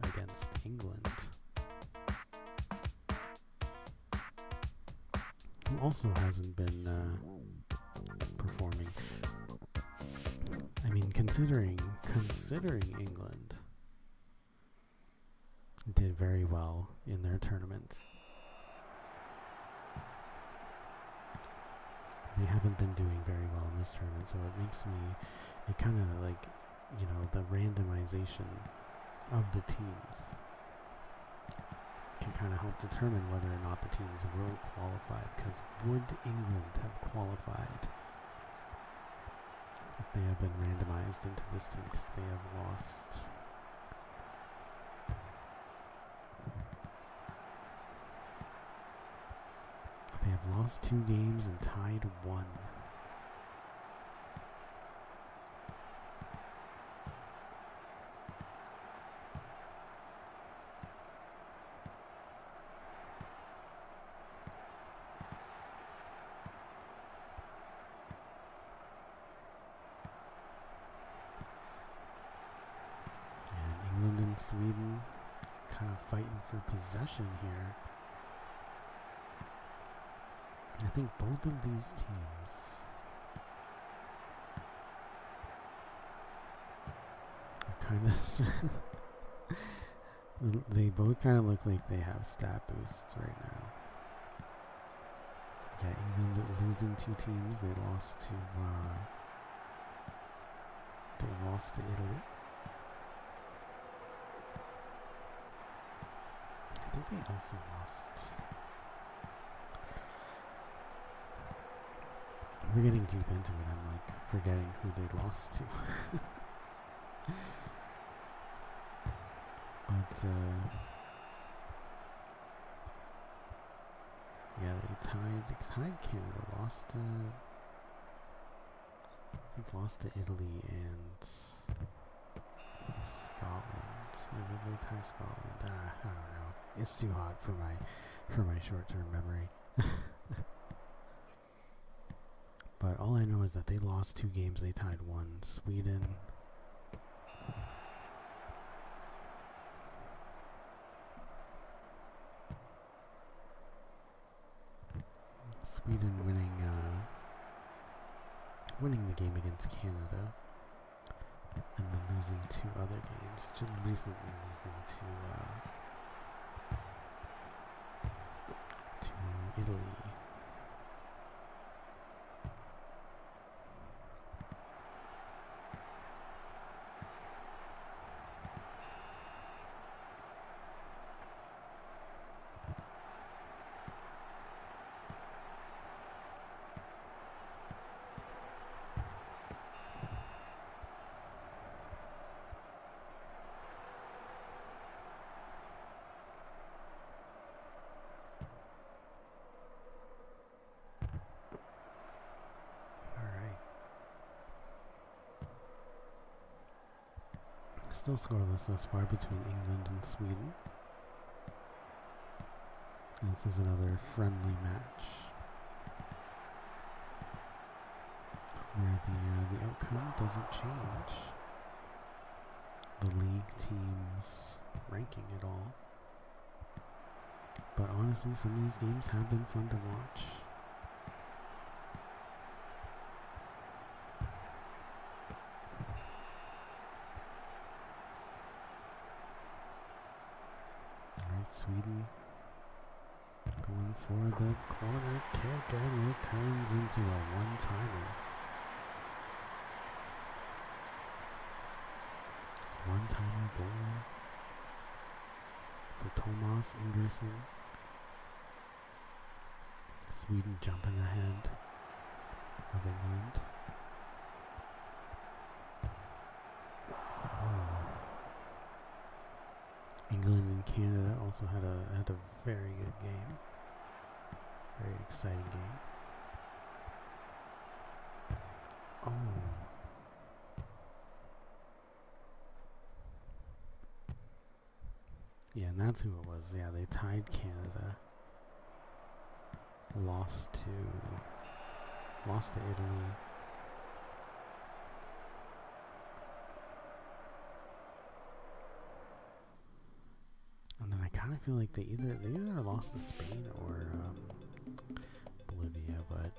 A: against England, who also hasn't been performing. I mean, considering England did very well in their tournament, they haven't been doing very well in this tournament, so it kind of like, you know, the randomization of the teams can kind of help determine whether or not the teams will qualify, because would England have qualified if they have been randomized into this team, because they have lost They have lost 2 games and tied 1. And England and Sweden kind of fighting for possession here. I think both of these teams are kind of they both kind of look like they have stat boosts right now. Yeah, England losing 2 teams. They lost to Italy. I think they also lost. We're getting deep into it. I'm like forgetting who they lost to. But yeah, they tied Canada. Lost to Italy and Scotland. Or did they tie Scotland? I don't know. It's too hot for my short-term memory. But all I know is that they lost 2 games, they tied 1. Sweden winning the game against Canada, and then losing 2 other games. Just recently losing to Italy. Still scoreless thus far between England and Sweden. This is another friendly match where the outcome doesn't change the league team's ranking at all. But honestly, some of these games have been fun to watch. Sweden going for the corner kick, and it turns into a one-timer. one-timer goal for Thomas Ingerson. Sweden jumping ahead of England. England and Canada also had a very good game. Very exciting game. Oh. Yeah, and that's who it was. Yeah, they tied Canada. Lost to Italy. And then I kind of feel like they either lost to Spain or Bolivia, but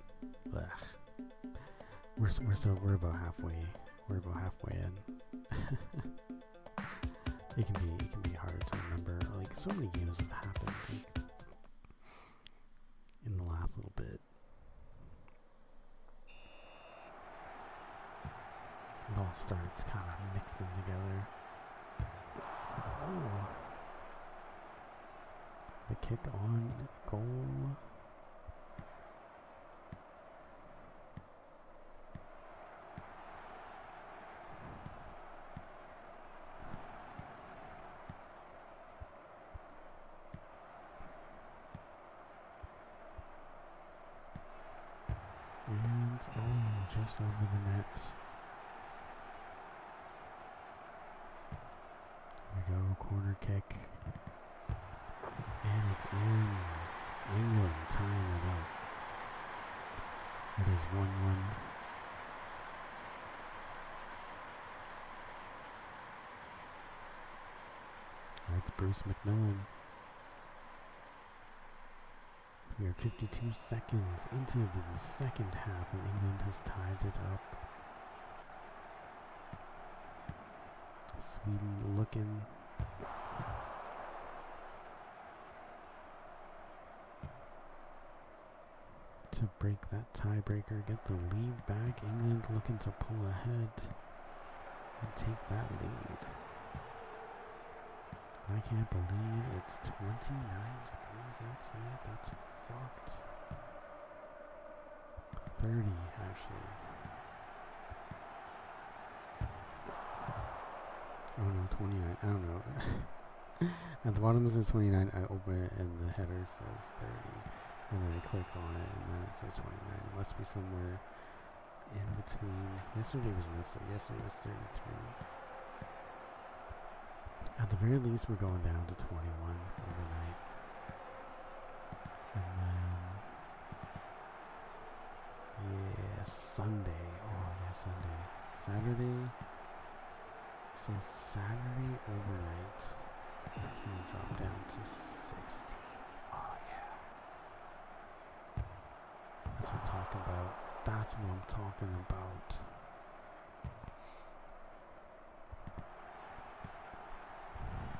A: we're about halfway. We're about halfway in. It can be hard to remember. Like, so many games have happened like, in the last little bit. It all starts kind of mixing together. Oh. The kick on goal. And just over the net. Here we go, corner kick. And it's in. England tying it up. It is 1-1. That's Bruce McMillan. We are 52 seconds into the second half and England has tied it up. Sweden looking. To break that tiebreaker, get the lead back. England looking to pull ahead and take that lead. I can't believe it's 29 degrees outside. That's fucked. 30 actually. Oh no, 29. I don't know. At the bottom it says 29. I open it and the header says 30. And then I click on it and then it says 29. It must be somewhere in between. Yesterday was not so. Yesterday was 33. At the very least, we're going down to 21 overnight. And then, yeah, Sunday. Oh, yeah, Sunday. Saturday. So Saturday overnight, it's going to drop down to 60. Oh, yeah. That's what I'm talking about. That's what I'm talking about.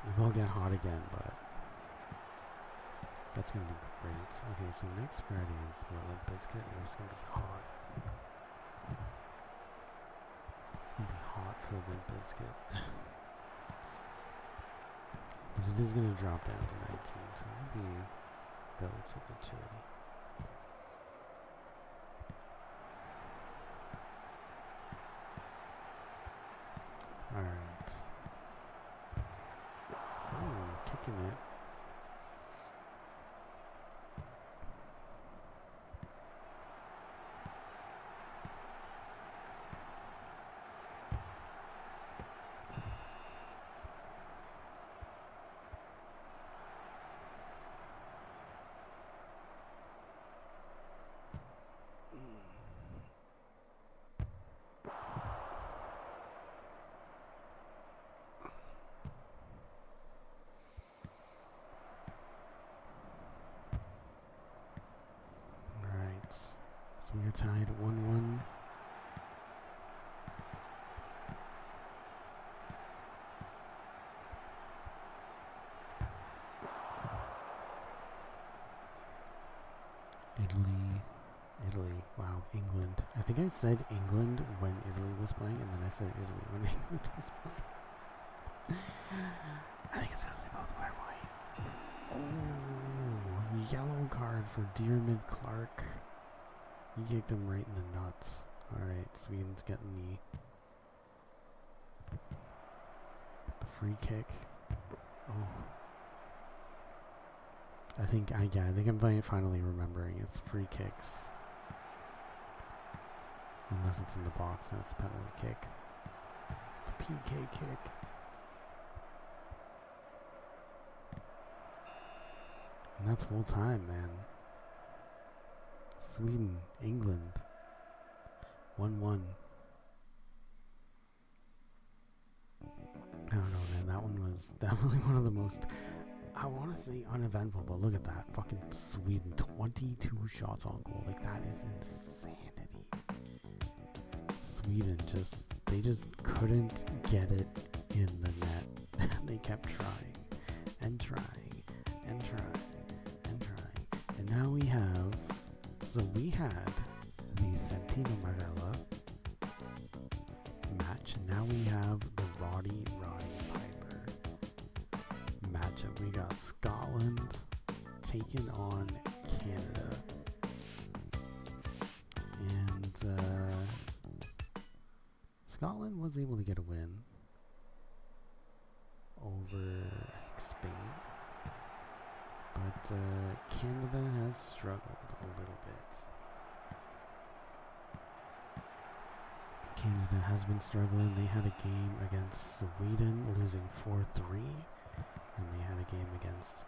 A: It will get hot again, but that's going to be great. Okay, so next Friday is Limp Bizkit. It's going to be hot. It's going to be hot for Limp Bizkit. But it is going to drop down to 19, so it will be relatively chilly. Alright. Kicking it. So we are tied 1-1. Italy, wow, England. I think I said England when Italy was playing, and then I said Italy when England was playing. I think it's because they both wear white. Oh, yellow card for Dearman Clark. He kicked him right in the nuts. Alright, Sweden's getting the free kick. Oh. I think I'm finally remembering it's free kicks. Unless it's in the box, that's a penalty kick. The PK kick. And that's full time, man. Sweden, England. 1-1. I don't know, man. That one was definitely one of the most, I want to say uneventful, but look at that. Fucking Sweden. 22 shots on goal. Like, that is insanity. Sweden they just couldn't get it in the net. They kept trying and trying and trying and trying. And now we had the Santino Marella match. And now we have the Roddy Piper matchup. We got Scotland taking on Canada. And Scotland was able to get a win over, I think, Spain. But Canada has struggled a little bit. Canada has been struggling. They had a game against Sweden, losing 4-3. And they had a game against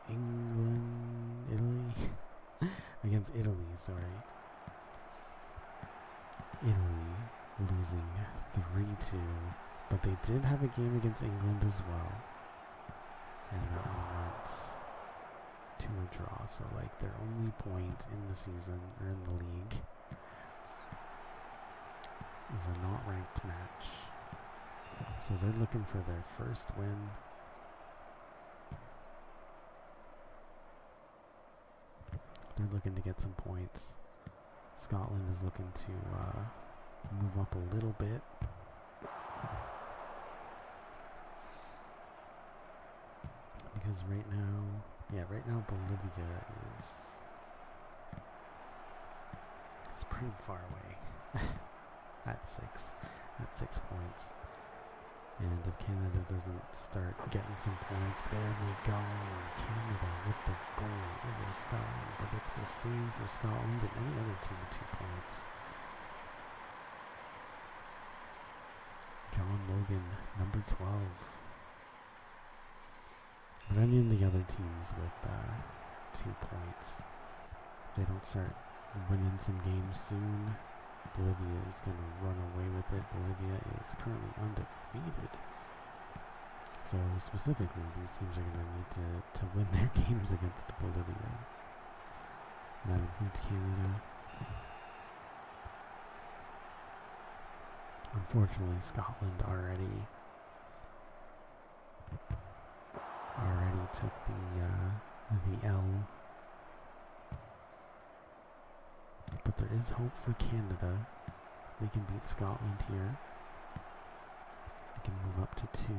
A: against Italy, sorry. Italy losing 3-2. But they did have a game against England as well. And that one went to a draw. So, like, their only point in the season, or in the league, is a not ranked match. So they're looking for their first win. They're looking to get some points. Scotland is looking to move up a little bit. Because right now Bolivia is pretty far away. at 6 points. And if Canada doesn't start getting some points, there we go. Canada with the goal over Scotland, but it's the same for Scotland and any other team with 2 points. John Logan, number 12. But any of the other teams with 2 points, if they don't start winning some games soon, Bolivia is going to run away with it. Bolivia is currently undefeated. So specifically, these teams are going to need to win their games against Bolivia. And that includes Canada. Unfortunately, Scotland already took the L. But there is hope for Canada. If they can beat Scotland here, they can move up to 2.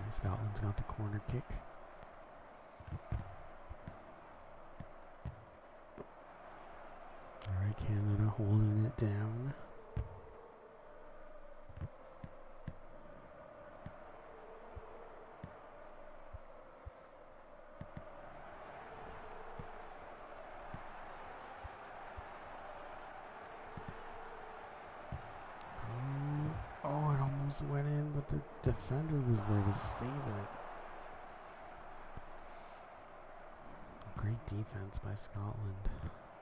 A: And Scotland's got the corner kick. Alright, Canada holding it down. Went in, but the defender was there to save it. Great defense by Scotland,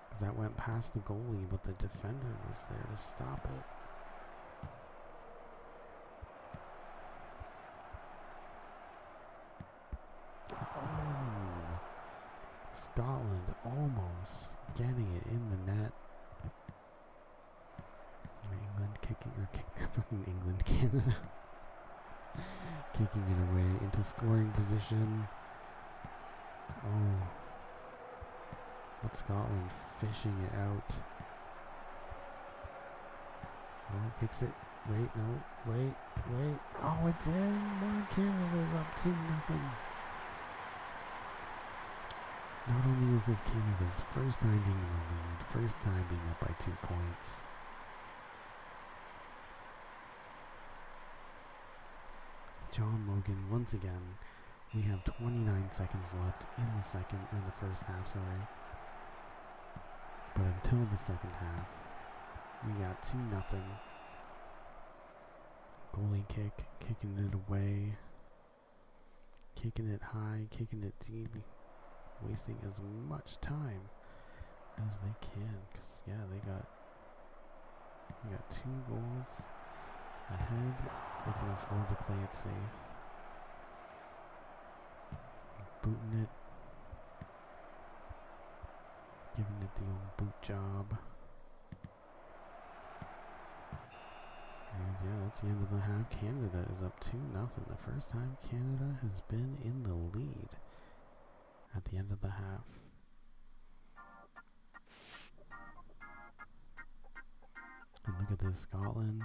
A: because that went past the goalie, but the defender was there to stop it. Oh, Scotland almost getting it in the net. Canada kicking it away into scoring position. Oh, but Scotland fishing it out. Oh, kicks it. Wait, no. Wait. Oh, it's in. Canada's up 2-0. Not only is this Canada's first time being in the lead, first time being up by 2 points. John Logan, once again, we have 29 seconds left in the first half, sorry. But until the second half, we got 2-0. Goalie kick, kicking it away, kicking it high, kicking it deep, wasting as much time as they can. Cause yeah, we got 2 goals ahead. They can afford to play it safe. Booting it, giving it the old boot job. And yeah, that's the end of the half. Canada is up 2-0. The first time Canada has been in the lead at the end of the half. And look at this, Scotland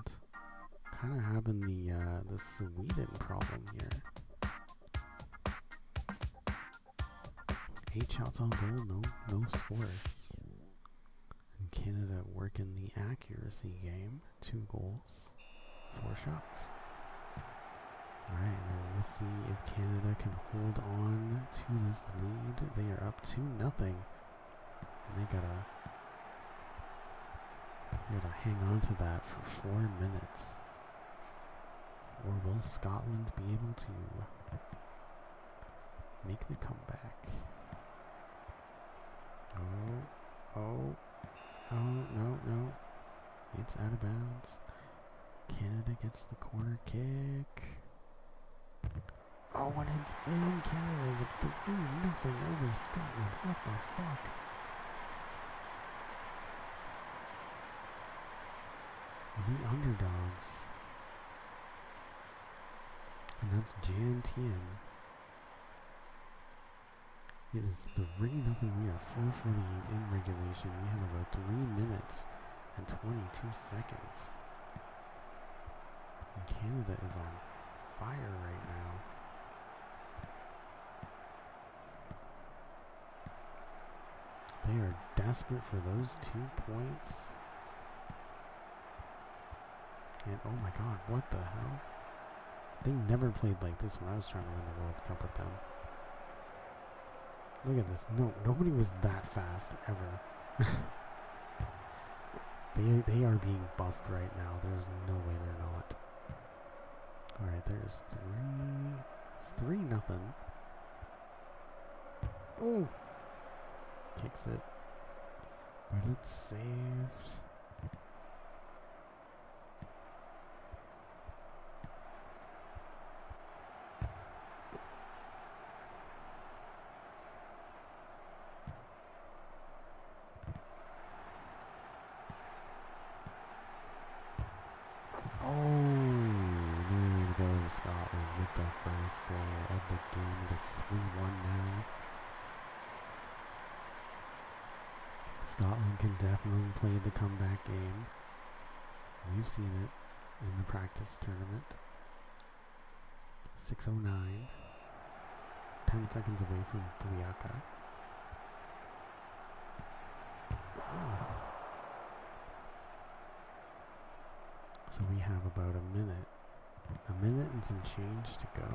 A: kind of having the Sweden problem here. 8 shots on goal, no scores. And Canada working the accuracy game. 2 goals, 4 shots. Alright, well, we'll see if Canada can hold on to this lead. They are up 2-0. And they gotta hang on to that for 4 minutes. Or will Scotland be able to make the comeback? No. It's out of bounds. Canada gets the corner kick. Oh, and it's in. Canada's up 3-0 over Scotland. What the fuck? The underdogs. And that's Jan Tien. It is 3-0. We are 4:48 in regulation. We have about 3 minutes and 22 seconds. And Canada is on fire right now. They are desperate for those 2 points. And oh my god, what the hell? They never played like this when I was trying to win the World Cup with them. Look at this. No, nobody was that fast ever. They are being buffed right now. There's no way they're not. Alright, there's 3-0. Oh! Kicks it. But it's saved. Scotland with the first goal of the game. It is 3-1 now. Scotland can definitely play the comeback game. We've seen it in the practice tournament. 6:09. 10 seconds away from Buyaka. So we have about a minute and some change to go.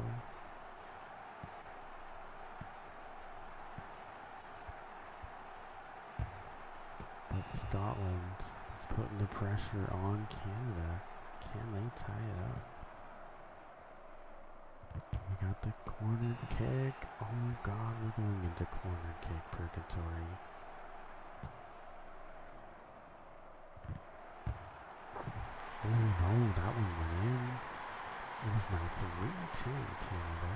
A: But Scotland is putting the pressure on Canada. Can they tie it up? We got the corner kick. Oh god, we're going into corner kick purgatory. Oh no, that one went in. It is now 3-2 Canada.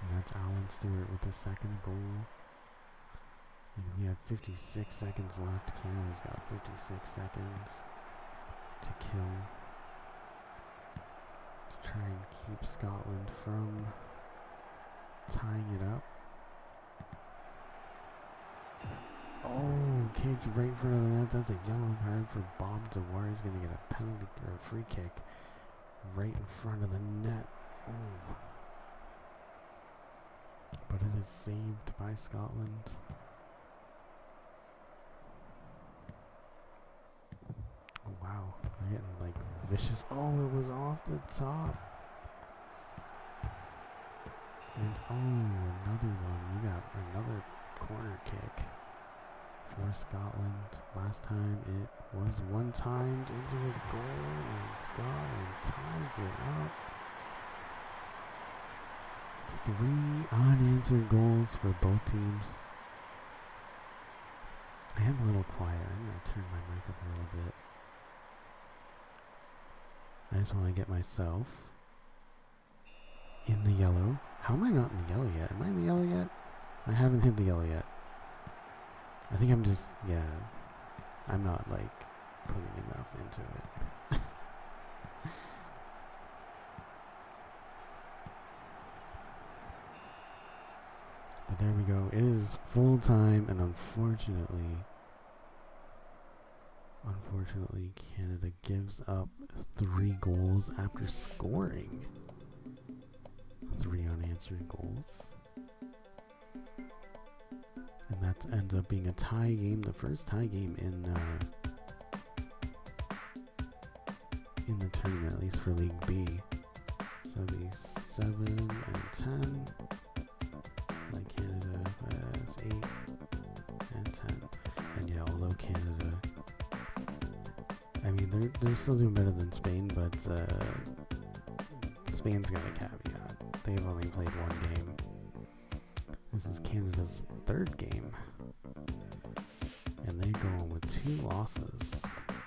A: And that's Alan Stewart with the second goal. And we have 56 seconds left. Canada's got 56 seconds to kill. To try and keep Scotland from tying it up. Oh, kicked right in front of the net. That's a yellow card for Bob DeWar. He's going to get a penalty or a free kick right in front of the net. Oh. But it is saved by Scotland. Oh, wow. They're getting, like, vicious. Oh, it was off the top. And, oh, another one. We got another corner kick for Scotland. Last time it was one-timed into a goal, and Scotland ties it up. 3 unanswered goals for both teams. I am a little quiet. I'm going to turn my mic up a little bit. I just want to get myself in the yellow. How am I not in the yellow yet? Am I in the yellow yet? I haven't hit the yellow yet. I think I'm just, yeah, I'm not, like, putting enough into it. But there we go. It is full time, and unfortunately, Canada gives up 3 goals after scoring 3 unanswered goals. And that ends up being a tie game, the first tie game in the tournament, at least for League B. So it'll be 7 and 10. Like Canada has 8 and 10. And yeah, although Canada, I mean, they're still doing better than Spain, but Spain's got a caveat. They've only played 1 game. This is Canada's 3rd game. And they go on with 2 losses.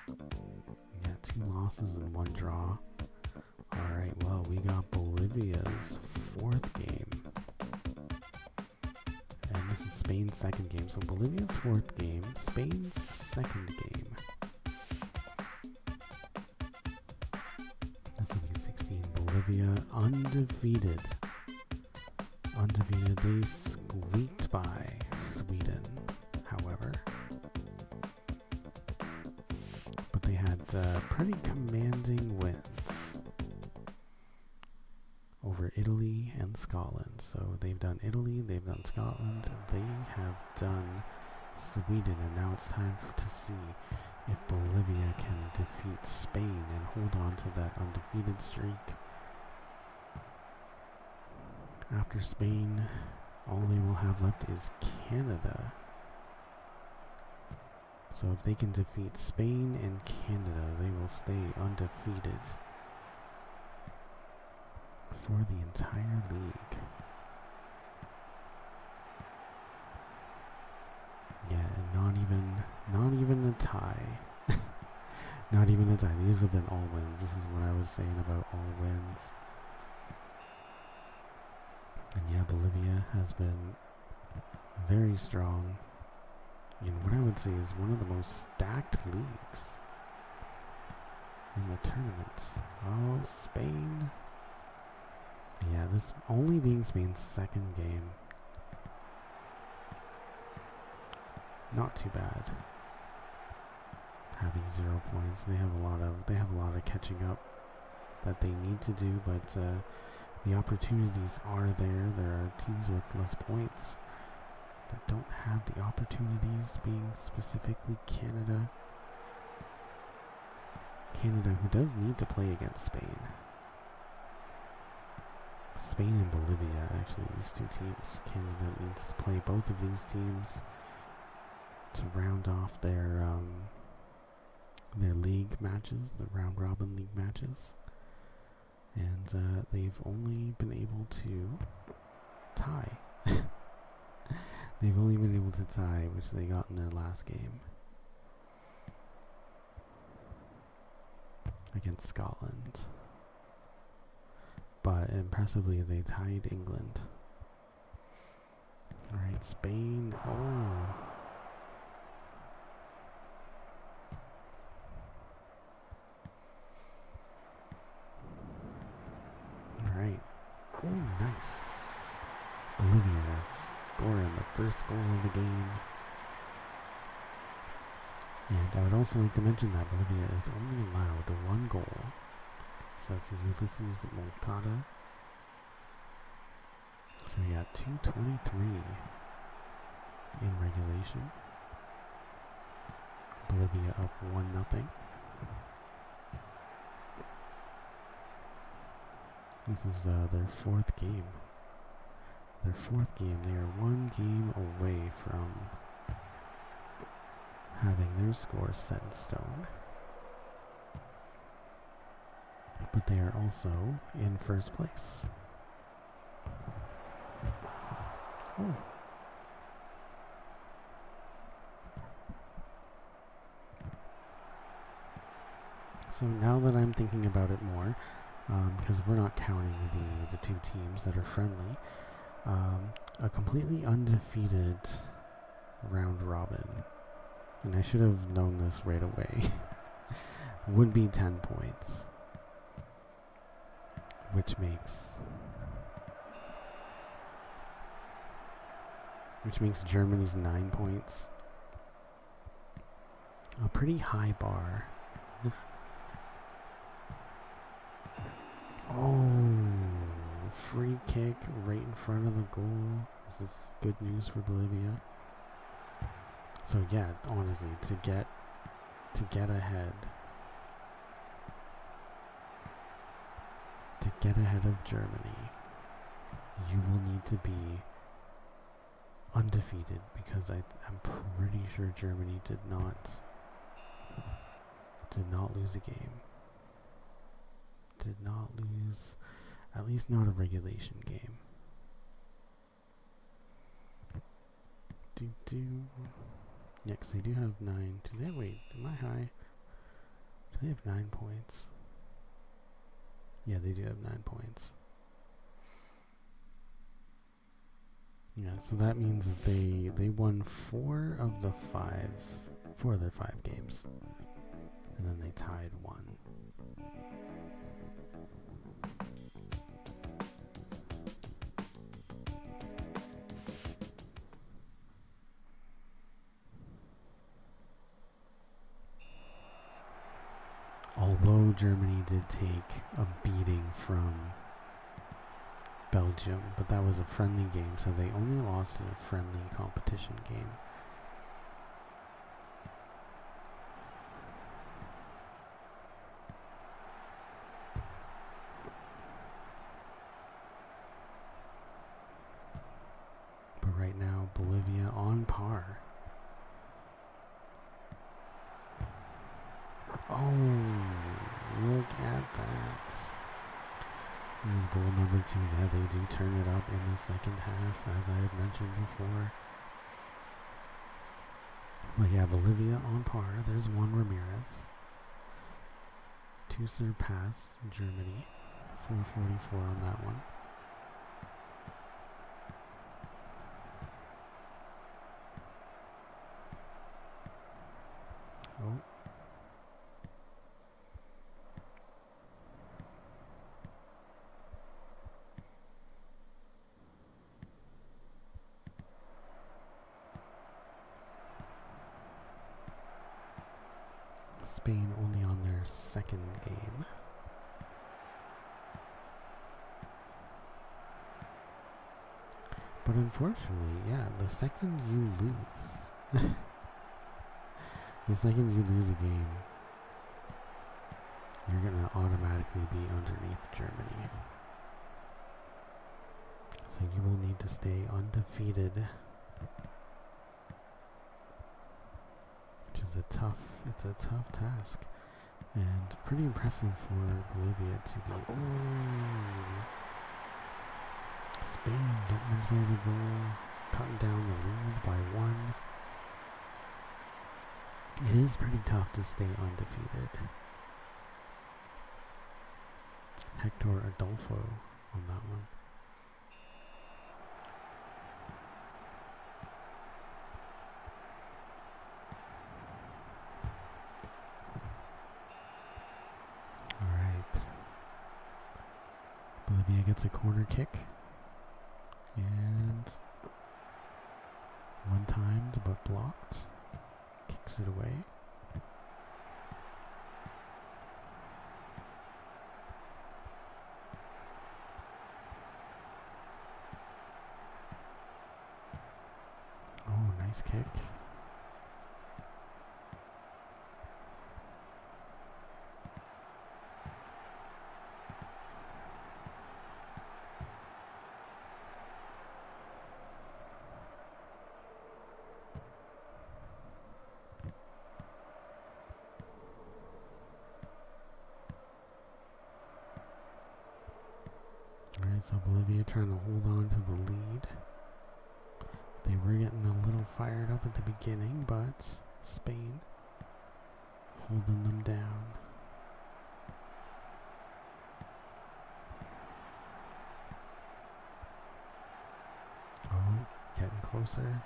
A: We got 2 losses and 1 draw. Alright, well, we got Bolivia's 4th game. And this is Spain's 2nd game. So Bolivia's 4th game, Spain's 2nd game. This will be 16. Bolivia undefeated. They squeaked by Sweden, however. But they had pretty commanding wins over Italy and Scotland. So they've done Italy, they've done Scotland, they have done Sweden, and now it's time to see if Bolivia can defeat Spain and hold on to that undefeated streak. After Spain, all they will have left is Canada. So if they can defeat Spain and Canada, they will stay undefeated for the entire league. Yeah, and not even a tie. Not even a tie. These have been all wins. This is what I was saying about all wins. And yeah, Bolivia has been very strong in what I would say is one of the most stacked leagues in the tournament. Oh, Spain. Yeah, this only being Spain's 2nd game. Not too bad. Having 0 points. They have a lot of catching up that they need to do, but the opportunities are there. There are teams with less points that don't have the opportunities, being specifically Canada. Canada, who does need to play against Spain. Spain and Bolivia, actually, these 2 teams. Canada needs to play both of these teams to round off their league matches, the round-robin league matches. And they've only been able to tie. They've only been able to tie, which they got in their last game against Scotland. But impressively, they tied England. Alright, Spain. Oh. Alright. Oh, nice. Bolivia scoring the first goal of the game. And I would also like to mention that Bolivia is only allowed one goal. So that's Ulysses Moncada. So we got 2:23 in regulation. Bolivia up 1-0. This is their fourth game. They are one game away from having their score set in stone. But they are also in first place. Oh. So now that I'm thinking about it more, because we're not counting the two teams that are friendly, a completely undefeated round robin, and I should have known this right away, would be 10 points, which makes Germany's 9 points a pretty high bar. Oh, free kick right in front of the goal. Is this good news for Bolivia? So yeah, honestly, to get ahead of Germany, you will need to be undefeated, because I'm pretty sure Germany did not lose a game. Did not lose, at least not a regulation game. Yeah, 'cause they do have 9. Wait, am I high? Do they have 9 points? Yeah, they do have 9 points. Yeah, so that means that they won 4 of their 5 games. And then they tied 1. Although Germany did take a beating from Belgium, but that was a friendly game, so they only lost in a friendly competition game. But right now, Bolivia on par. Oh, look at that. There's goal number 2. Yeah, they do turn it up in the second half, as I had mentioned before. But yeah, Bolivia on par. There's Juan Ramirez to surpass Germany. 444 on that one. Oh. Spain only on their second game. But unfortunately, yeah, the second you lose, the second you lose a game, you're going to automatically be underneath Germany. So you will need to stay undefeated, which is a tough task, and pretty impressive for Bolivia to be. Oh, Spain getting themselves a goal, cutting down the lead by 1. It is pretty tough to stay undefeated. Hector Adolfo on that one. Alright. Bolivia gets a corner kick. And one timed but blocked. Kicks it away. Nice kick. Alright, so Bolivia trying to hold on to the lead. They were getting a little fired up at the beginning, but Spain holding them down. Oh, getting closer.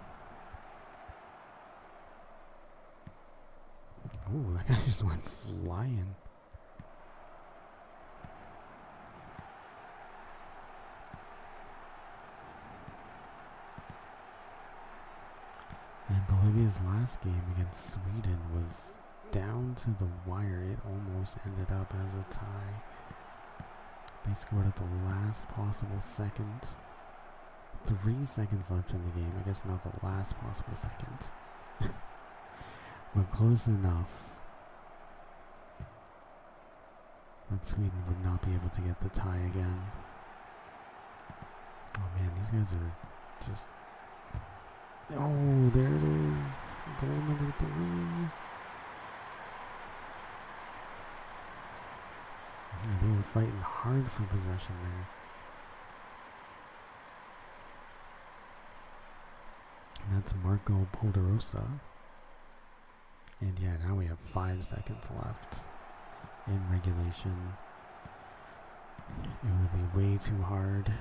A: Oh, that guy just went flying. And Bolivia's last game against Sweden was down to the wire. It almost ended up as a tie. They scored at the last possible second. 3 seconds left in the game. I guess not the last possible second. But close enough that Sweden would not be able to get the tie again. Oh man, these guys are just... Oh, there it is. Goal number 3. Yeah, they were fighting hard for possession there. And that's Marco Poderosa. And yeah, now we have 5 seconds left in regulation. It would be way too hard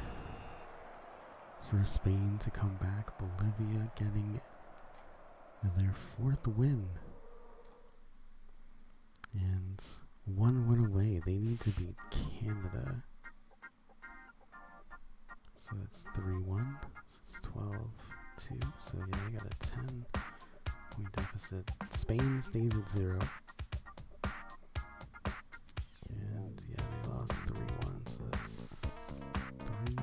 A: for Spain to come back. Bolivia getting their 4th win. And 1 win away. They need to beat Canada. So that's 3-1. So it's 12-2. So yeah, they got a 10-point deficit. Spain stays at 0. And yeah, they lost 3-1. So that's 3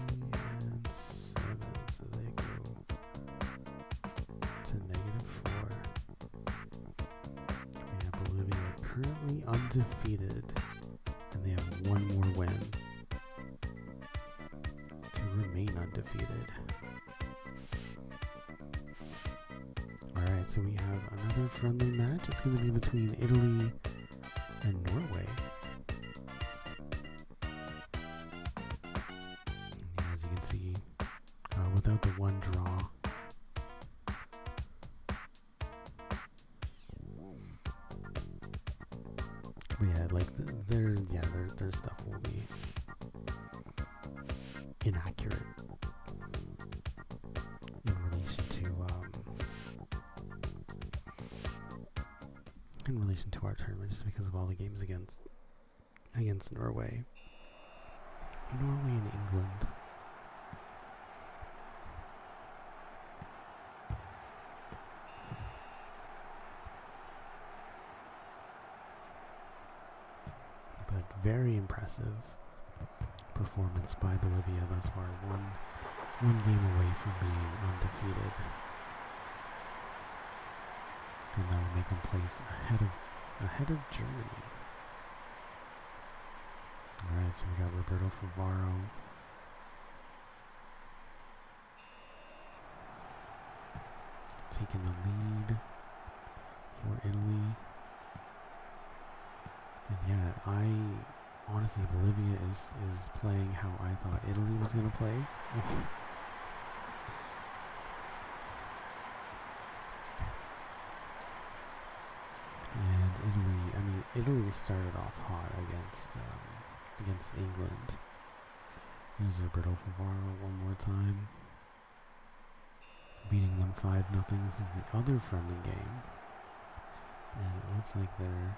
A: and 7. So they go to -4. Yeah, Bolivia currently undefeated. And they have 1 more win to remain undefeated. Alright, so we have another friendly match. It's going to be between Italy and Norway. And as you can see, without the 1 draw, but yeah, like their stuff will be inaccurate in relation to our tournament, just because of all the games against Norway and England. But very impressive performance by Bolivia thus far. One game away from being undefeated. And that will make them place ahead of Germany. Alright, so we got Roberto Favaro. Taking the lead for Italy. And yeah, honestly, Bolivia is playing how I thought Italy was going to play. And Italy started off hot against England. Here's Roberto Favaro one more time, beating them 5-0. This is the other friendly game, and it looks like they're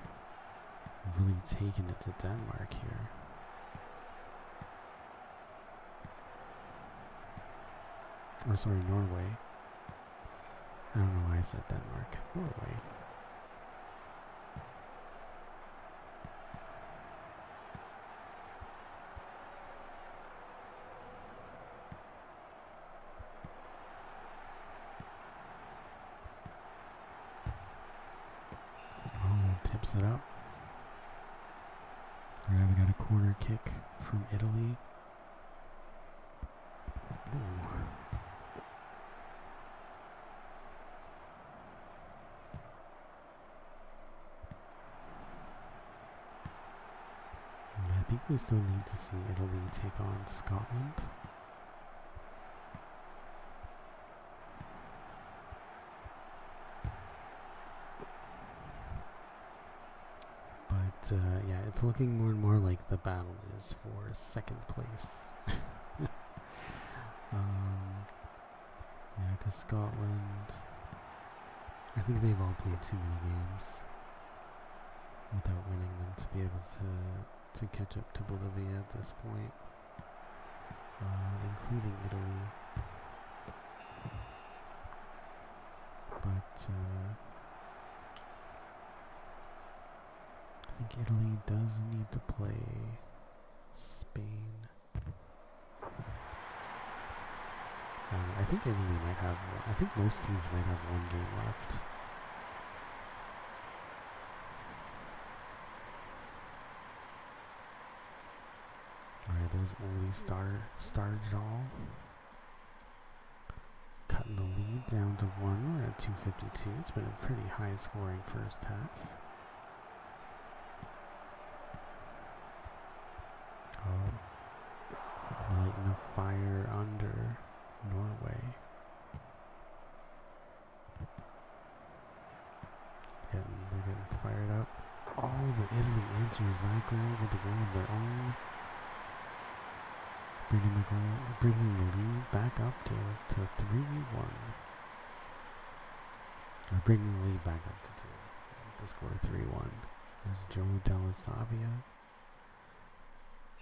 A: really taking it to Denmark here. Or sorry, Norway. I don't know why I said Denmark. Norway. tips it up. Alright, we got a corner kick from Italy. Ooh. I think we still need to see Italy take on Scotland. But yeah, it's looking more and more like the battle is for second place. Yeah, because Scotland, I think they've all played too many games without winning them to be able to catch up to Bolivia at this point, including Italy. But I think Italy does need to play Spain. I think Italy might have, I think most teams might have one game left. Alright, there's only Starjal. Cutting the lead down to 1. We're at 252. It's been a pretty high scoring first half. Oh. Lighting a fire under Norway. They're getting fired up. Oh, but Italy answers that goal with a goal of their own. Bringing the lead back up to 3-1. Or bringing the lead back up to 2. To score 3-1. There's Joe Della Savia.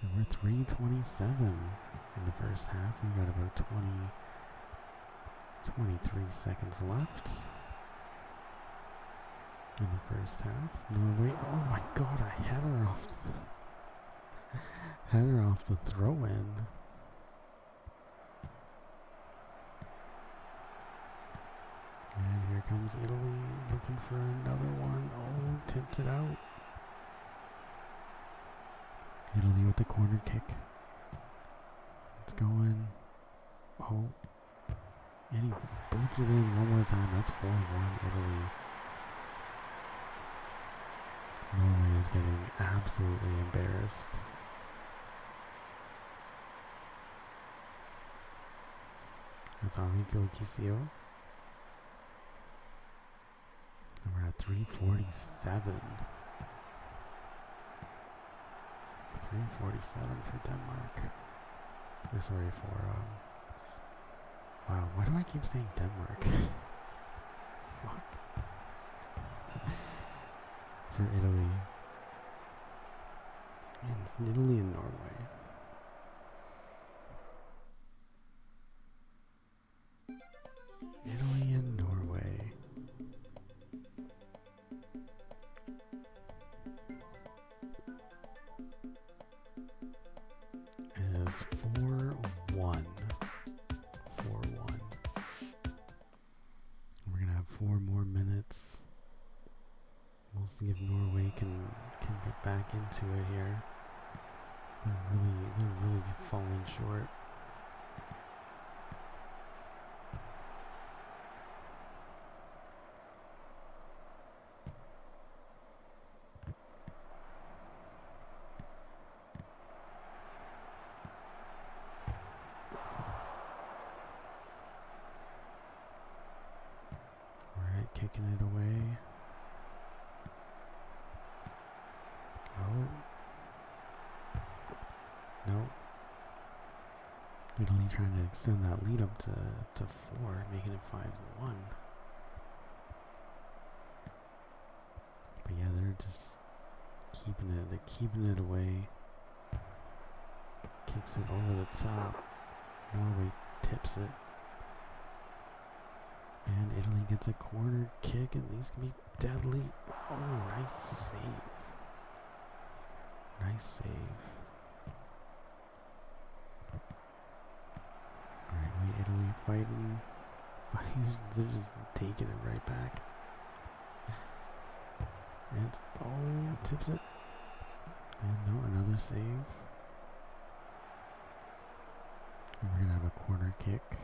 A: And we're 3:27 in the first half. We've got about 23 seconds left in the first half. Norway, oh my god, a header off the throw-in. And here comes Italy looking for another one. Oh, tipped it out. Italy with the corner kick. It's going. Oh. And he boots it in one more time. That's 4-1 Italy. Norway is getting absolutely embarrassed. That's Enrico Kisio. And we're at 3:47. 3:47 for Denmark. Or sorry for, wow, why do I keep saying Denmark? Fuck. For Italy. And it's Italy and Norway. Italy and Norway. It is 4-1. 4-1. We're gonna have 4 more minutes. We'll see if Norway can get back into it here. They're really falling short. Alright, kicking it away. Oh. No. Italy trying to extend that lead up to 4, making it 5-1. But yeah, they're just keeping it away. Kicks it over the top. Norway tips it. And Italy gets a corner kick, and these can be deadly. Oh, nice save. Nice save. Alright, Italy fighting. They're just taking it right back. And, oh, tips it. And no, another save. And we're going to have a corner kick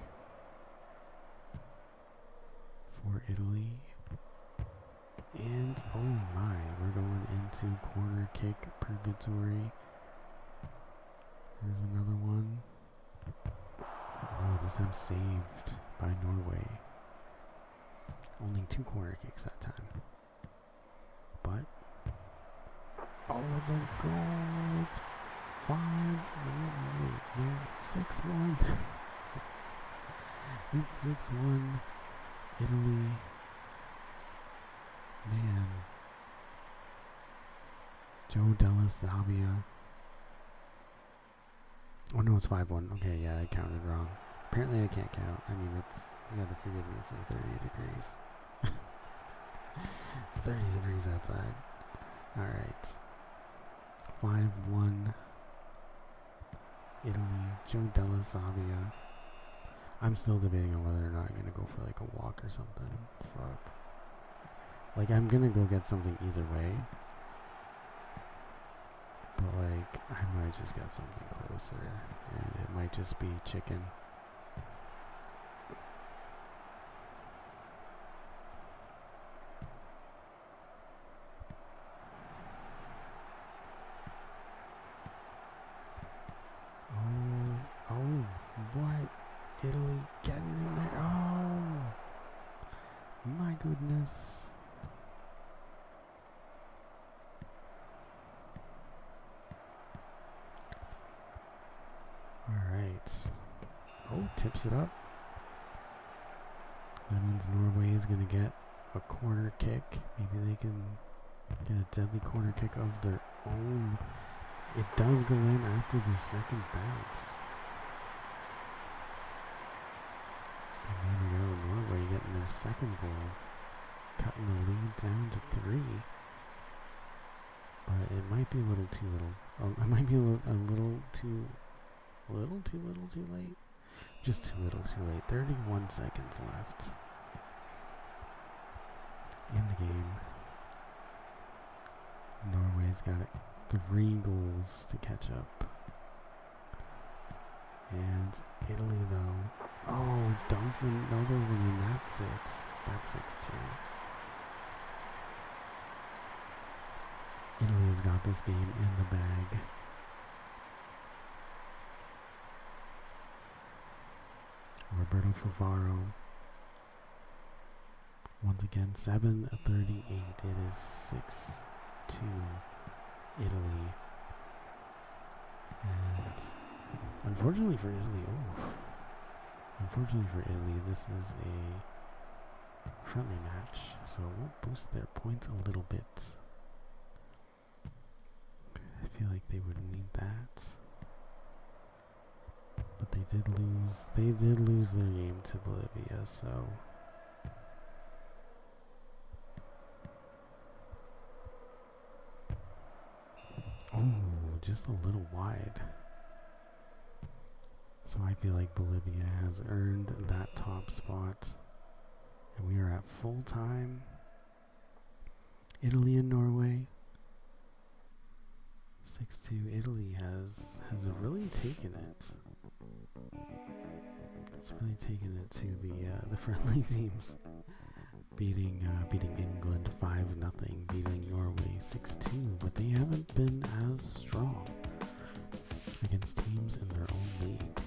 A: for Italy. And, oh my, we're going into corner kick purgatory. Here's another one. Oh, this time saved by Norway. Only 2 corner kicks that time. But, oh, it's a goal. It's 5. Wait, no, it's 6-1. It's 6-1. Italy. Man. Joe Della Savia. Oh no, it's 5-1. Okay, yeah, I counted wrong. Apparently I can't count. I mean, you gotta forgive me, it's like 30 degrees. It's 30 degrees outside. Alright. 5-1. Italy. Joe Della Savia. I'm still debating on whether or not I'm gonna go for like a walk or something. Fuck. Like, I'm gonna go get something either way. But like, I might just get something closer. And it might just be chicken. Oh, what? Italy getting in there. Oh, my goodness. Alright. Oh, tips it up. That means Norway is going to get a corner kick. Maybe they can get a deadly corner kick of their own. It does go in after the second bounce. And there we go, Norway getting their second goal. Cutting the lead down to 3. But it might be a little too little. It might be a little too late. Just too little too late. 31 seconds left in the game. Norway's got 3 goals to catch up. And Italy, though. Oh, dunks another one. That's 6. That's 6-2. Italy's got this game in the bag. Roberto Favaro. Once again, 7:38. It is 6-2 Italy. And unfortunately for Italy, this is a friendly match, so it won't boost their points a little bit. I feel like they would need that. But they did lose their game to Bolivia, so oh, just a little wide. So I feel like Bolivia has earned that top spot. And we are at full time. Italy and Norway. 6-2. Italy has really taken it. It's really taken it to the friendly teams. Beating England 5-0, beating Norway 6-2, but they haven't been as strong against teams in their own league.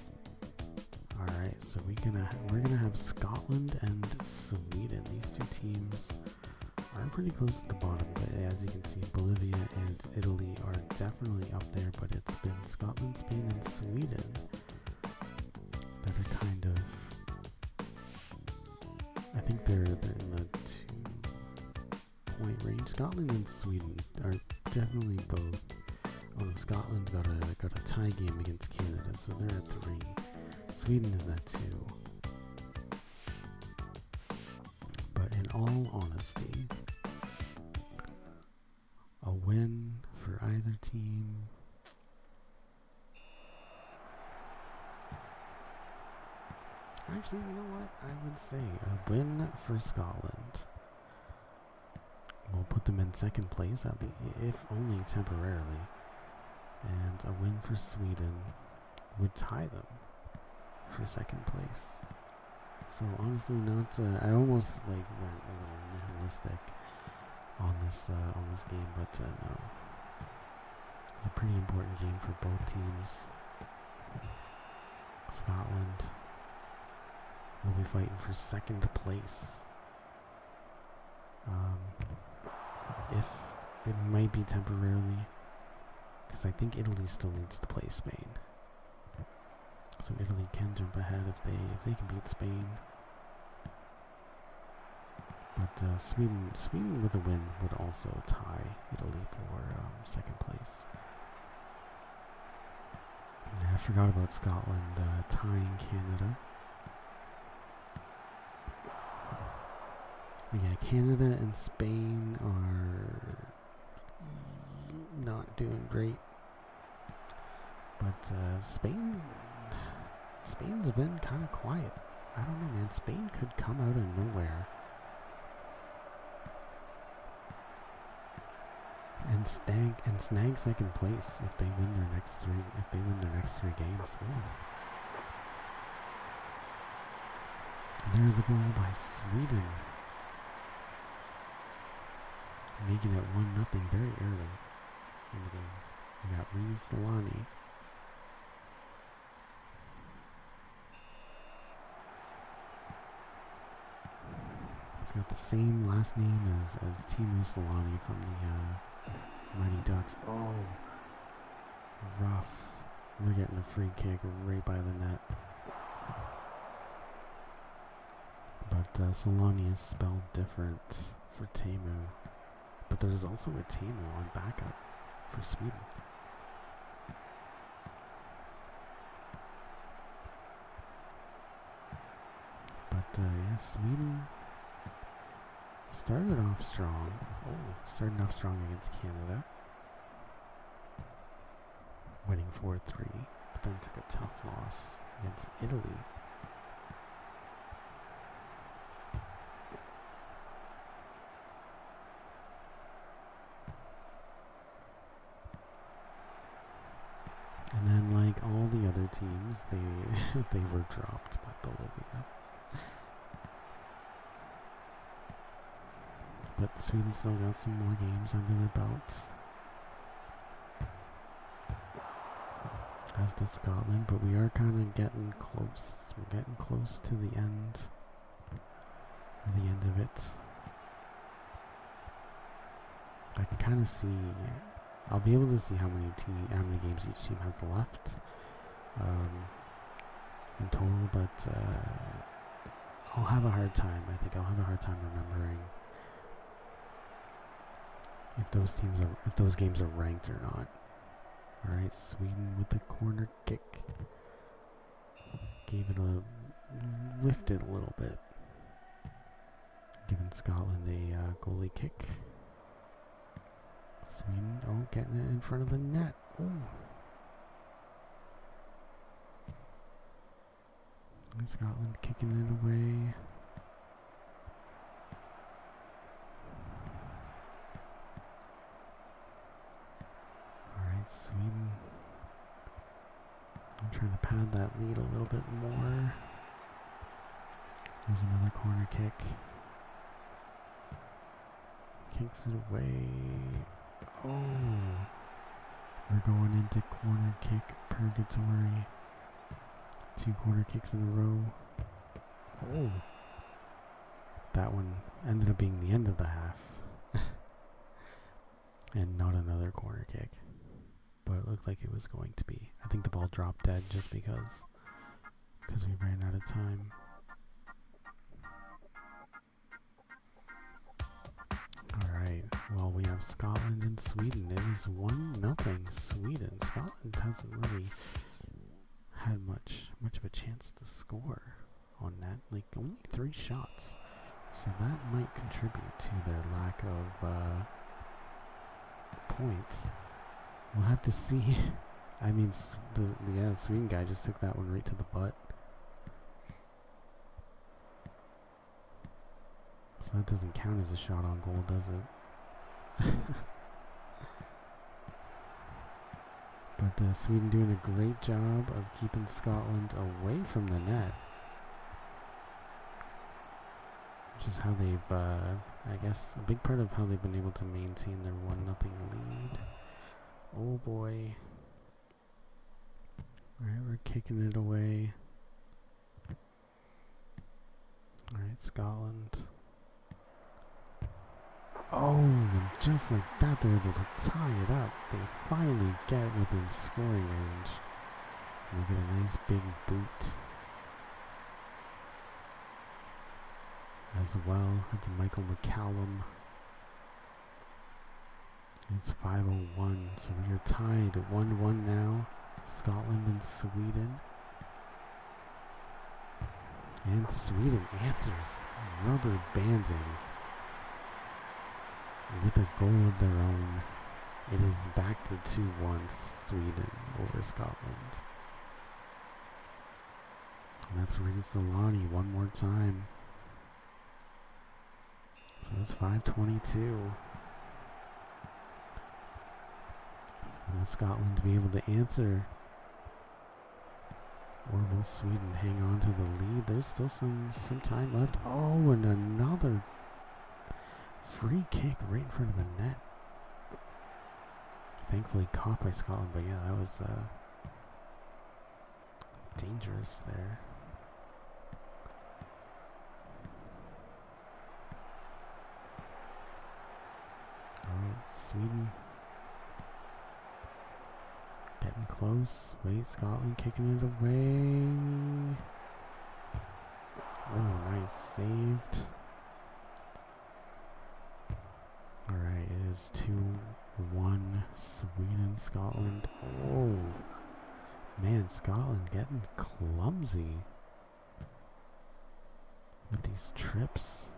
A: All right, so we're gonna have Scotland and Sweden. These 2 teams are pretty close to the bottom, but as you can see, Bolivia and Italy are definitely up there. But it's been Scotland, Spain, and Sweden that are kind of. I think they're in the 2-point range. Scotland and Sweden are definitely both. Oh no, Scotland got a tie game against Canada, so they're at 3. Sweden is at 2. But in all honesty, a win for either team. Actually, you know what? I would say a win for Scotland will put them in second place, at least, if only temporarily. And a win for Sweden would tie them for second place. So honestly, not. I almost like went a little nihilistic on this game, but no. It's a pretty important game for both teams. Scotland will be fighting for second place. If it might be temporarily, because I think Italy still needs to play Spain. So Italy can jump ahead if they can beat Spain. But Sweden with a win would also tie Italy for second place. And I forgot about Scotland tying Canada. But yeah, Canada and Spain are not doing great. But Spain's been kind of quiet. I don't know, man. Spain could come out of nowhere and snag second place if they win their next three games. Ooh. And there's a goal by Sweden, making it 1-0 very early in the game. We got Reece Solani. He's got the same last name as Timo Solani from the Mighty Ducks. Oh, rough. We're getting a free kick right by the net. But Solani is spelled different for Teemu. But there's also a Teemu on backup for Sweden. But yeah, Sweden started off strong. Started off strong against Canada, winning 4-3, but then took a tough loss against Italy. And then, like all the other teams, they were dropped by Bolivia. But Sweden still got some more games under their belts, as does Scotland. But we are kind of getting close. We're getting close to the end. The end of it. I can kind of see. I'll be able to see how many games each team has left in total. But I'll have a hard time. I think I'll have a hard time remembering if those games are ranked or not. Alright, Sweden with the corner kick. Whiffed it a little bit. Giving Scotland a goalie kick. Sweden, getting it in front of the net. Ooh. And Scotland kicking it away. Sweden. I'm trying to pad that lead a little bit more. There's another corner kick. Kicks it away. Oh. We're going into corner kick purgatory. 2 corner kicks in a row. Oh. That one ended up being the end of the half. And not another corner kick. But it looked like it was going to be. I think the ball dropped dead just because we ran out of time. Alright, well, we have Scotland and Sweden. It is 1-0 Sweden. Scotland hasn't really had much of a chance to score on that. Like, only 3 shots. So that might contribute to their lack of points. We'll have to see. I mean, the Sweden guy just took that one right to the butt. So that doesn't count as a shot on goal, does it? But Sweden doing a great job of keeping Scotland away from the net. Which is how they've, I guess, a big part of how they've been able to maintain their 1-0 lead. Oh boy. Alright, we're kicking it away. Alright, Scotland. Oh, and just like that, they're able to tie it up. They finally get within scoring range. And they get a nice big boot. As well, that's Michael McCallum. It's 5:01, so we are tied 1-1 now. Scotland and Sweden. And Sweden answers, rubber banding with a goal of their own. It is back to 2-1 Sweden over Scotland. And that's Rizalani one more time. So it's 5:22. Will Scotland be able to answer? Or will Sweden hang on to the lead? There's still some time left. Oh, and another free kick right in front of the net. Thankfully caught by Scotland, but yeah, that was dangerous there. Oh, Sweden getting close. Wait, Scotland kicking it away. Oh, nice, saved. Alright, it is 2-1 Sweden, Scotland. Oh, man, Scotland getting clumsy with these trips.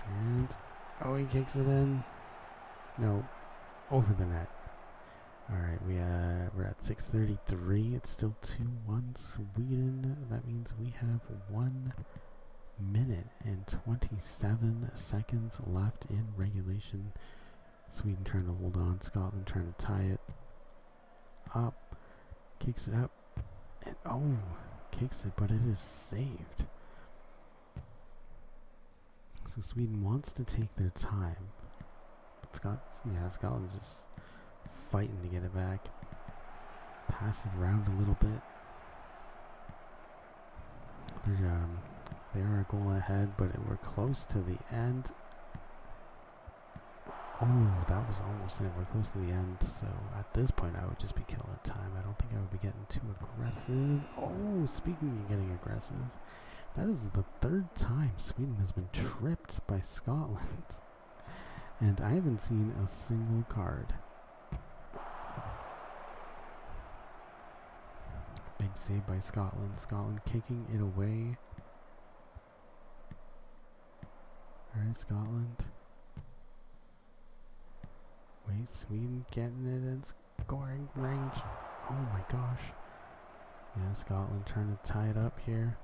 A: And, oh, he kicks it in. No, over the net. Alright, we're at 6:33. It's still 2-1 Sweden. That means we have 1 minute and 27 seconds left in regulation. Sweden trying to hold on. Scotland trying to tie it up. Kicks it up. And oh, kicks it, but it is saved. So Sweden wants to take their time. But Scotland's just fighting to get it back. Pass it around a little bit. They are a goal ahead, but we're close to the end. Oh, that was almost it. We're close to the end, so at this point I would just be killing time. I don't think I would be getting too aggressive. Oh, speaking of getting aggressive, that is the 3rd time Sweden has been tripped by Scotland. And I haven't seen a single card. Big save by Scotland. Scotland kicking it away. Alright, Scotland. Wait, Sweden getting it in scoring range. Oh my gosh. Yeah, Scotland trying to tie it up here.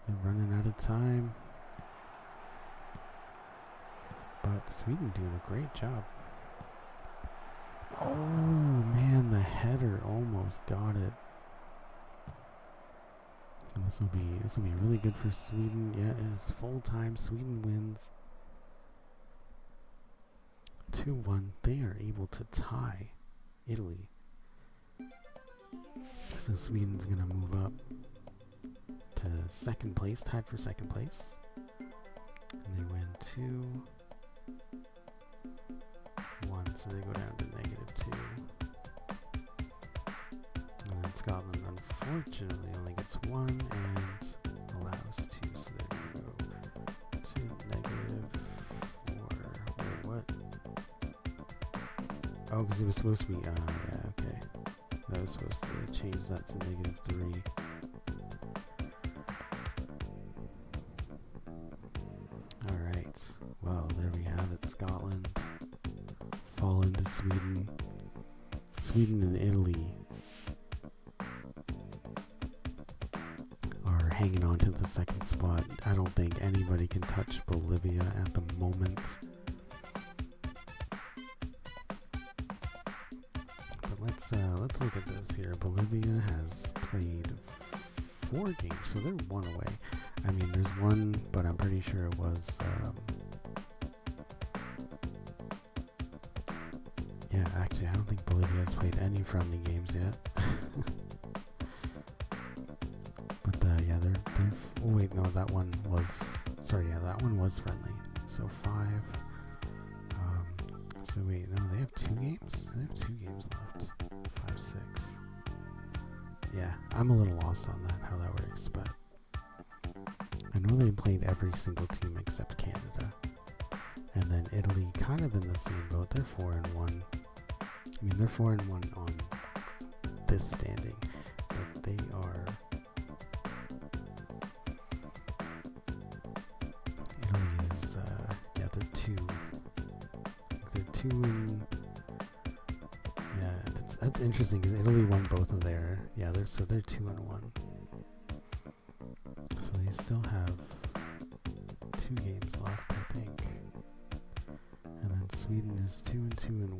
A: They're running out of time. But Sweden doing a great job. Oh man, the header almost got it. And this will be really good for Sweden. Yeah, it is full time. Sweden wins 2-1. They are able to tie Italy. So Sweden's gonna move up to 2nd place, tied for 2nd place. And they win 2-1, so they go down to -2. And then Scotland unfortunately only gets 1 and allows 2, so they're gonna go to -4. Wait, what? Oh, because it was supposed to be, yeah, okay. That was supposed to change that to -3. Alright, well, there we have it. Scotland fall into Sweden. Sweden and Italy are hanging on to the second spot. I don't think anybody can touch Bolivia at the moment. But let's look at this here. Bolivia has played 4 games, so they're 1 away. I mean, there's one, but I'm pretty sure it was. Yeah, actually, I don't think Bolivia has played any friendly games yet. But yeah, they're. Oh wait, no, that one was. Sorry, yeah, that one was friendly. So 5. So wait, no, they have 2 games. They have 2 games left. 5, 6. Yeah, I'm a little lost on that, how that works, but I know they played every single team except Canada. And then Italy, kind of in the same boat. They're 4-1. I mean, they're 4-1 on this standing, but they are. Italy is, yeah, they're 2. They're 2 and. Yeah, that's interesting because Italy won both of their. Yeah, they're 2-1. So they still have 2 games left, I think. And then Sweden is 2-1.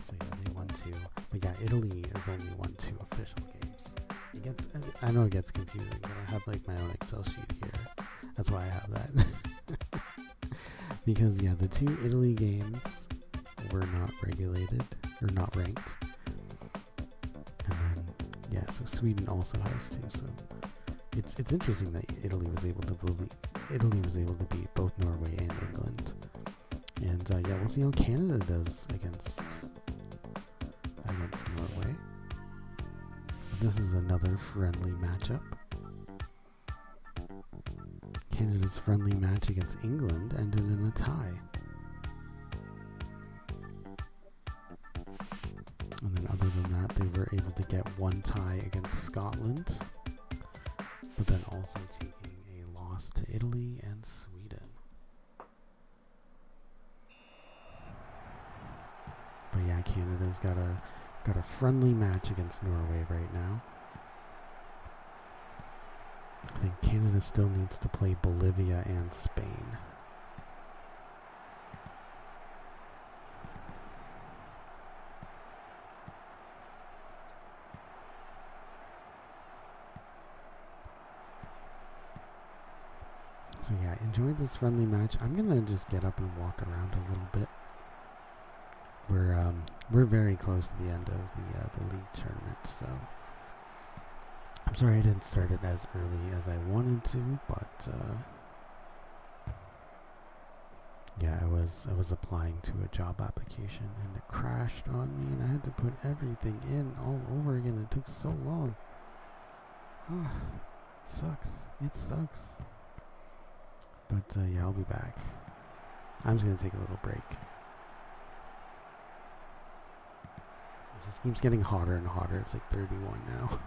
A: So yeah, they won 2. But yeah, Italy has only won 2 official games. I know it gets confusing, but I have like my own Excel sheet here. That's why I have that. Because yeah, the 2 Italy games were not regulated or not ranked. And then yeah, so Sweden also has 2. So it's interesting that Italy was able to beat both Norway and England. And yeah, we'll see how Canada does against Norway. This is another friendly matchup. Canada's friendly match against England ended in a tie. And then other than that, they were able to get 1 tie against Scotland, but then also taking a loss to Italy and Sweden. But yeah, Canada's got a friendly match against Norway right now. I think Canada still needs to play Bolivia and Spain. So yeah, enjoy this friendly match. I'm gonna just get up and walk around a little bit. We're very close to the end of the league tournament, so I'm sorry I didn't start it as early as I wanted to, but yeah, I was applying to a job application and it crashed on me, and I had to put everything in all over again. It took so long. Sucks. It sucks. But yeah, I'll be back. I'm just gonna take a little break. It just keeps getting hotter and hotter. It's like 31 now.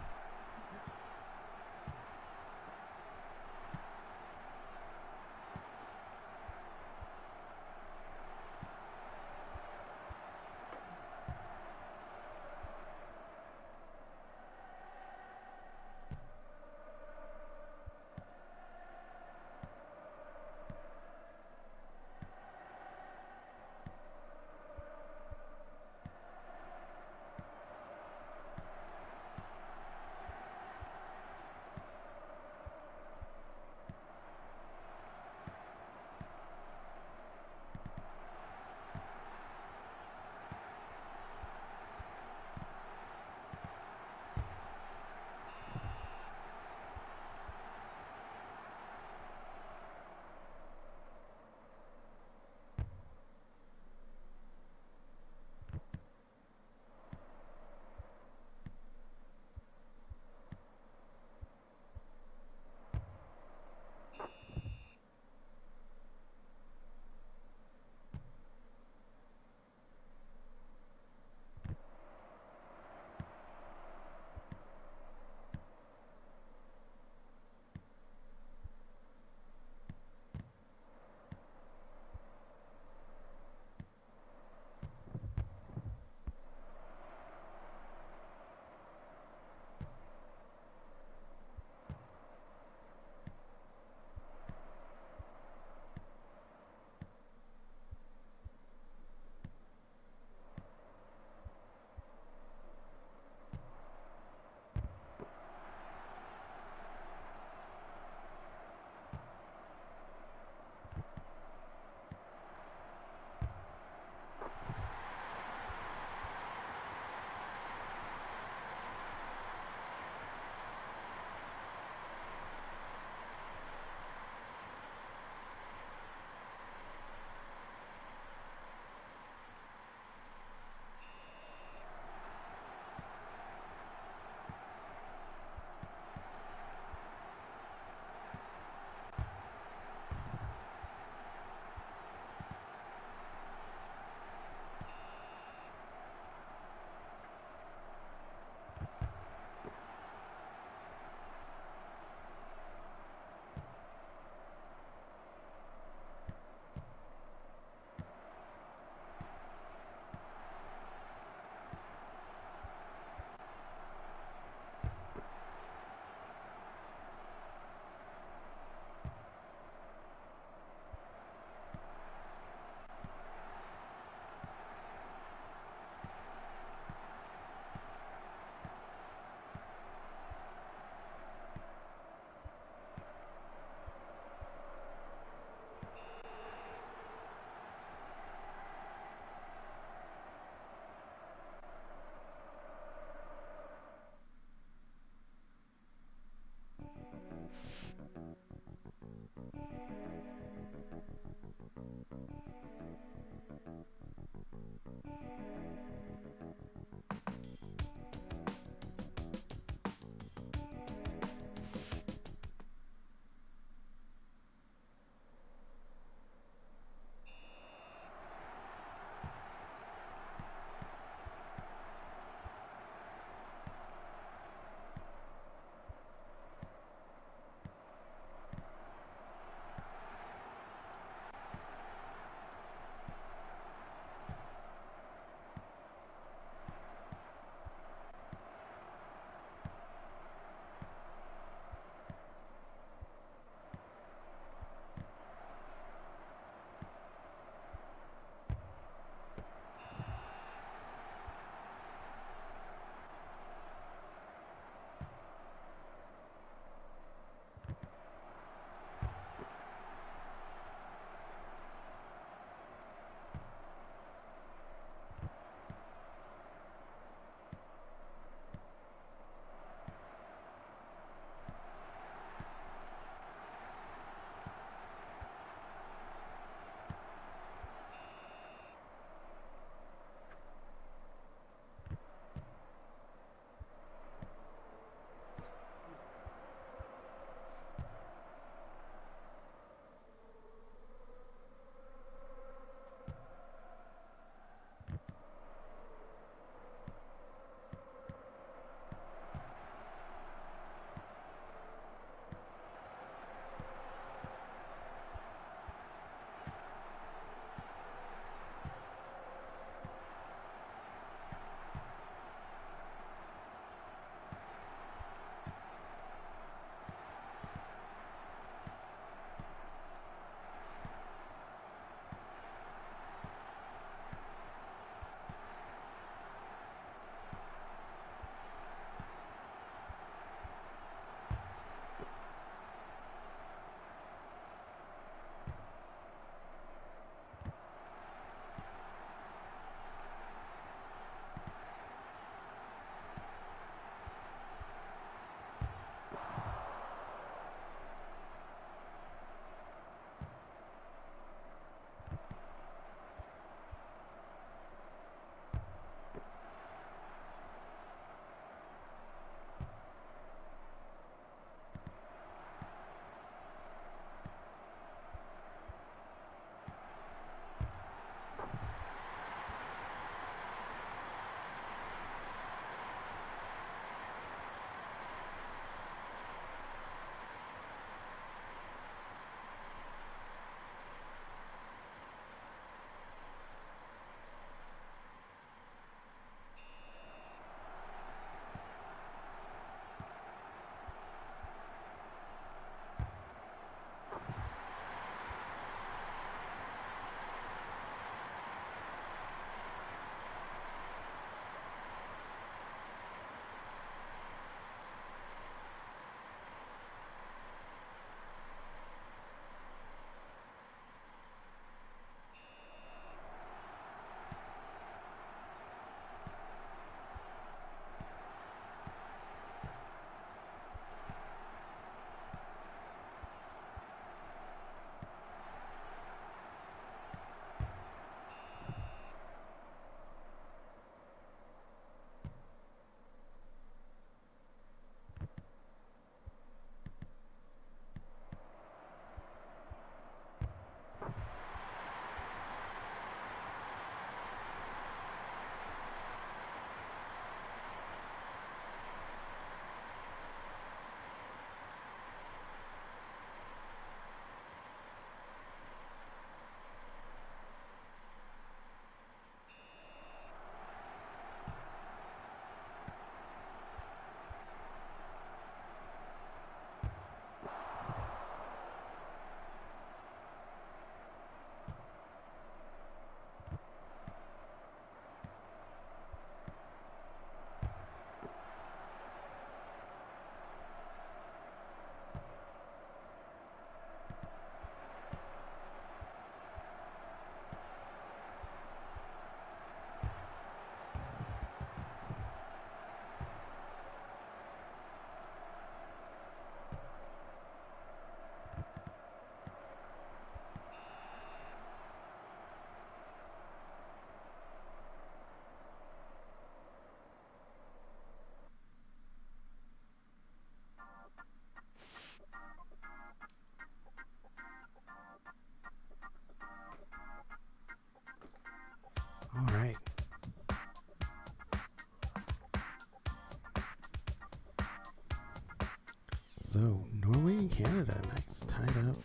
A: So, Norway and Canada, nice, tied up.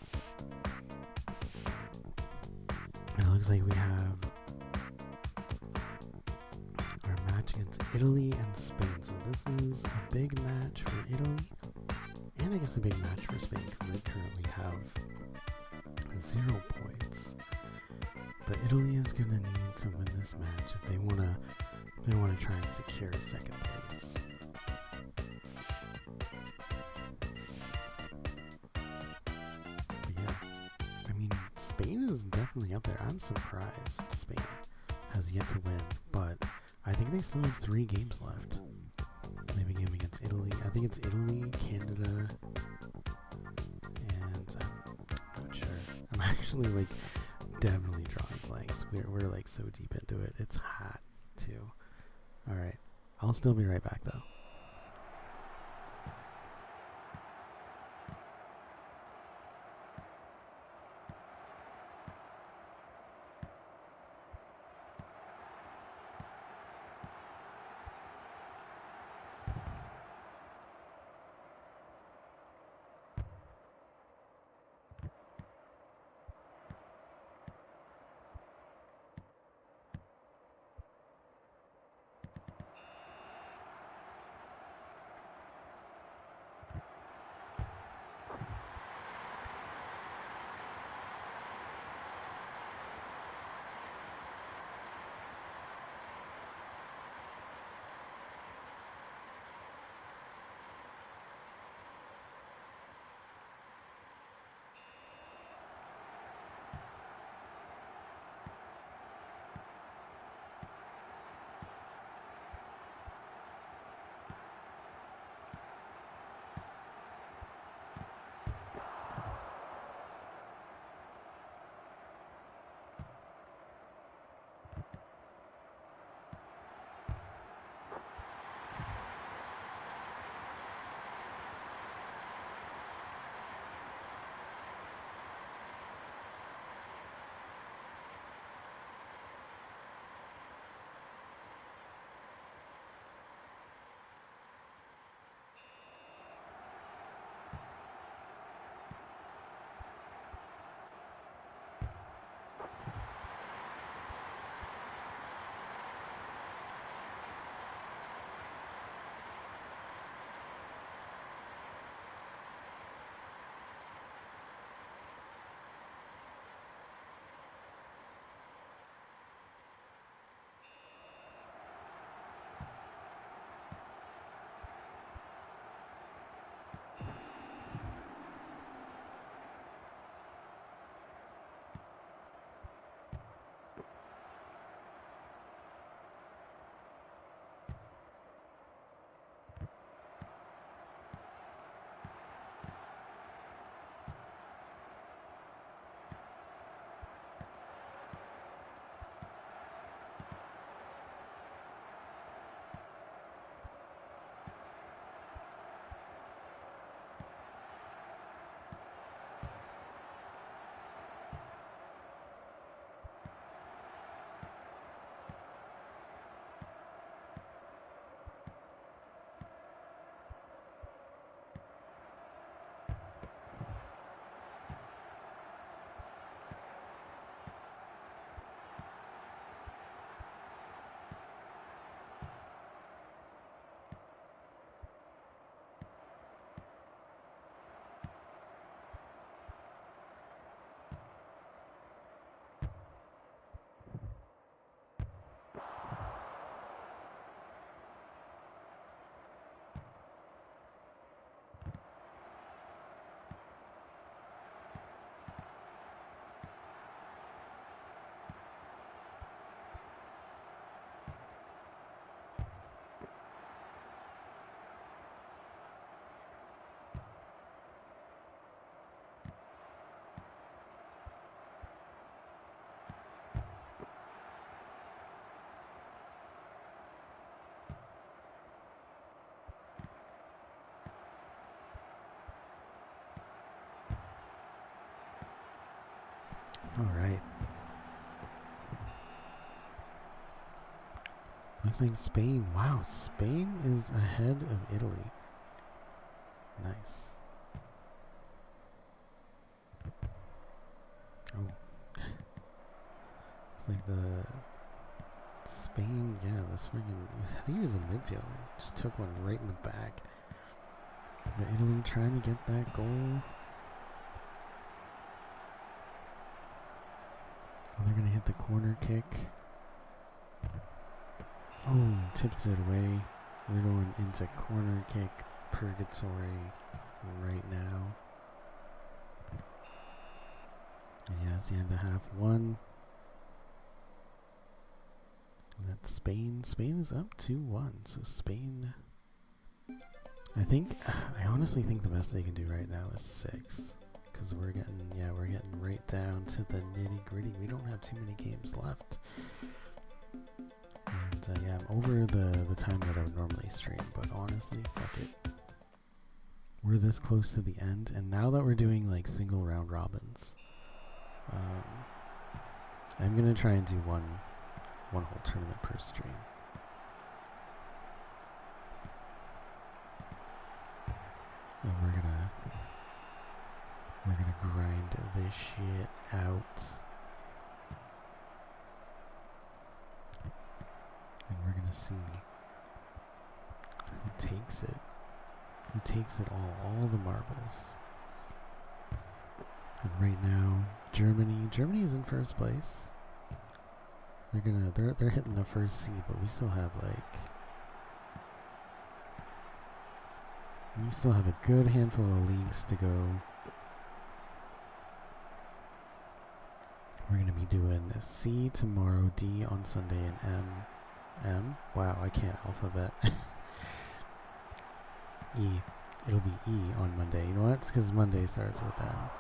A: And it looks like we have our match against Italy and Spain. So this is a big match for Italy, and I guess a big match for Spain because they currently have 0 points. But Italy is gonna need to win this match if they wanna try and secure second place. But yeah, I mean, Spain is definitely up there. I'm surprised Spain has yet to win, but I think they still have 3 games left. They have a game against Italy. I think it's Italy, Canada, and I'm not sure. I'm actually like definitely drawing blanks. We're like so deep into it. It's hot too. All right, I'll still be right back though. All right. Looks like Spain. Wow, Spain is ahead of Italy. Nice. like the Spain, yeah, this freaking, I think he was a midfielder. Just took one right in the back. But Italy trying to get that goal. Oh, they're going to hit the corner kick. Oh, tips it away. We're going into corner kick purgatory right now. And yeah, it's the end of half one. And that's Spain. Spain is up 2-1. So Spain, I honestly think the best they can do right now is 6. Because we're getting right down to the nitty gritty. We don't have too many games left. And yeah, I'm over the time that I would normally stream, but honestly, fuck it. We're this close to the end, and now that we're doing like single round robins, I'm gonna try and do one whole tournament per stream. And we're gonna grind this shit out. And we're gonna see who takes it. Who takes it all the marbles. And right now, Germany is in first place. They're hitting the first seed, but we still have a good handful of leagues to go. We're gonna be doing C tomorrow, D on Sunday, and M. Wow, I can't alphabet. E. It'll be E on Monday. You know what? It's because Monday starts with M.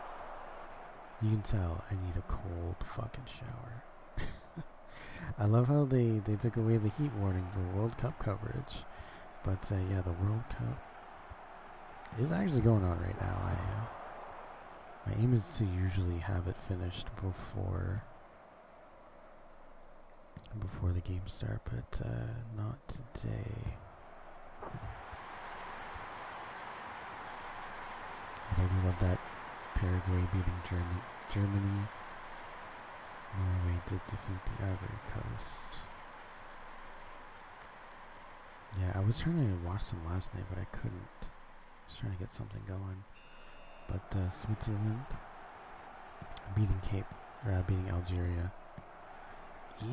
A: You can tell I need a cold fucking shower. I love how they took away the heat warning for World Cup coverage. But yeah, the World Cup is actually going on right now. My aim is to usually have it finished before the games start, but not today. But I do love that Paraguay beating Germany. Norway did defeat the Ivory Coast. Yeah, I was trying to watch them last night, but I couldn't. I was trying to get something going. But Switzerland beating Algeria.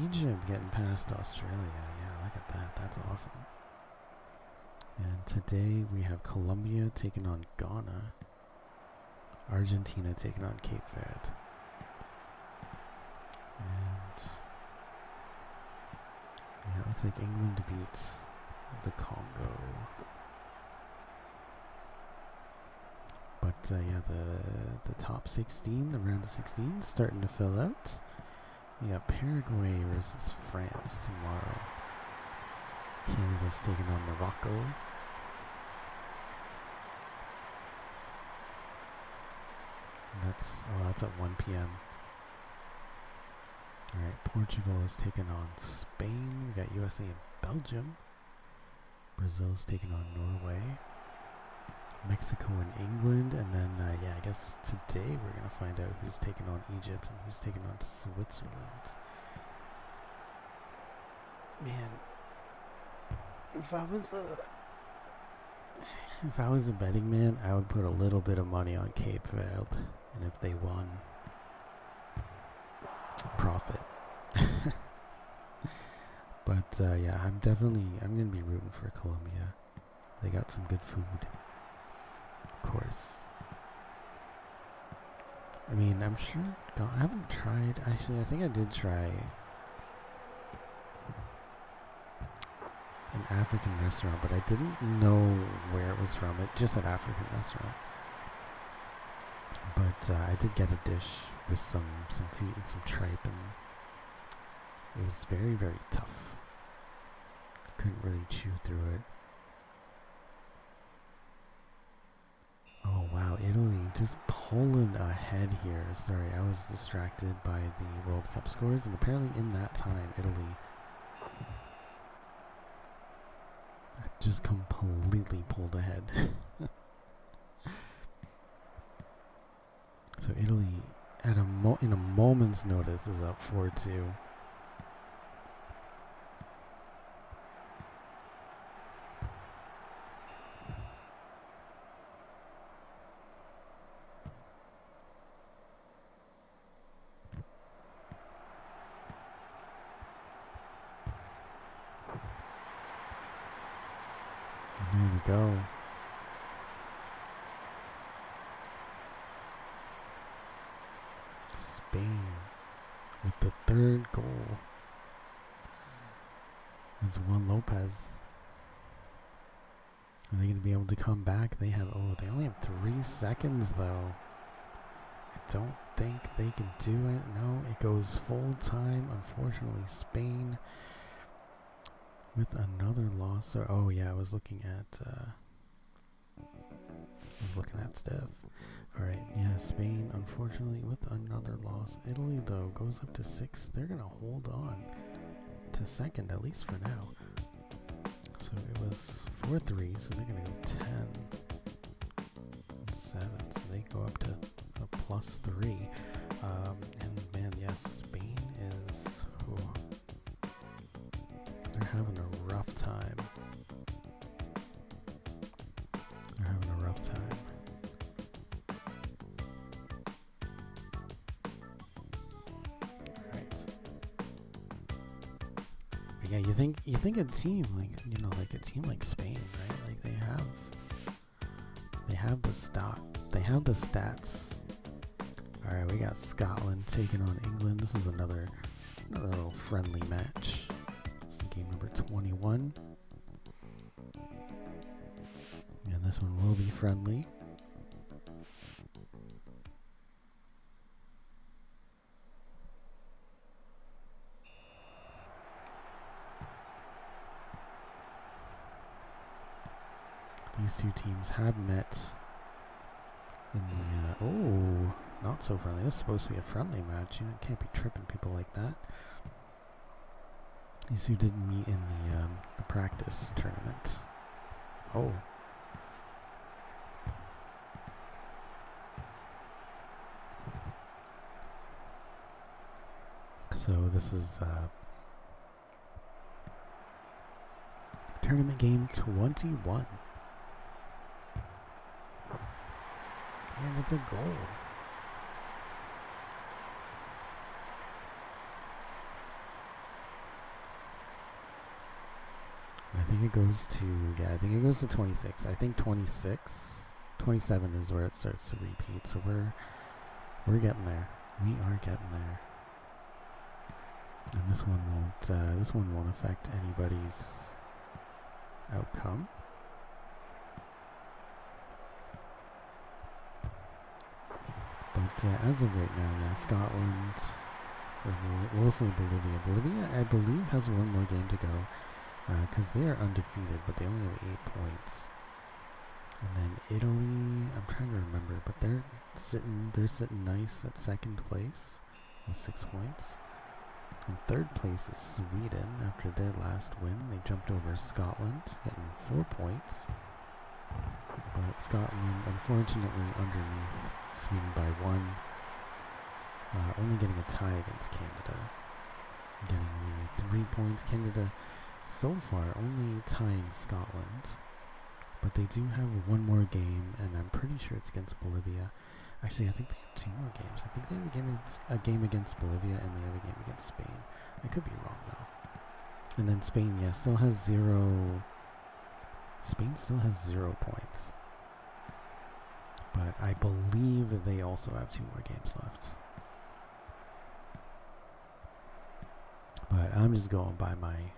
A: Egypt getting past Australia. Yeah, look at that. That's awesome. And today we have Colombia taking on Ghana. Argentina taking on Cape Verde. And yeah, it looks like England beats the Congo. But yeah, the top 16, the round of 16, starting to fill out. We got Paraguay versus France tomorrow. Canada's taking on Morocco. And that's at 1 p.m. Alright, Portugal is taking on Spain. We got USA and Belgium. Brazil's taking on Norway. Mexico and England. And then, yeah, I guess today we're going to find out who's taking on Egypt and who's taking on Switzerland. Man, if I was a betting man, I would put a little bit of money on Cape Verde. And if they won, profit. But yeah, I'm gonna be rooting for Colombia. They got some good food, of course. I mean, I'm sure. I haven't tried. Actually, I think I did try an African restaurant, but I didn't know where it was from. It just said African restaurant. But I did get a dish with some feet and some tripe, and it was very, very tough. Couldn't really chew through it. Oh wow, Italy just pulling ahead here. Sorry, I was distracted by the World Cup scores, and apparently in that time, Italy just completely pulled ahead. So Italy, in a moment's notice, is up 4-2. There we go. Spain with the third goal. It's Juan Lopez. Are they going to be able to come back? They only have 3 seconds though. I don't think they can do it. No, it goes full time. Unfortunately, Spain with another loss. Oh yeah, I was looking at Steph. Alright, yeah, Spain, unfortunately, with another loss. Italy, though, goes up to 6. They're going to hold on to second, at least for now. So it was 4-3, so they're going to go 10-7. So they go up to a +3. And, man, yes, Spain is... Ooh, they're having a rough time. They're having a rough time. Yeah, you think a team like a team like Spain, right? Like they have the stats. All right, we got Scotland taking on England. This is another little friendly match. This is game number 21, and this one will be friendly. These two teams have met in the, not so friendly. This is supposed to be a friendly match. You can't be tripping people like that. These two didn't meet in the practice tournament. Oh. So this is tournament game 21. And it's a goal. I think it goes to 26. I think 27 is where it starts to repeat. So we're getting there. We are getting there. And this one won't affect anybody's outcome. But as of right now, yeah, Scotland, we'll say Bolivia. Bolivia, I believe, has one more game to go because they are undefeated, but they only have 8 points. And then Italy, I'm trying to remember, but they're sitting nice at second place with 6 points. And third place is Sweden. After their last win, they jumped over Scotland, getting 4 points. But Scotland, unfortunately, underneath Sweden by 1, only getting a tie against Canada, getting the 3 points. Canada, so far, only tying Scotland, but they do have one more game, and I'm pretty sure it's against Bolivia. Actually, I think they have 2 more games. I think they have a game against Bolivia, and they have a game against Spain. I could be wrong, though. And then Spain, yeah, still has 0... Spain still has 0 points. But I believe they also have 2 more games left. But I'm just going by my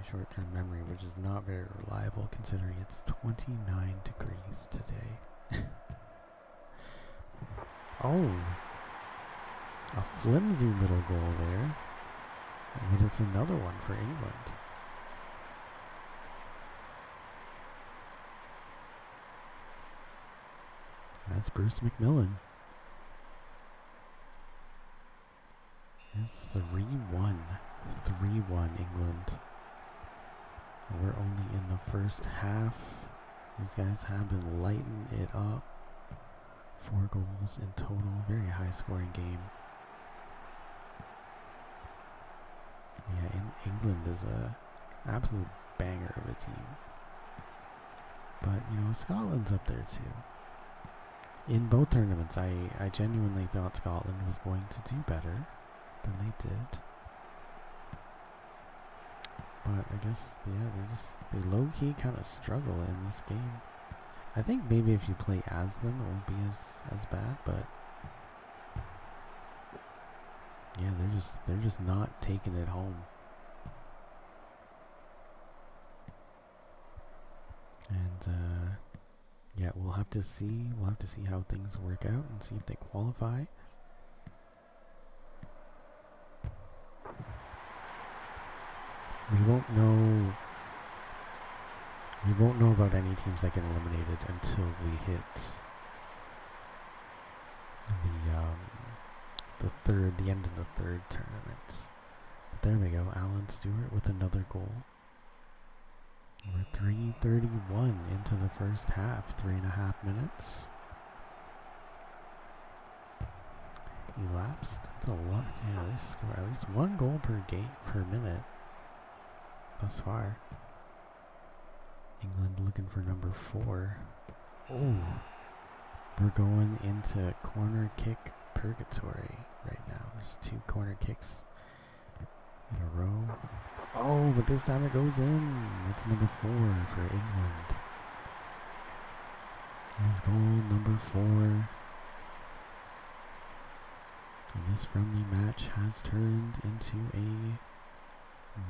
A: short-term memory, which is not very reliable considering it's 29 degrees today. Oh, a flimsy little goal there. But it's another one for England. That's Bruce McMillan. It's 3-1. 3-1 England. We're only in the first half. These guys have been lighting it up. 4 goals in total. Very high scoring game. Yeah, England is a absolute banger of a team. But, Scotland's up there too. In both tournaments, I genuinely thought Scotland was going to do better than they did. But I guess, yeah, they low-key kind of struggle in this game. I think maybe if you play as them, it won't be as bad, but yeah, they're just not taking it home. And yeah, we'll have to see how things work out and see if they qualify. We won't know about any teams that get eliminated until we hit the end of the third tournament. But there we go, Alan Stewart with another goal. We're 3:31 into the first half, 3.5 minutes. Elapsed. That's a lot. Yeah, they score at least one goal per minute thus far. England looking for number 4. Oh, we're going into corner kick purgatory right now. There's 2 corner kicks in a row. Oh, but this time it goes in. It's number 4 for England. His goal, number 4. And this friendly match has turned into a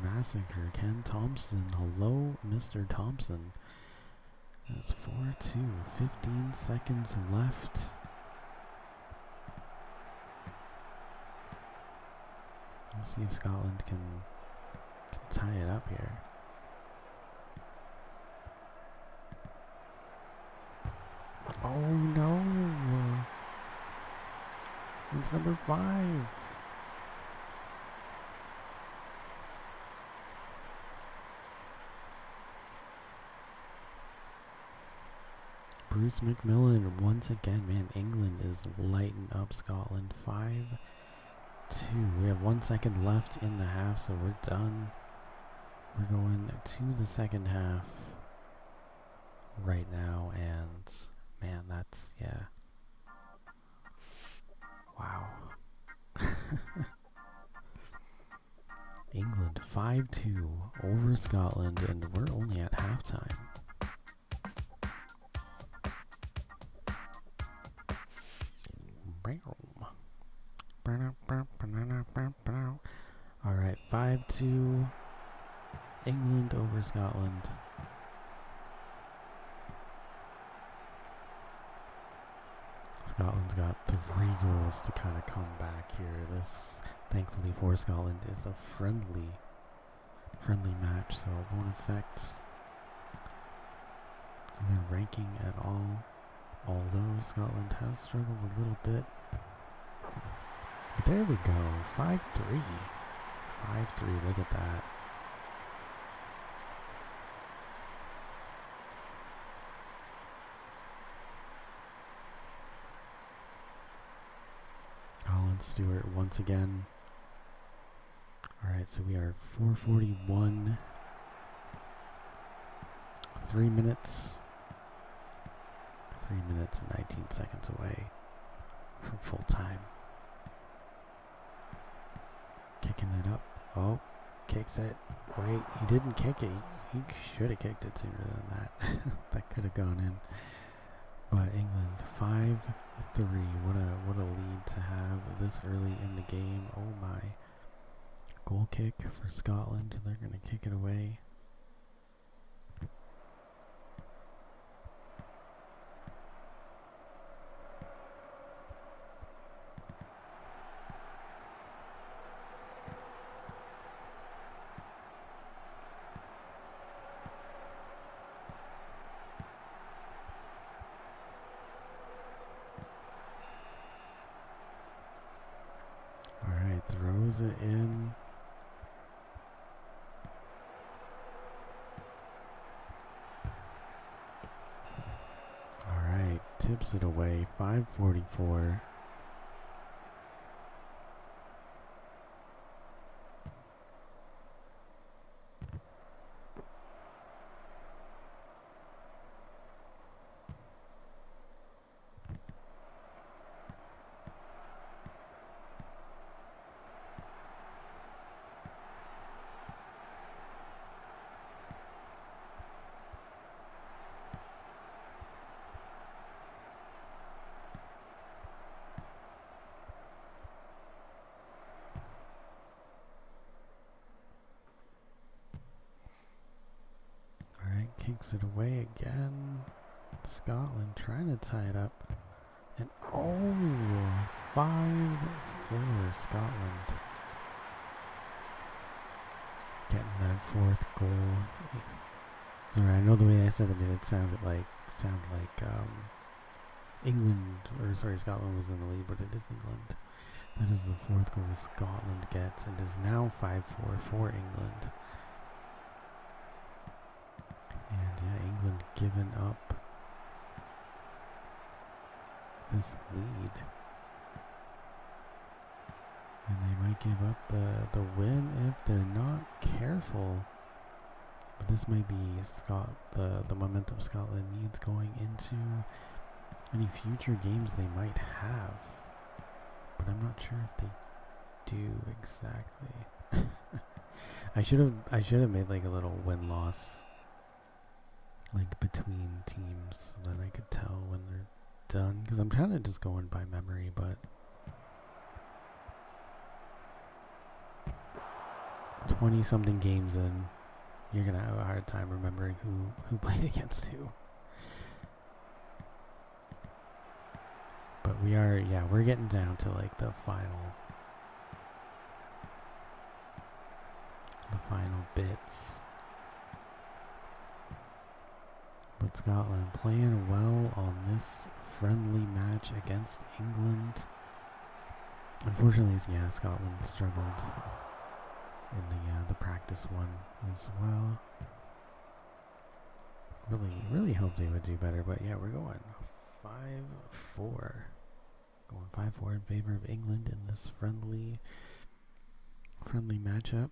A: massacre. Ken Thompson. Hello, Mr. Thompson. That's 4-2. 15 seconds left. Let's see if Scotland can tie it up here. Oh no! It's number 5. Bruce McMillan once again. Man, England is lighting up Scotland. 5-2. We have 1 second left in the half, so we're done. We're going to the second half right now, and man, that's, yeah. Wow. England 5-2 over Scotland, and we're only at halftime. Alright, 5-2 England over Scotland. Scotland's got 3 goals to kind of come back here. This, thankfully for Scotland, is a friendly match, so it won't affect their ranking at all. Although Scotland has struggled a little bit. But there we go, 5-3. 5-3, look at that. Alan Stewart once again. Alright, so we are 4:41. 3 minutes. 3 minutes and 19 seconds away from full time. Kicking it up. Oh, kicks it. Wait, he didn't kick it. He should have kicked it sooner than that. That could have gone in. But England 5-3. What a lead to have this early in the game. Oh my. Goal kick for Scotland. They're going to kick it away. Throws it in. Alright, tips it away. 5:44. Takes it away again. Scotland trying to tie it up. And 5-4 Scotland. Getting that fourth goal. Sorry, I know the way I said it made it sound like England, or sorry, Scotland was in the lead, but it is England. That is the fourth goal Scotland gets, and is now 5-4 for England. And yeah, England giving up this lead. And they might give up the win if they're not careful. But this might be the momentum Scotland needs going into any future games they might have. But I'm not sure if they do exactly. I should have made like a little win-loss like between teams so that I could tell when they're done, because I'm kind of just going by memory, but 20-something games in, you're gonna have a hard time remembering who played against who. But we're getting down to like the final bits. But Scotland playing well on this friendly match against England. Unfortunately, yeah, Scotland struggled in the practice one as well. Really hope they would do better, but yeah, we're going 5-4. Going 5-4 in favor of England in this friendly matchup.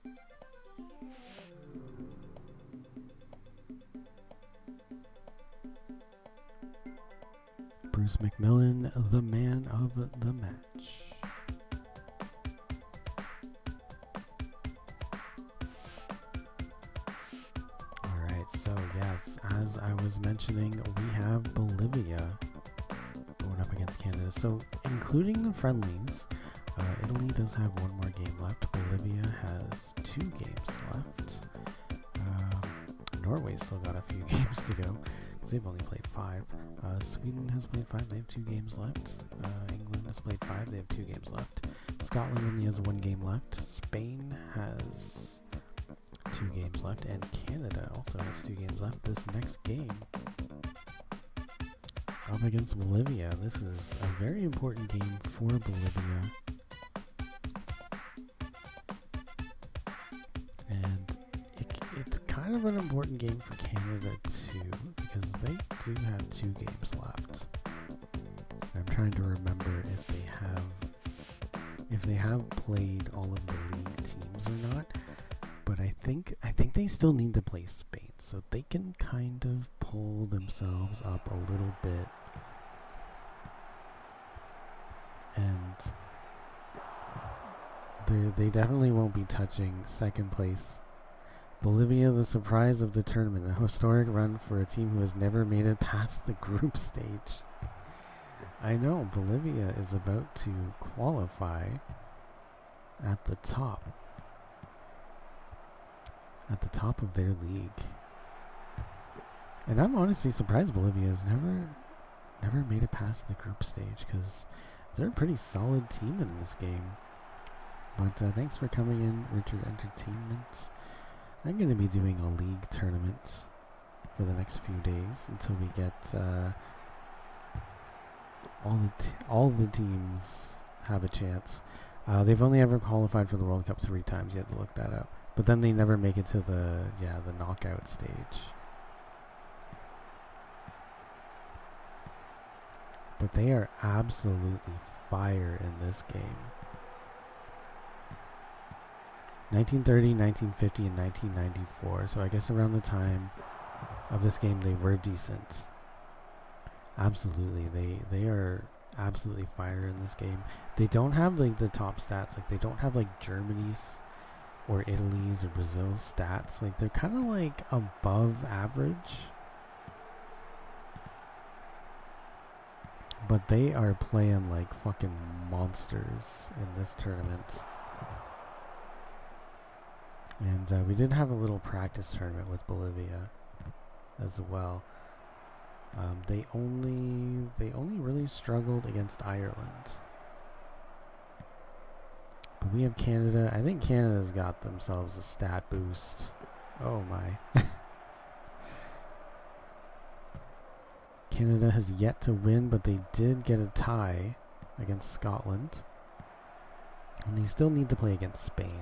A: Bruce McMillan, the man of the match. Alright, so yes, as I was mentioning, we have Bolivia going up against Canada. So, including the friendlies, Italy does have one more game left. Bolivia has 2 games left. Norway's still got a few games to go. They've only played 5. Sweden has played 5. They have 2 games left. England has played 5. They have 2 games left. Scotland only has 1 game left. Spain has 2 games left. And Canada also has 2 games left. This next game up against Bolivia. This is a very important game for Bolivia. And it's kind of an important game for Canada too, because they do have 2 games left. I'm trying to remember if they have played all of the league teams or not, but I think they still need to play Spain, so they can kind of pull themselves up a little bit. And they definitely won't be touching second place. Bolivia, the surprise of the tournament, a historic run for a team who has never made it past the group stage. I know, Bolivia is about to qualify at the top of their league. And I'm honestly surprised Bolivia has never made it past the group stage, because they're a pretty solid team in this game. But thanks for coming in, Richard Entertainment. I'm going to be doing a league tournament for the next few days until we get all the teams have a chance. They've only ever qualified for the World Cup 3 times. You have to look that up. But then they never make it to the knockout stage. But they are absolutely fire in this game. 1930, 1950, and 1994. So I guess around the time of this game they were decent. Absolutely. They are absolutely fire in this game. They don't have like the top stats. Like they don't have like Germany's or Italy's or Brazil's stats. Like they're kind of like above average. But they are playing like fucking monsters in this tournament. And we did have a little practice tournament with Bolivia. as well. They only really struggled against Ireland. But we have Canada. I think Canada's got themselves a stat boost. Oh my. Canada has yet to win, but they did get a tie against Scotland. And they still need to play against Spain.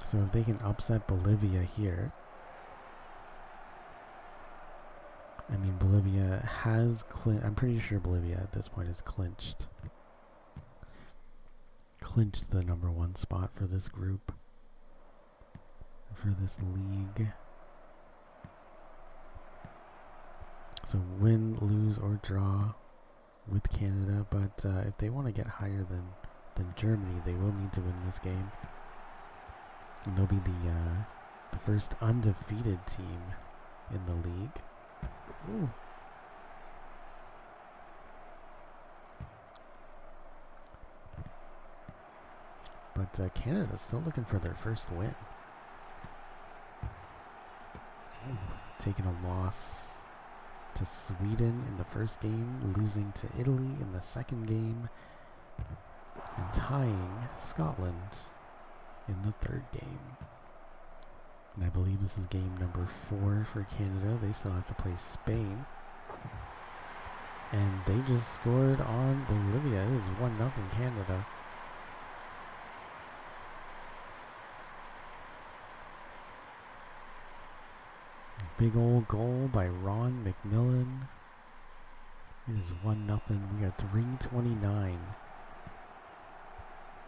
A: So if they can upset Bolivia here. I mean, Bolivia has I'm pretty sure Bolivia at this point has clinched the #1 spot for this group, for this league. So win, lose, or draw with Canada, but if they want to get higher than Germany, they will need to win this game. And they'll be the first undefeated team in the league. Ooh. But Canada's still looking for their first win. Ooh. Taking a loss to Sweden in the first game, losing to Italy in the second game, and tying Scotland in the third game. And I believe this is game #4 for Canada. They still have to play Spain. And they just scored on Bolivia. It is 1-0 Canada. Big old goal by Ron McMillan. It is 1-0. We are 3:29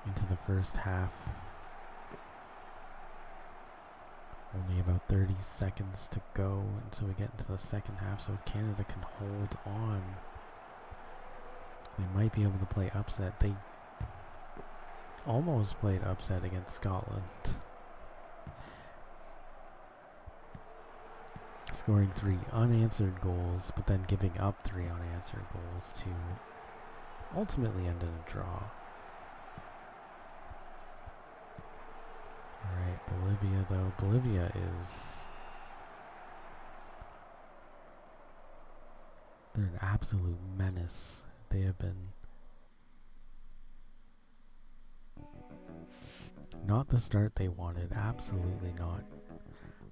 A: into the first half. Only about 30 seconds to go until we get into the second half, so if Canada can hold on, they might be able to play upset. They almost played upset against Scotland, scoring 3 unanswered goals, but then giving up 3 unanswered goals to ultimately end in a draw. Alright, Bolivia though. Bolivia is... they're an absolute menace. They have been... not the start they wanted, absolutely not.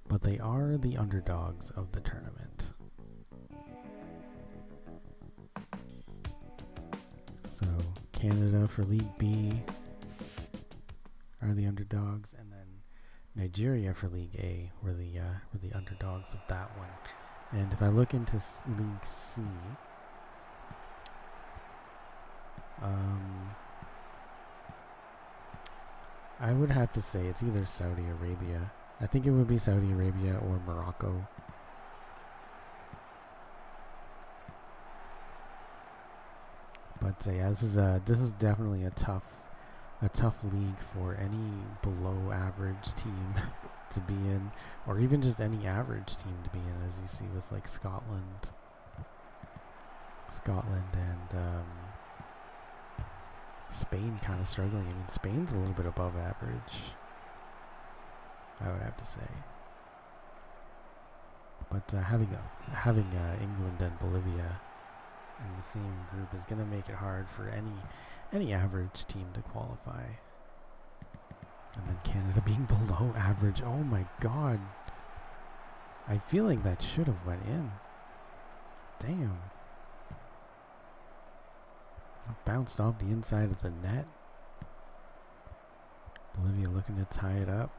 A: But they are the underdogs of the tournament. So, Canada for League B are the underdogs, and then Nigeria for League A were the underdogs of that one. And if I look into League C, I would have to say it's either Saudi Arabia. I think it would be Saudi Arabia or Morocco. But yeah, this is definitely a tough league for any below average team to be in, or even just any average team to be in, as you see with like Scotland and Spain kind of struggling. I mean, Spain's a little bit above average, I would have to say. But having England and Bolivia in the same group is going to make it hard for any average team to qualify. And then Canada being below average. Oh my god. I feel like that should have went in. Damn. It bounced off the inside of the net. Bolivia looking to tie it up.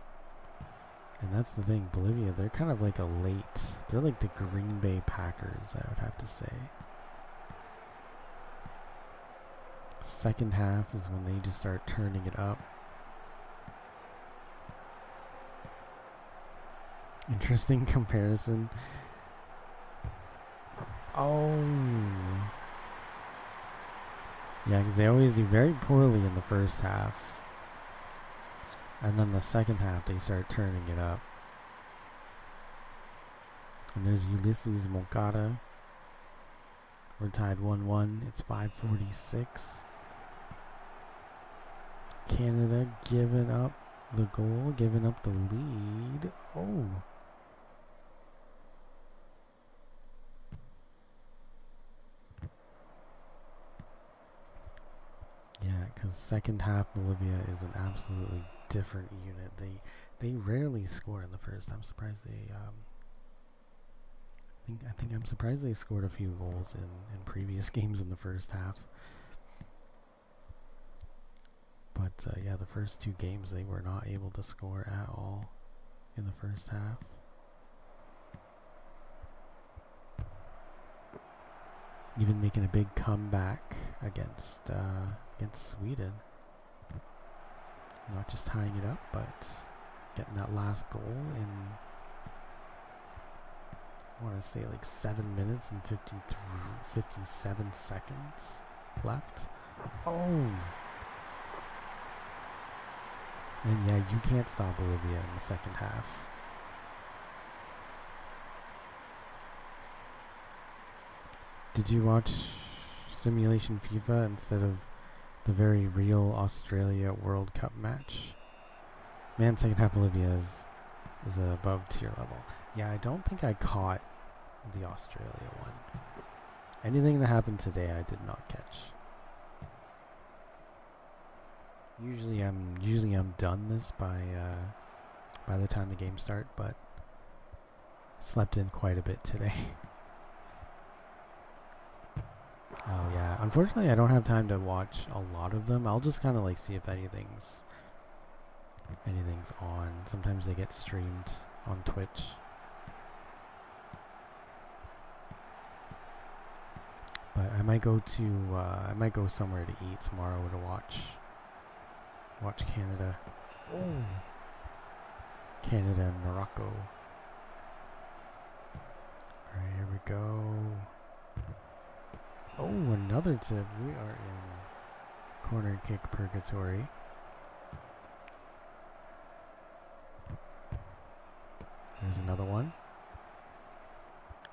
A: And that's the thing, Bolivia, they're kind of like they're like the Green Bay Packers, I would have to say. Second half is when they just start turning it up. Interesting comparison. Oh. Yeah, because they always do very poorly in the first half. And then the second half, they start turning it up. And there's Ulysses Moncada. We're tied 1-1. It's 5:46. Canada giving up the goal, giving up the lead. Oh. second half, Bolivia is an absolutely different unit. They rarely score in the first. I'm surprised they I think I'm surprised they scored a few goals in previous games in the first half. But yeah, the first two games they were not able to score at all in the first half. Even making a big comeback against Sweden. Not just tying it up, but getting that last goal in, I want to say like 7 minutes and 57 seconds left. Oh! And yeah, you can't stop Bolivia in the second half. Did you watch Simulation FIFA instead of the very real Australia World Cup match? Man, second half Bolivia is above tier level. Yeah, I don't think I caught the Australia one. Anything that happened today I did not catch. Usually I'm done this by the time the game start, but slept in quite a bit today. Oh yeah, unfortunately I don't have time to watch a lot of them. I'll just kind of like see if anything's on. Sometimes they get streamed on Twitch. But I might go somewhere to eat tomorrow to watch Canada. Oh. Canada and Morocco. Alright, here we go. Oh, another tip. We are in corner kick purgatory. There's another one.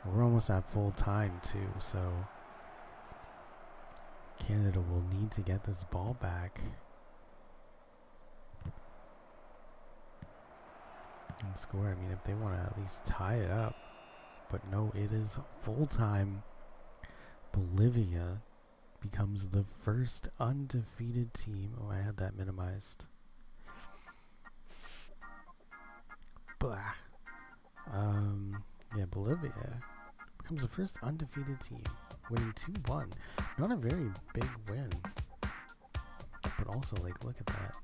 A: We're almost at full time too, so Canada will need to get this ball back and score. I mean, if they want to at least tie it up. But no, it is full time. Bolivia becomes the first undefeated team. Oh, I had that minimized. Blah. Yeah, Bolivia becomes the first undefeated team, winning 2-1. Not a very big win, but also, like, look at that.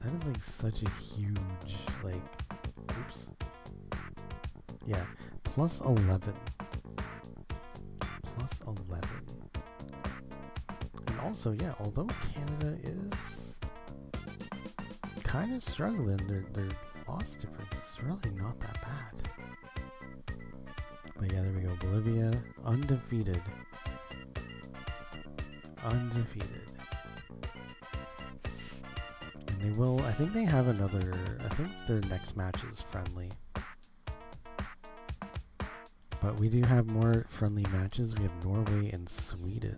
A: That is, like, such a huge, like, oops. Yeah, plus 11. Plus 11. And also, yeah, although Canada is kind of struggling, their loss difference is really not that bad. But yeah, there we go. Bolivia, undefeated. Undefeated. And they will, I think they have another, I think their next match is friendly. But we do have more friendly matches. We have Norway and Sweden.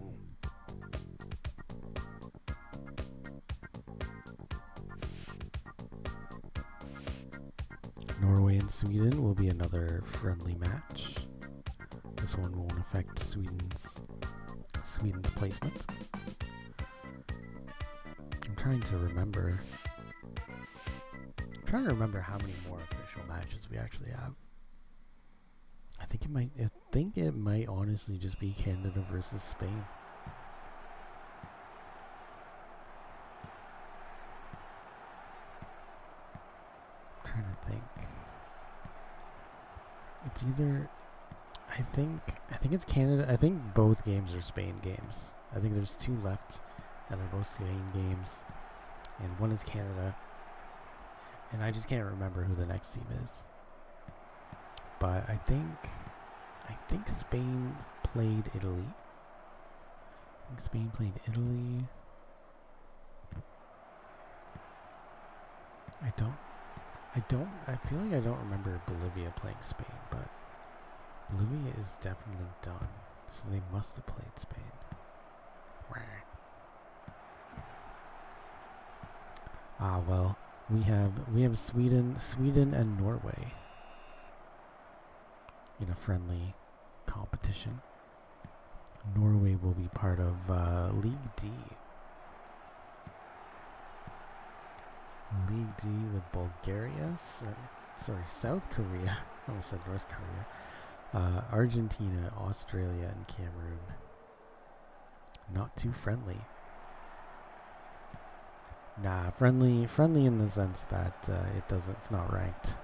A: Norway and Sweden will be another friendly match. This one won't affect Sweden's placement. I'm trying to remember how many more official matches we actually have. I think it might honestly just be Canada versus Spain. I'm trying to think. It's either I think it's Canada. I think both games are Spain games. I think there's two left and they're both Spain games. And one is Canada. And I just can't remember who the next team is. But I think Spain played Italy. I feel like I don't remember Bolivia playing Spain, but Bolivia is definitely done. So they must have played Spain. Ah, well, we have Sweden and Norway in a friendly competition. Norway will be part of League D. League D with Bulgaria, South Korea, I almost said North Korea, Argentina, Australia, and Cameroon. Not too friendly. Nah, friendly in the sense that it's not ranked.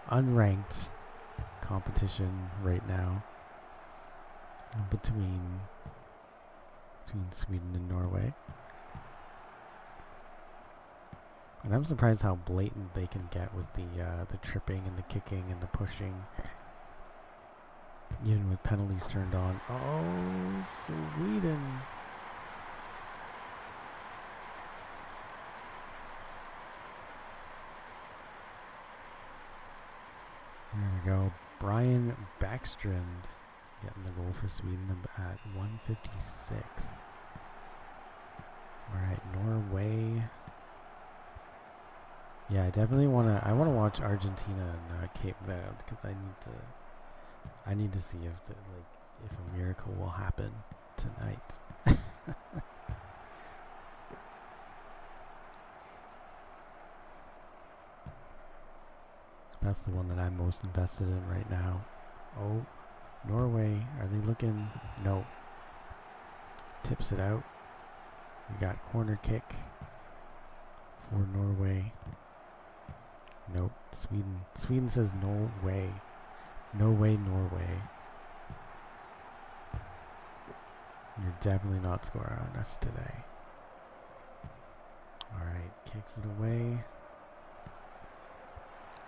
A: Unranked competition right now between Sweden and Norway. And I'm surprised how blatant they can get with the tripping and the kicking and the pushing. Even with penalties turned on. Oh, Sweden. There we go. Brian Backstrand getting the goal for Sweden at 156. Alright, Norway. Yeah, I definitely wanna watch Argentina and Cape Verde because I need to see if a miracle will happen tonight. That's the one that I'm most invested in right now. Oh, Norway, are they looking? No. Tips it out. We got corner kick for Norway. Nope. Sweden says no way. No way, Norway. You're definitely not scoring on us today. Alright, kicks it away.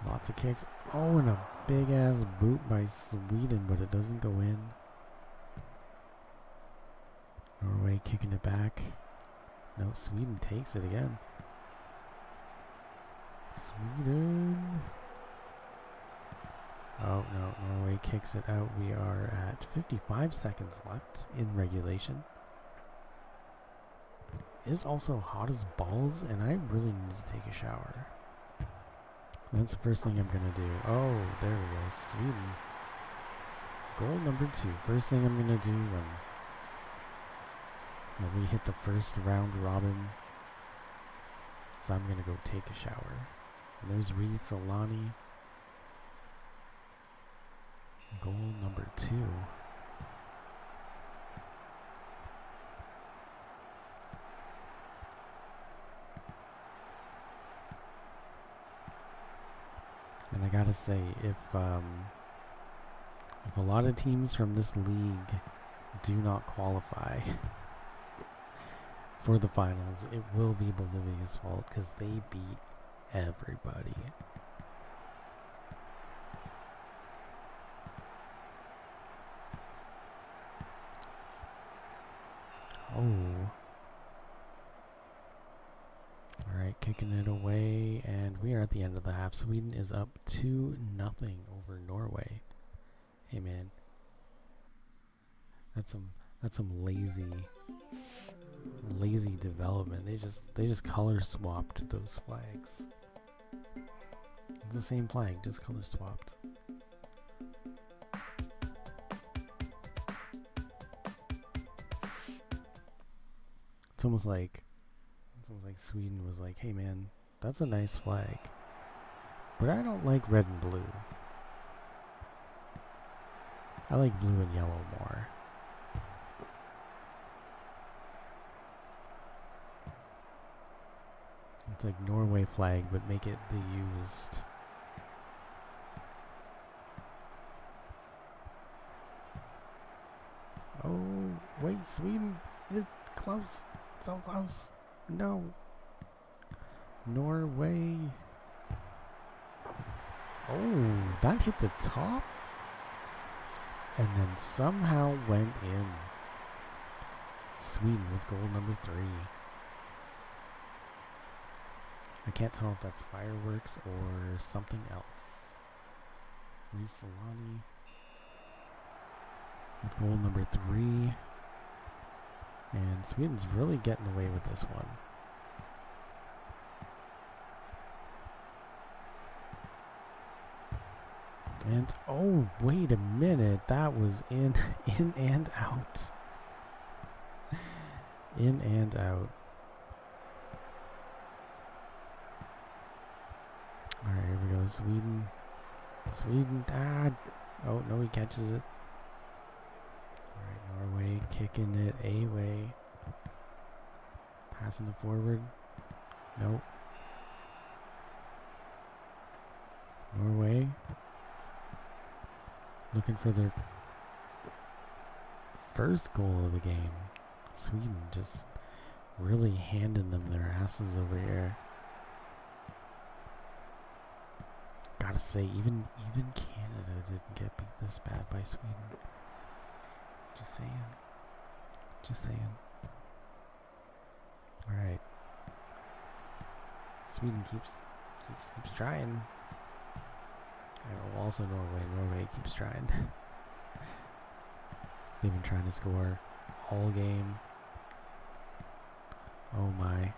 A: Lots of kicks. Oh, and a big ass boot by Sweden, but it doesn't go in. Norway kicking it back. No, Sweden takes it again. Sweden. Oh, no, Norway kicks it out. We are at 55 seconds left in regulation. It's also hot as balls, and I really need to take a shower. That's the first thing I'm going to do. Oh, there we go. Sweden. Goal number 2. First thing I'm going to do when we hit the first round robin. So I'm going to go take a shower. And there's Reece Solani. Goal number 2. And I gotta say, if a lot of teams from this league do not qualify for the finals, it will be Bolivia's fault because they beat everybody. Oh. Alright, kicking it away, and we are at the end of the half. Sweden is up 2-0 over Norway. Hey man, that's some lazy development. They just color swapped those flags. It's the same flag, just color swapped. It's almost like Sweden was like, hey man, that's a nice flag, but I don't like red and blue. I like blue and yellow more. It's like Norway flag, but make it the used. Oh, wait, Sweden is close. So close. No. Norway. Oh, that hit the top and then somehow went in. Sweden with goal number 3. I can't tell if that's fireworks or something else. Reece Solani with goal number 3. And Sweden's really getting away with this one. And oh, wait a minute. That was in and out. In and out. Alright, here we go. Sweden. Sweden. Ah. Oh, no, he catches it. Alright, Norway kicking it away. Passing it forward. Nope. Norway. Looking for their first goal of the game. Sweden just really handing them their asses over here. Gotta say, even Canada didn't get beat this bad by Sweden. Just saying. Just saying. Alright. Sweden keeps trying. Also Norway keeps trying. They've been trying to score all game. Oh my.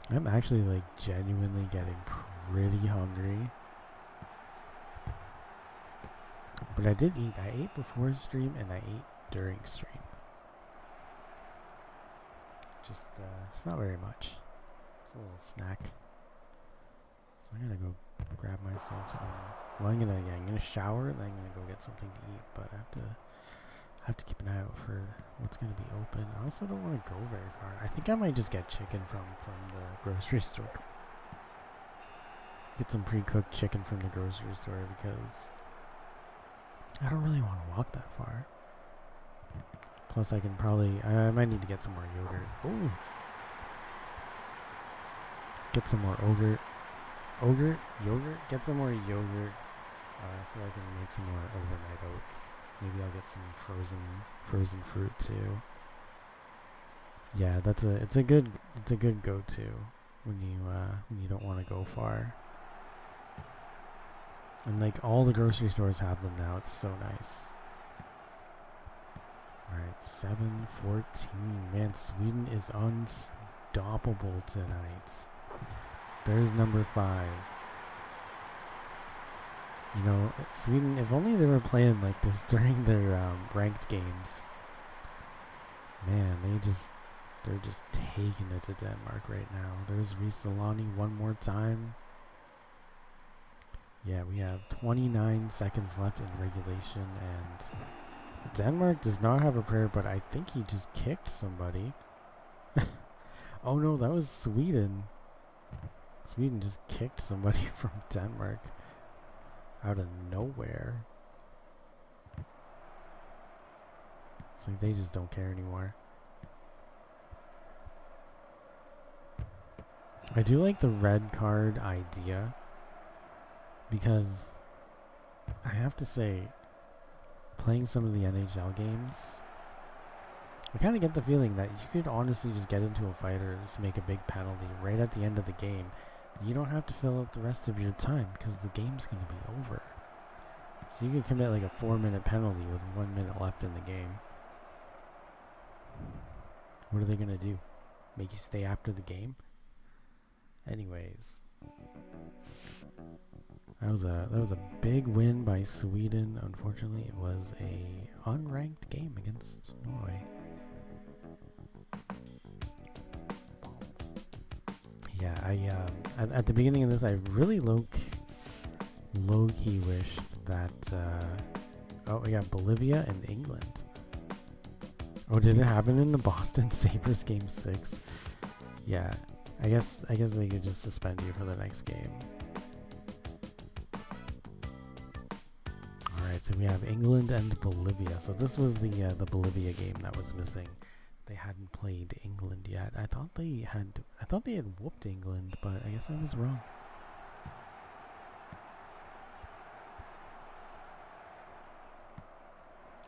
A: I'm actually like genuinely getting pretty hungry. But I did eat. I ate before stream and I ate during stream. Just, it's not very much. It's a little snack. So I'm gonna go grab myself some. Well, I'm gonna shower and then I'm gonna go get something to eat. But I have to keep an eye out for what's gonna be open. I also don't want to go very far. I think I might just get chicken from the grocery store. Get some pre-cooked chicken from the grocery store because I don't really want to walk that far. Plus, I can probably... I might need to get some more yogurt. Ooh. Get some more yogurt? Get some more yogurt so I can make some more overnight oats. Maybe I'll get some frozen fruit too. Yeah, it's a good go-to when you don't want to go far. And like all the grocery stores have them now. It's so nice. Alright, 7-14. Man, Sweden is unstoppable tonight. There's number 5. You know, Sweden, if only they were playing like this during their ranked games. Man, they're just taking it to Denmark right now. There's Risolani one more time. Yeah, we have 29 seconds left in regulation, and Denmark does not have a prayer, but I think he just kicked somebody. Oh no, that was Sweden. Sweden just kicked somebody from Denmark out of nowhere. It's like they just don't care anymore. I do like the red card idea because I have to say, playing some of the NHL games, I kind of get the feeling that you could honestly just get into a fight or just make a big penalty right at the end of the game. You don't have to fill out the rest of your time because the game's going to be over. So you could commit like a 4-minute penalty with 1 minute left in the game. What are they going to do? Make you stay after the game? Anyways, that was a big win by Sweden. Unfortunately, it was a unranked game against Norway. Yeah, at the beginning of this, I really low-key wished that we got Bolivia and England. Oh, did it happen in the Boston Sabres game 6? Yeah, I guess they could just suspend you for the next game. Alright, so we have England and Bolivia. So this was the Bolivia game that was missing. They hadn't played England yet. I thought they had whooped England, but I guess I was wrong.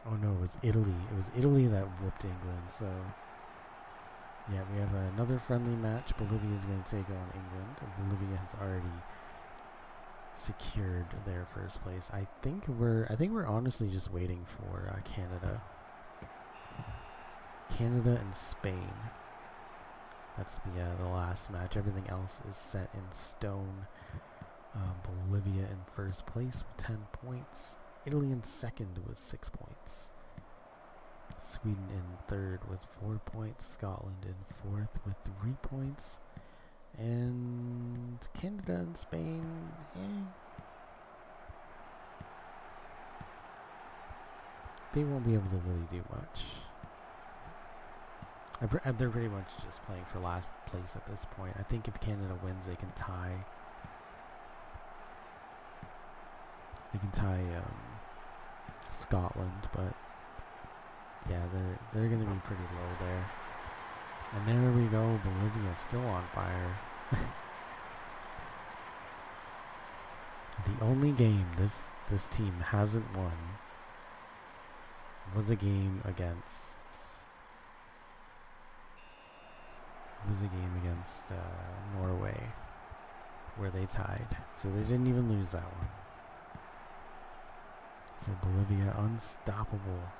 A: Oh no, it was Italy. It was Italy that whooped England. So yeah, we have another friendly match. Bolivia is going to take on England. Bolivia has already secured their first place. I think we're honestly just waiting for Canada. Canada and Spain. That's the last match. Everything else is set in stone. Bolivia in first place with 10 points. Italy in second with 6 points. Sweden in third with 4 points. Scotland in fourth with 3 points. And Canada and Spain, they won't be able to really do much. They're pretty much just playing for last place at this point. I think if Canada wins, they can tie. They can tie Scotland, but yeah, they're gonna be pretty low there. And there we go. Bolivia still on fire. The only game this team hasn't won was a game against. Norway, where they tied. So they didn't even lose that one. So Bolivia unstoppable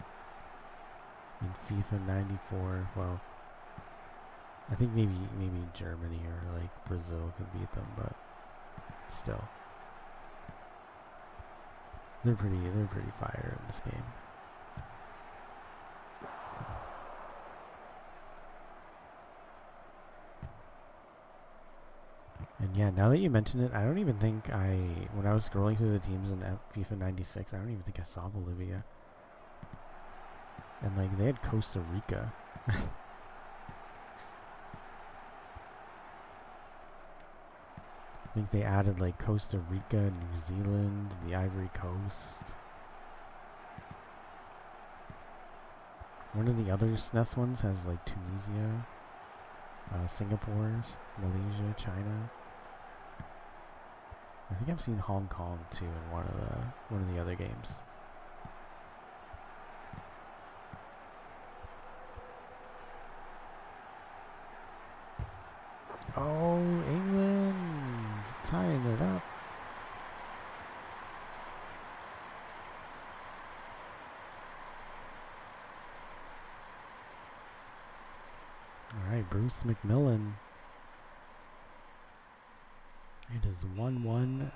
A: in FIFA 94. Well, I think maybe Germany or like Brazil could beat them, but still, they're pretty fire in this game. And yeah, now that you mention it, I don't even think when I was scrolling through the teams in FIFA 96, I don't even think I saw Bolivia. And like, they had Costa Rica. I think they added like Costa Rica, New Zealand, the Ivory Coast. One of the other SNES ones has like Tunisia, Singapore's, Malaysia, China. I think I've seen Hong Kong too in one of the other games. Oh, England tying it up. All right, Bruce McMillan. It is 1-1,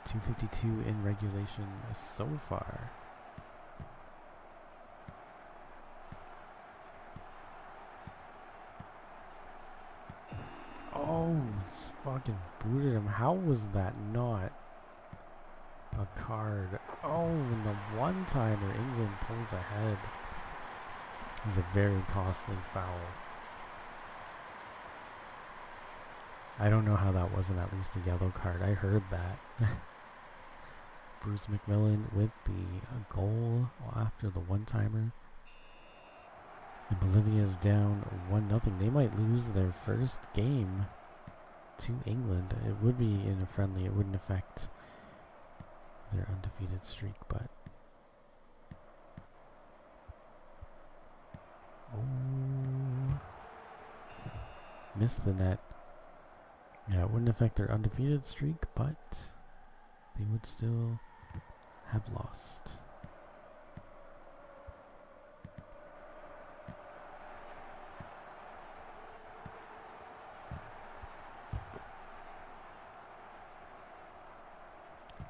A: 252 in regulation so far. Oh, he's fucking booted him. How was that not a card? Oh, and the one-timer, England pulls ahead. It was a very costly foul. I don't know how that wasn't at least a yellow card. I heard that. Bruce McMillan with the goal after the one-timer. And Bolivia's down 1-0. They might lose their first game to England. It would be in a friendly. It wouldn't affect their undefeated streak, but... Oh. Missed the net. Yeah, it wouldn't affect their undefeated streak, but they would still have lost.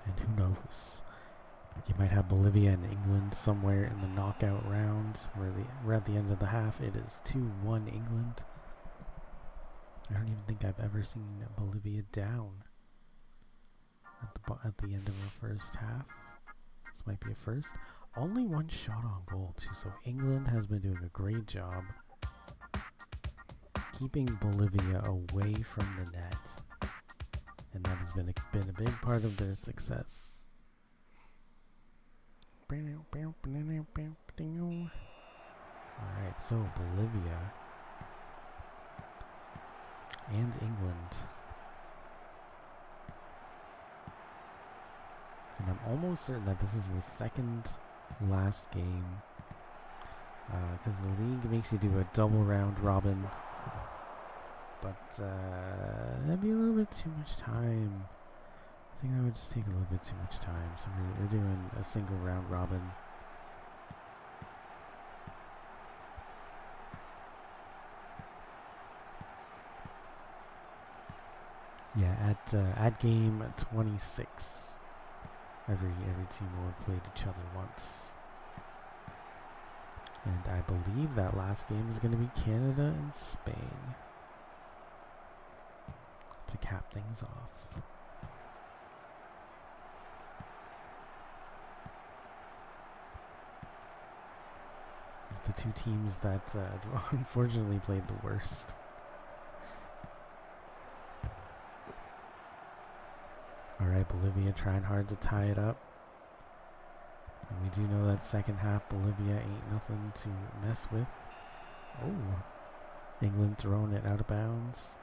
A: And who knows? You might have Bolivia and England somewhere in the knockout rounds where we're at the end of the half. It is 2-1 England. I don't even think I've ever seen Bolivia down at the end of the first half. This might be a first. Only one shot on goal too, so England has been doing a great job keeping Bolivia away from the net, and that has been a big part of their success. Alright, so Bolivia and England. And I'm almost certain that this is the second last game, because the league makes you do a double round robin, but that'd be a little bit too much time. I think that would just take a little bit too much time, so we're doing a single round robin. Yeah, at game 26, every team will have played each other once. And I believe that last game is going to be Canada and Spain to cap things off. The two teams that unfortunately played the worst. Alright, Bolivia trying hard to tie it up. And we do know that second half Bolivia ain't nothing to mess with. Oh, England throwing it out of bounds.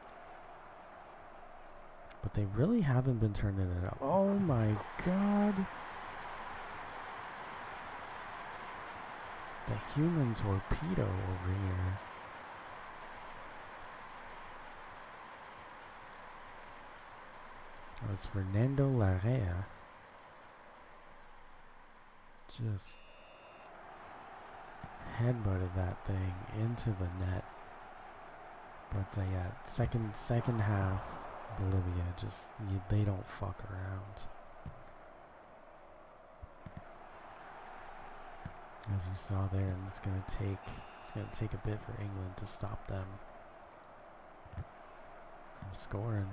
A: But they really haven't been turning it up. Oh my god. The human torpedo over here. That was Fernando Larrea. Just headbutted that thing into the net. But yeah, second half, Bolivia just they don't fuck around. As you saw there, and it's gonna take a bit for England to stop them from scoring.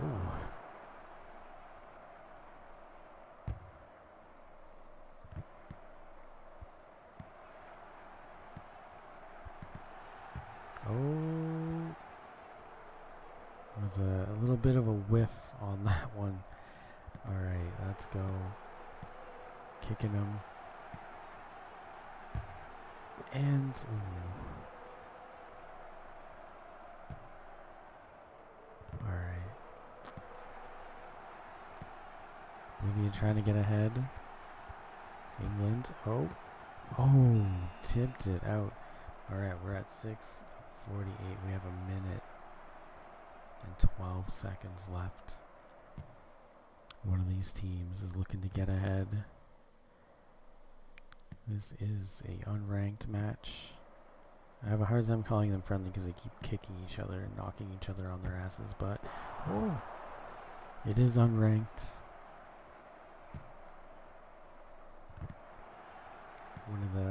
A: Ooh. Oh, was a little bit of a whiff on that one. All right, let's go. Kicking him. And all right. Bolivia trying to get ahead. England. Oh, tipped it out. All right, we're at 6:48. We have a minute and 12 seconds left. One of these teams is looking to get ahead. This is a unranked match. I have a hard time calling them friendly because they keep kicking each other and knocking each other on their asses, but it is unranked.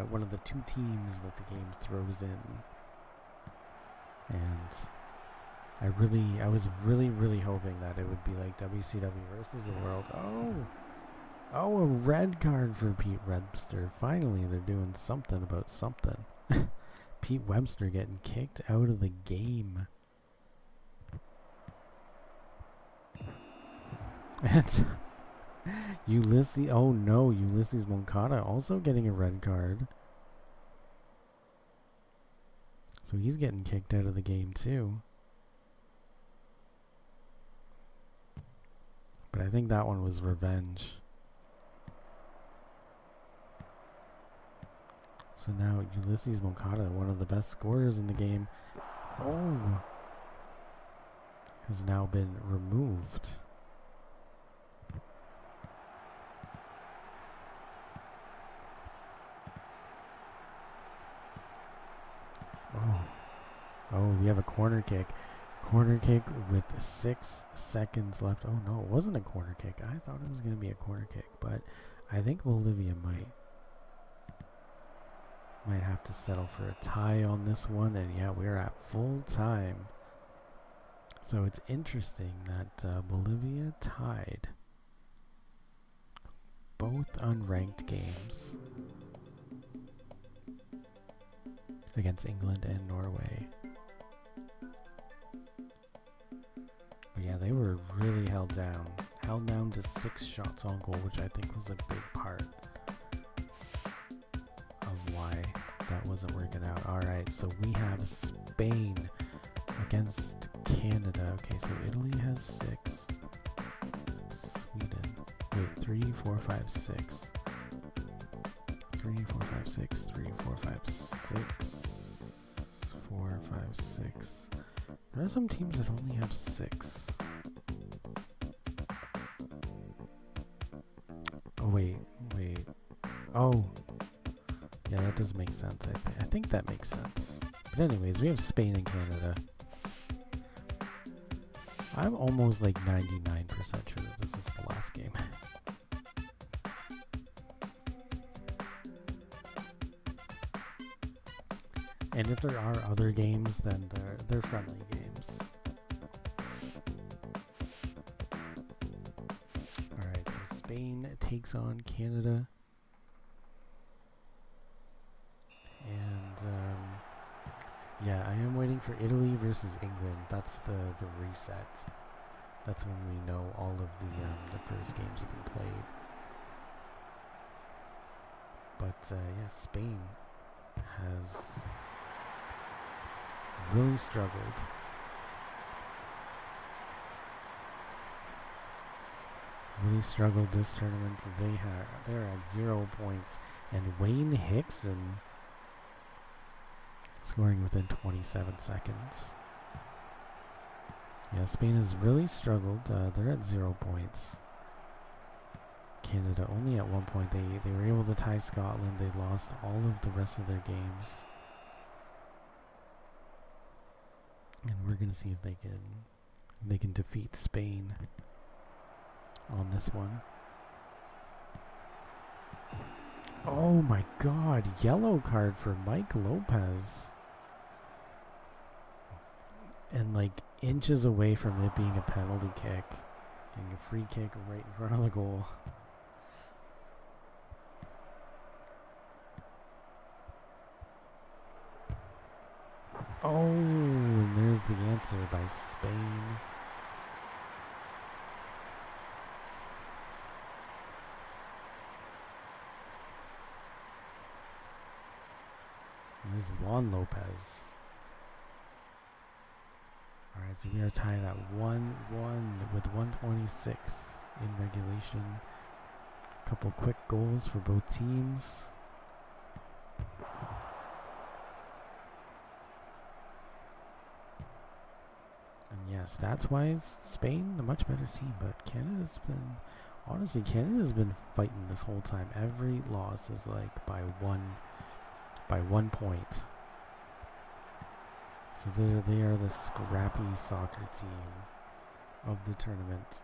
A: One of the two teams that the game throws in. And I was really hoping that it would be like WCW versus the World. Oh, a red card for Pete Webster. Finally, they're doing something about something. Pete Webster getting kicked out of the game. And Ulysses Moncada also getting a red card. So he's getting kicked out of the game too. But I think that one was revenge. So now Ulysses Moncada, one of the best scorers in the game, has now been removed. Oh, we have a corner kick. Corner kick with 6 seconds left. Oh no, it wasn't a corner kick. I thought it was going to be a corner kick, but I think Bolivia might have to settle for a tie on this one. And yeah, we're at full time. So it's interesting that Bolivia tied both unranked games against England and Norway. But yeah, they were really held down to 6 shots on goal, which I think was a big part of why that wasn't working out. Alright, so we have Spain against Canada. Okay, so Italy has 6. Sweden. Wait, 3, 4, 5, 6. 3, 4, 5, 6. 3, 4, 5, 6. 4, 5, 6. There are some teams that only have 6. Oh, wait. Oh, yeah, that does make sense. I think that makes sense. But anyways, we have Spain and Canada. I'm almost like 99% sure that this is the last game. And if there are other games, then they're friendly games. Alright, so Spain takes on Canada. And, yeah, I am waiting for Italy versus England. That's the reset. That's when we know all of the first games have been played. But, yeah, Spain has really struggled. Really struggled this tournament. They're at 0 points, and Wayne Hickson scoring within 27 seconds. Yeah, Spain has really struggled. They're at 0 points. Canada only at 1 point. They were able to tie Scotland. They lost all of the rest of their games. And we're gonna see if they can defeat Spain on this one. Oh my god, yellow card for Mike Lopez. And like inches away from it being a penalty kick. Getting a free kick right in front of the goal. Oh, and there's the answer by Spain. And there's Juan Lopez. Alright, so we are tied at 1-1 with 126 in regulation. A couple quick goals for both teams. And yeah, stats-wise, Spain, the much better team, but Canada's been fighting this whole time. Every loss is like by 1 point. So they are the scrappy soccer team of the tournament.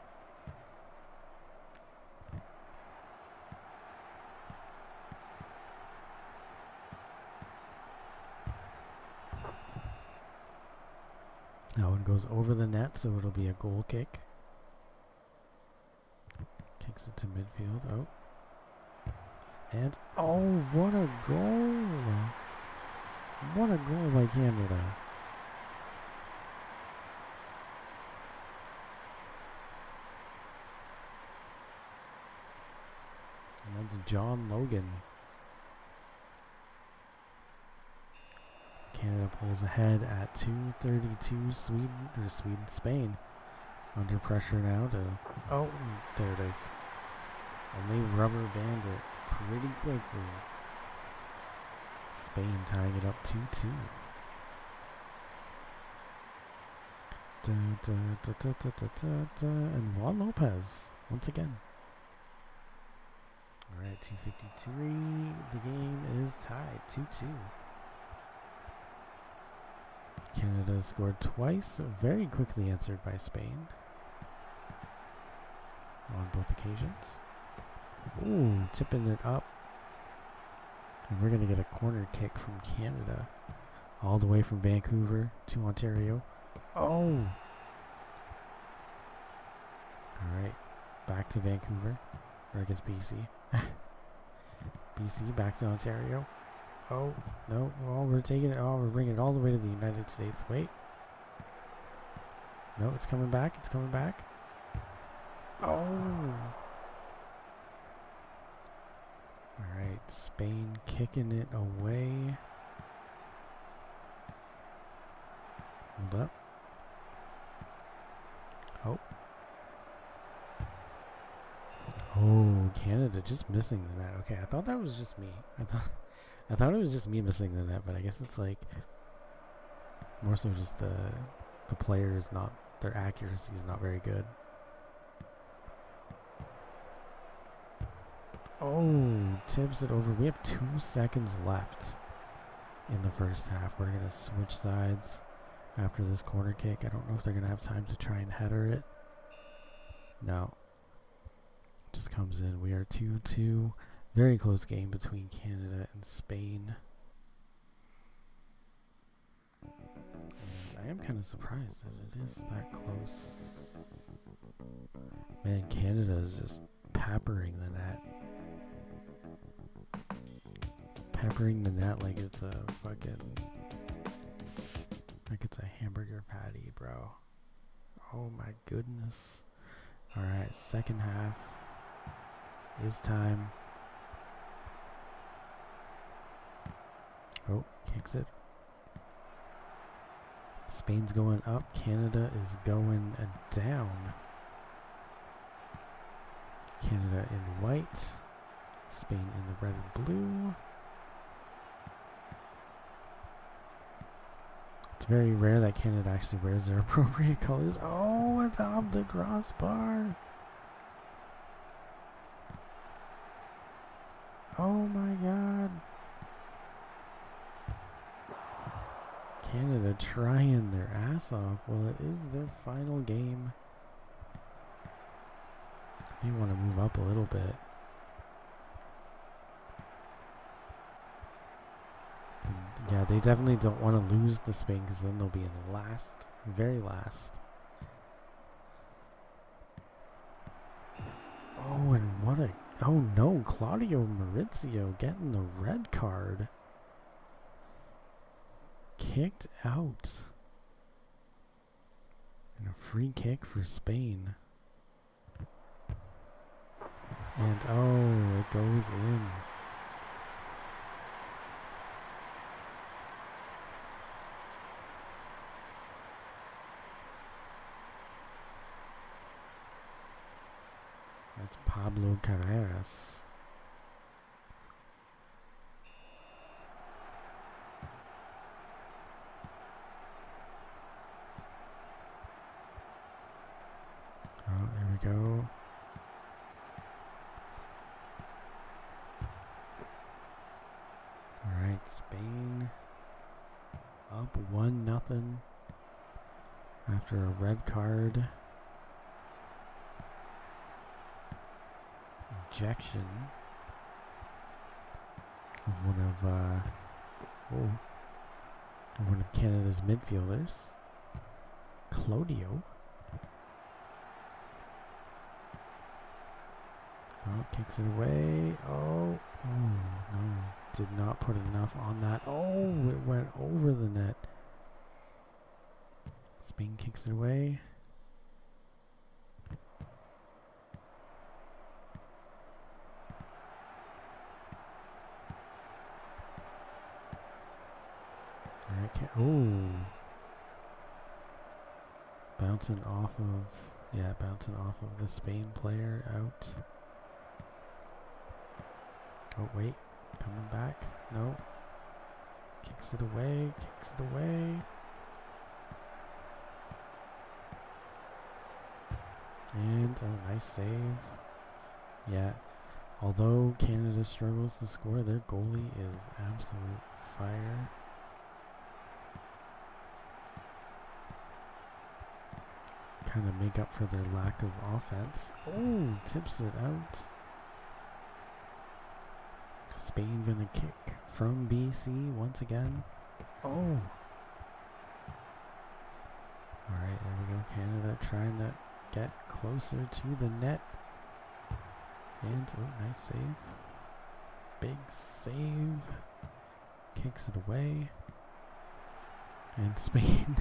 A: That one goes over the net, so it'll be a goal kick. Kicks it to midfield. Oh. And, oh, what a goal! What a goal by Canada. And that's John Logan. Canada pulls ahead at 2:32. Spain under pressure now to. Oh, there it is. And they rubber band it pretty quickly. Spain tying it up 2-2. And Juan Lopez once again. Alright, 2:53. The game is tied 2-2. Canada scored twice, very quickly answered by Spain on both occasions. Ooh, tipping it up. And we're going to get a corner kick from Canada. All the way from Vancouver to Ontario. Oh! Alright, back to Vancouver. Or I guess BC. BC, back to Ontario. Oh, no. Oh, we're taking it. Oh, we're bringing it all the way to the United States. Wait. No, it's coming back. It's coming back. Oh. Alright, Spain kicking it away. Hold up. Oh. Oh, Canada just missing the net. Okay, I thought that was just me. I thought it was just me missing the net, but I guess it's like more so just the players not, their accuracy is not very good. Oh, tips it over. We have 2 seconds left in the first half. We're going to switch sides after this corner kick. I don't know if they're going to have time to try and header it. No. Just comes in. We are 2-2. Very close game between Canada and Spain. And I am kind of surprised that it is that close. Man, Canada is just peppering the net. Peppering the net like it's a fucking... like it's a hamburger patty, bro. Oh my goodness. Alright, second half is time. Oh, kicks it. Spain's going up. Canada is going down. Canada in white. Spain in the red and blue. It's very rare that Canada actually wears their appropriate colors. Oh, it's off the crossbar. Oh my god. Canada trying their ass off. Well, it is their final game. They want to move up a little bit. And yeah, they definitely don't want to lose to Spain because then they'll be in last, very last. Oh, and what a... oh no, Claudio Maurizio getting the red card. Kicked out. And a free kick for Spain. And oh, it goes in. That's Pablo Carreras. Oh, there we go. Alright, Spain up 1-0 after a red card. Ejection of one of Canada's midfielders, Claudio. Oh, kicks it away. Oh, no. Did not put enough on that. Oh, it went over the net. Spain kicks it away. Alright, bouncing off of the Spain player out. Oh, wait. Coming back. No. Kicks it away. And, oh, nice save. Yeah. Although Canada struggles to score, their goalie is absolute fire. Kind of make up for their lack of offense. Oh, tips it out. Spain gonna kick from BC once again. Oh. Alright, there we go. Canada trying to get closer to the net. And, oh, nice save. Big save. Kicks it away. And Spain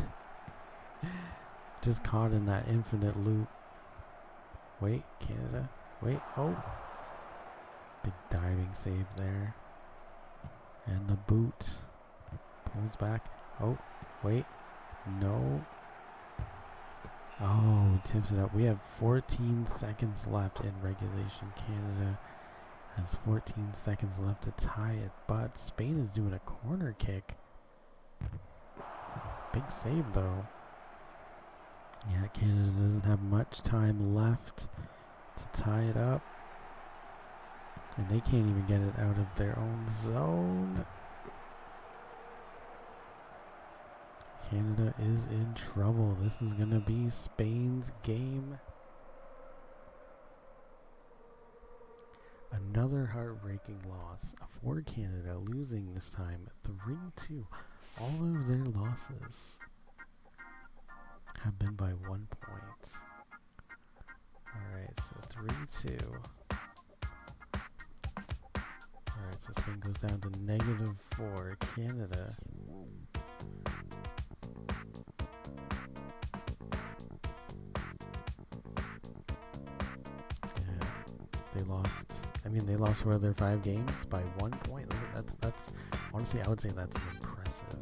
A: just caught in that infinite loop. Wait, Canada. Wait, oh. Big diving save there. And the boot. Pulls back. Oh, wait. No. Oh, tips it up. We have 14 seconds left in regulation. Canada has 14 seconds left to tie it. But Spain is doing a corner kick. Big save, though. Yeah, Canada doesn't have much time left to tie it up. And they can't even get it out of their own zone. Canada is in trouble. This is going to be Spain's game. Another heartbreaking loss for Canada, losing this time 3-2. All of their losses have been by 1 point. Alright, so 3-2. Alright, so Spain goes down to -4. Canada. Yeah, they lost. I mean, they lost 4 of their 5 games by 1 point. That's honestly, I would say that's an impressive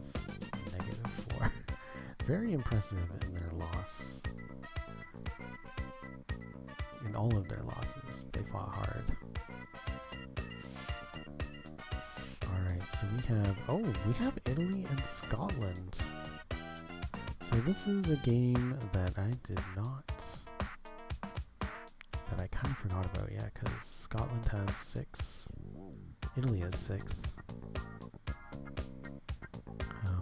A: -4. Very impressive in their loss. In all of their losses, they fought hard. Alright, so we have Italy and Scotland. So this is a game that I kind of forgot about, yeah, because Scotland has 6, Italy has 6.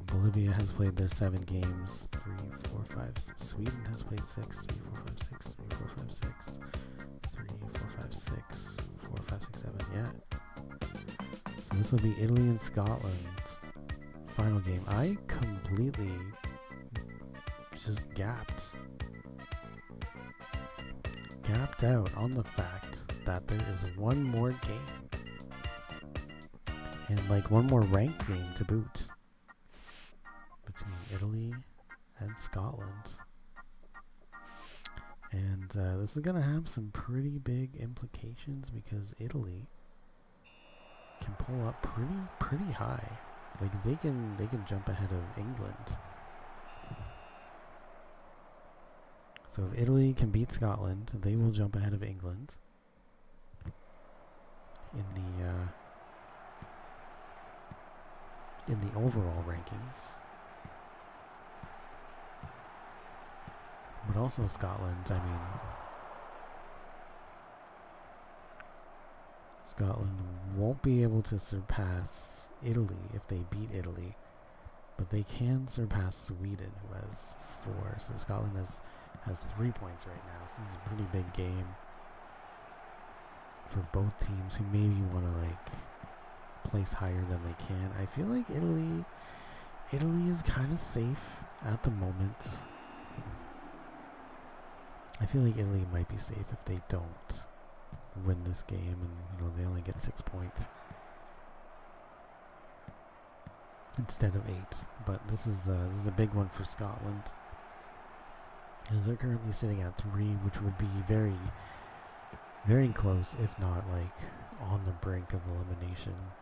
A: Bolivia has played their 7 games, 3, 4, 5, 6. Sweden has played 6, 3, 4, 5, 6, 3, 4, 5, 6, 3, 4, 5, 6, 4, 5, 6, 7, yeah. So this will be Italy and Scotland's final game. I completely just gapped out on the fact that there is one more game. And like one more ranked game to boot. Between Italy and Scotland. And this is going to have some pretty big implications because Italy can pull up pretty high. Like they can jump ahead of England. So if Italy can beat Scotland, they will jump ahead of England in the overall rankings. But also Scotland, I mean, Scotland won't be able to surpass Italy if they beat Italy, but they can surpass Sweden, who has 4. So Scotland has 3 points right now. So this is a pretty big game for both teams who maybe want to like place higher than they can. I feel like Italy is kind of safe at the moment. I feel like Italy might be safe if they don't win this game, and they only get 6 points instead of 8. But this is a big one for Scotland, as they're currently sitting at 3, which would be very, very close, if not like on the brink of elimination.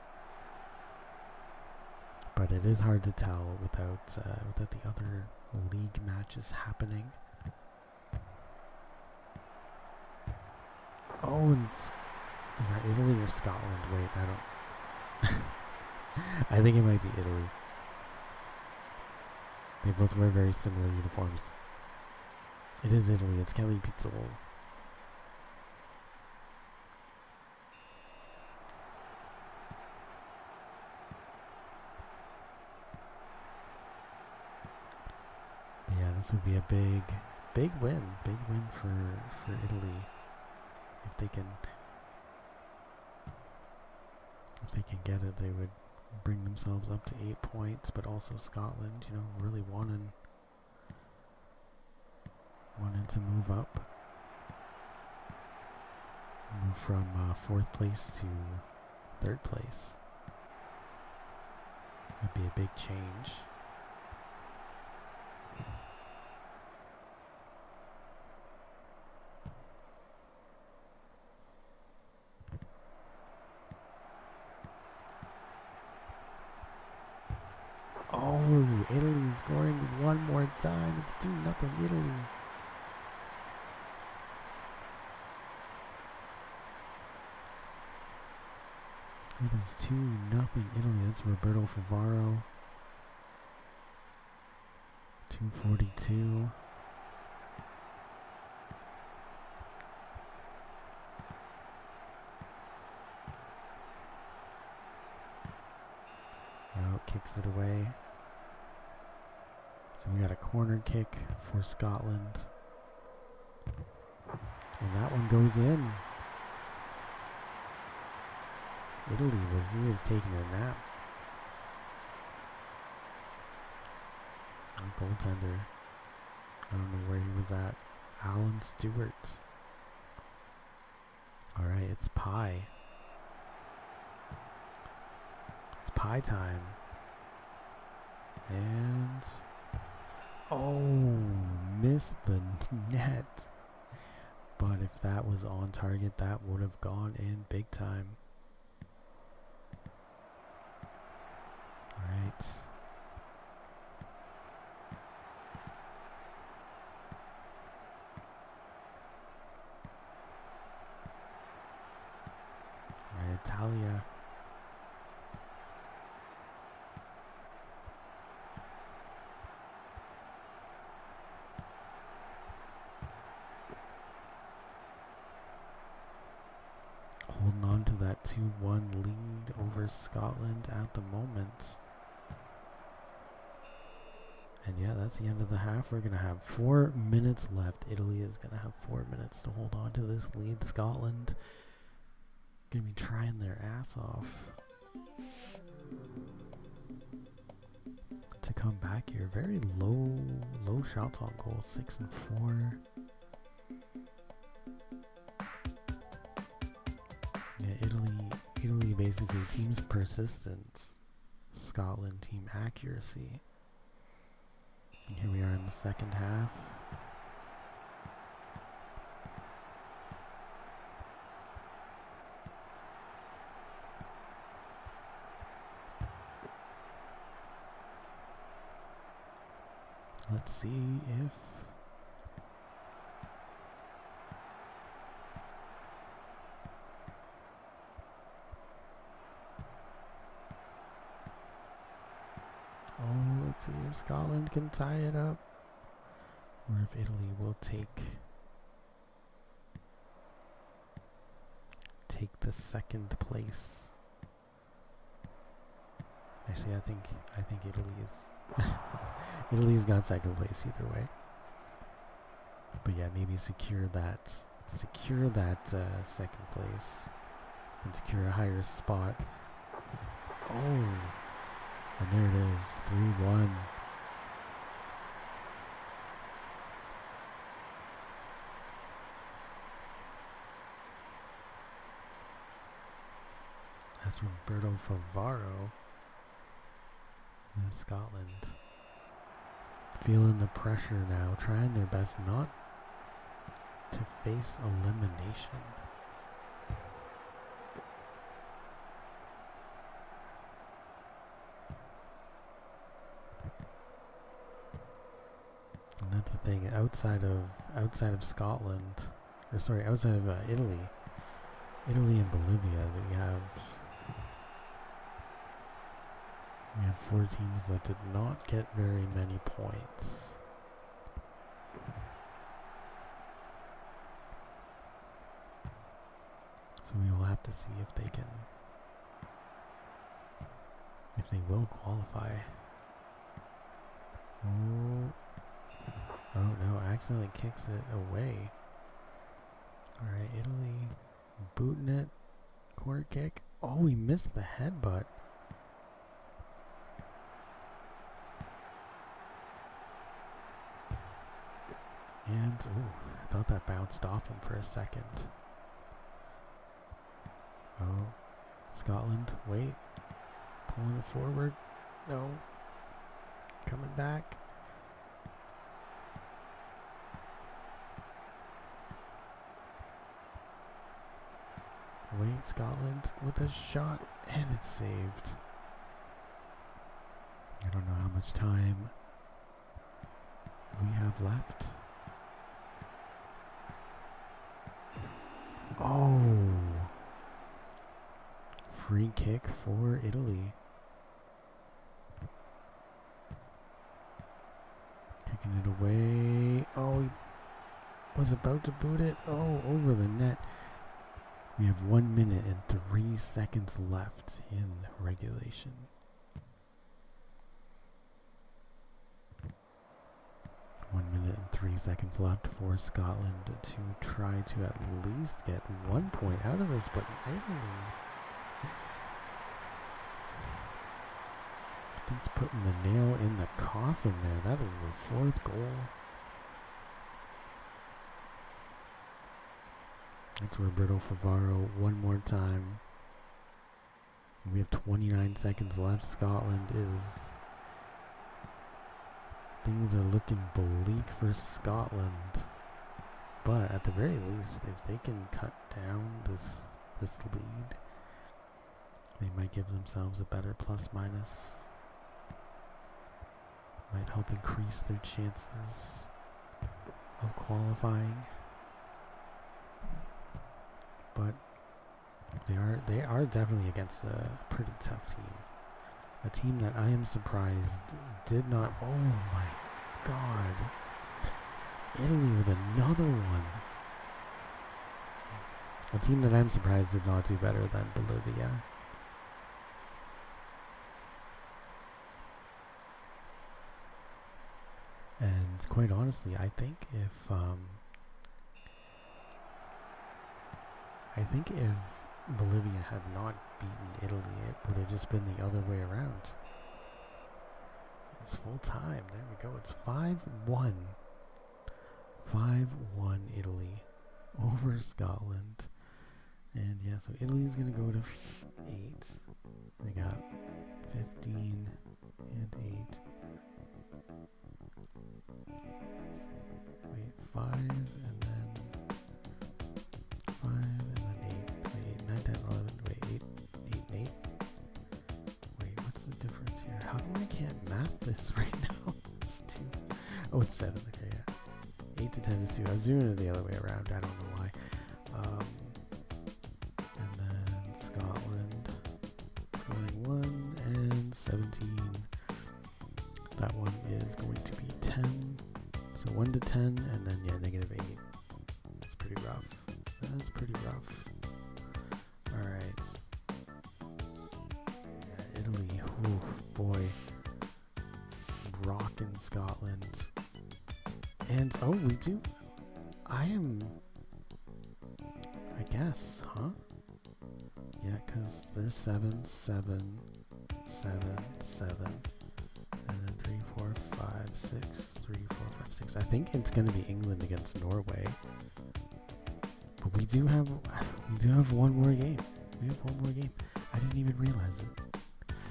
A: But it is hard to tell without the other league matches happening. Oh, and is that Italy or Scotland? Wait, I don't... I think it might be Italy. They both wear very similar uniforms. It is Italy. It's Kelly Pizzol. Yeah, this would be a big win. Big win for Italy. If they can get it, they would bring themselves up to 8 points. But also Scotland, really wanting to move up, move from 4th place to 3rd place. That'd be a big change. Oh, Italy scoring one more time. It's 2-0 Italy. It is 2-0 Italy. That's Roberto Favaro. 2:42. takes it away. So we got a corner kick for Scotland. And that one goes in. Italy was taking a nap. Our goaltender, I don't know where he was at. Alan Stewart. Alright, it's pie. It's pie time. And oh, missed the net. But if that was on target, that would have gone in big time. Alright. Alright, Italia. Holding on to that 2-1 lead over Scotland at the moment. And yeah, that's the end of the half. We're going to have 4 minutes left. Italy is going to have 4 minutes to hold on to this lead. Scotland going to be trying their ass off to come back here. Very low shots on goal. 6 and 4. Yeah, Italy basically team's persistence. Scotland team accuracy. And here we are in the second half. Let's see if let's see if Scotland can tie it up, or if Italy will take the second place. Actually, I think Italy's got second place either way. But yeah, maybe secure that second place and secure a higher spot. Oh. And there it is, 3-1. That's Roberto Favaro in Scotland. Feeling the pressure now, trying their best not to face elimination. And that's the thing, outside of Scotland, or sorry, outside of Italy and Bolivia, we have 4 teams that did not get very many points. So we will have to see if they will qualify. Oh no, accidentally kicks it away. Alright, Italy booting it. Corner kick. Oh, we missed the headbutt. And, I thought that bounced off him for a second. Oh, Scotland, wait. Pulling it forward. No. Coming back. Wait, Scotland with a shot, and it's saved. I don't know how much time we have left. Oh, free kick for Italy. Kicking it away. Oh, he was about to boot it. Oh, over the net. We have 1 minute and 3 seconds left in regulation. 3 seconds left for Scotland to try to at least get 1 point out of this, but Italy, I think's putting the nail in the coffin there. That is the 4th goal. That's Roberto Favaro one more time. We have 29 seconds left. Scotland is... Things are looking bleak for Scotland. But at the very least, if they can cut down this lead, they might give themselves a better plus-minus. Might help increase their chances of qualifying. But they are definitely against a pretty tough team. A team that I am surprised did not... Oh my god. Italy with another one. A team that I'm surprised did not do better than Bolivia. And quite honestly, I think if Bolivia had not beaten Italy, it would have just been the other way around. It's full time. There we go. It's 5-1. 5-1 Italy over Scotland. And yeah, so Italy's going to go to 8. They got 15 and 8. Wait, 5 and then 5 and then 8. Wait, 9, 10, 11. Wait, 8 and 8. Wait, what's the difference here? How come I can't map this right now? It's 2. Oh, it's 7. Okay, yeah. 8 to 10 is 2. I was doing it the other way around. I don't know why. And then Scotland scoring 1 and 17. That one is going to be 10. So 1 to 10, and then, yeah, negative 8. That's pretty rough. That's pretty rough. Alright. Yeah, Italy. Ooh, boy. Rockin' Scotland. And, oh, we do. I guess, huh? Yeah, because there's 7, 7, 7, 7. And then 3, 4, 5, 6, 3, 4, 5, 6. I think it's going to be England against Norway. But we do have one more game. We have one more game. I didn't even realize it.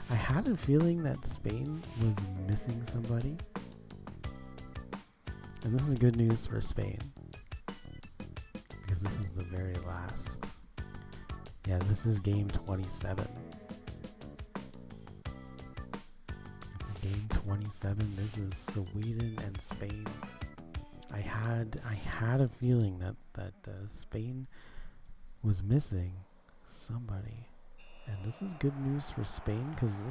A: I had a feeling that Spain was missing somebody. And this is good news for Spain. Because this is the very last. Yeah, this is game 27. Game 27. This is Sweden and Spain. I had a feeling that Spain was missing somebody, and this is good news for Spain because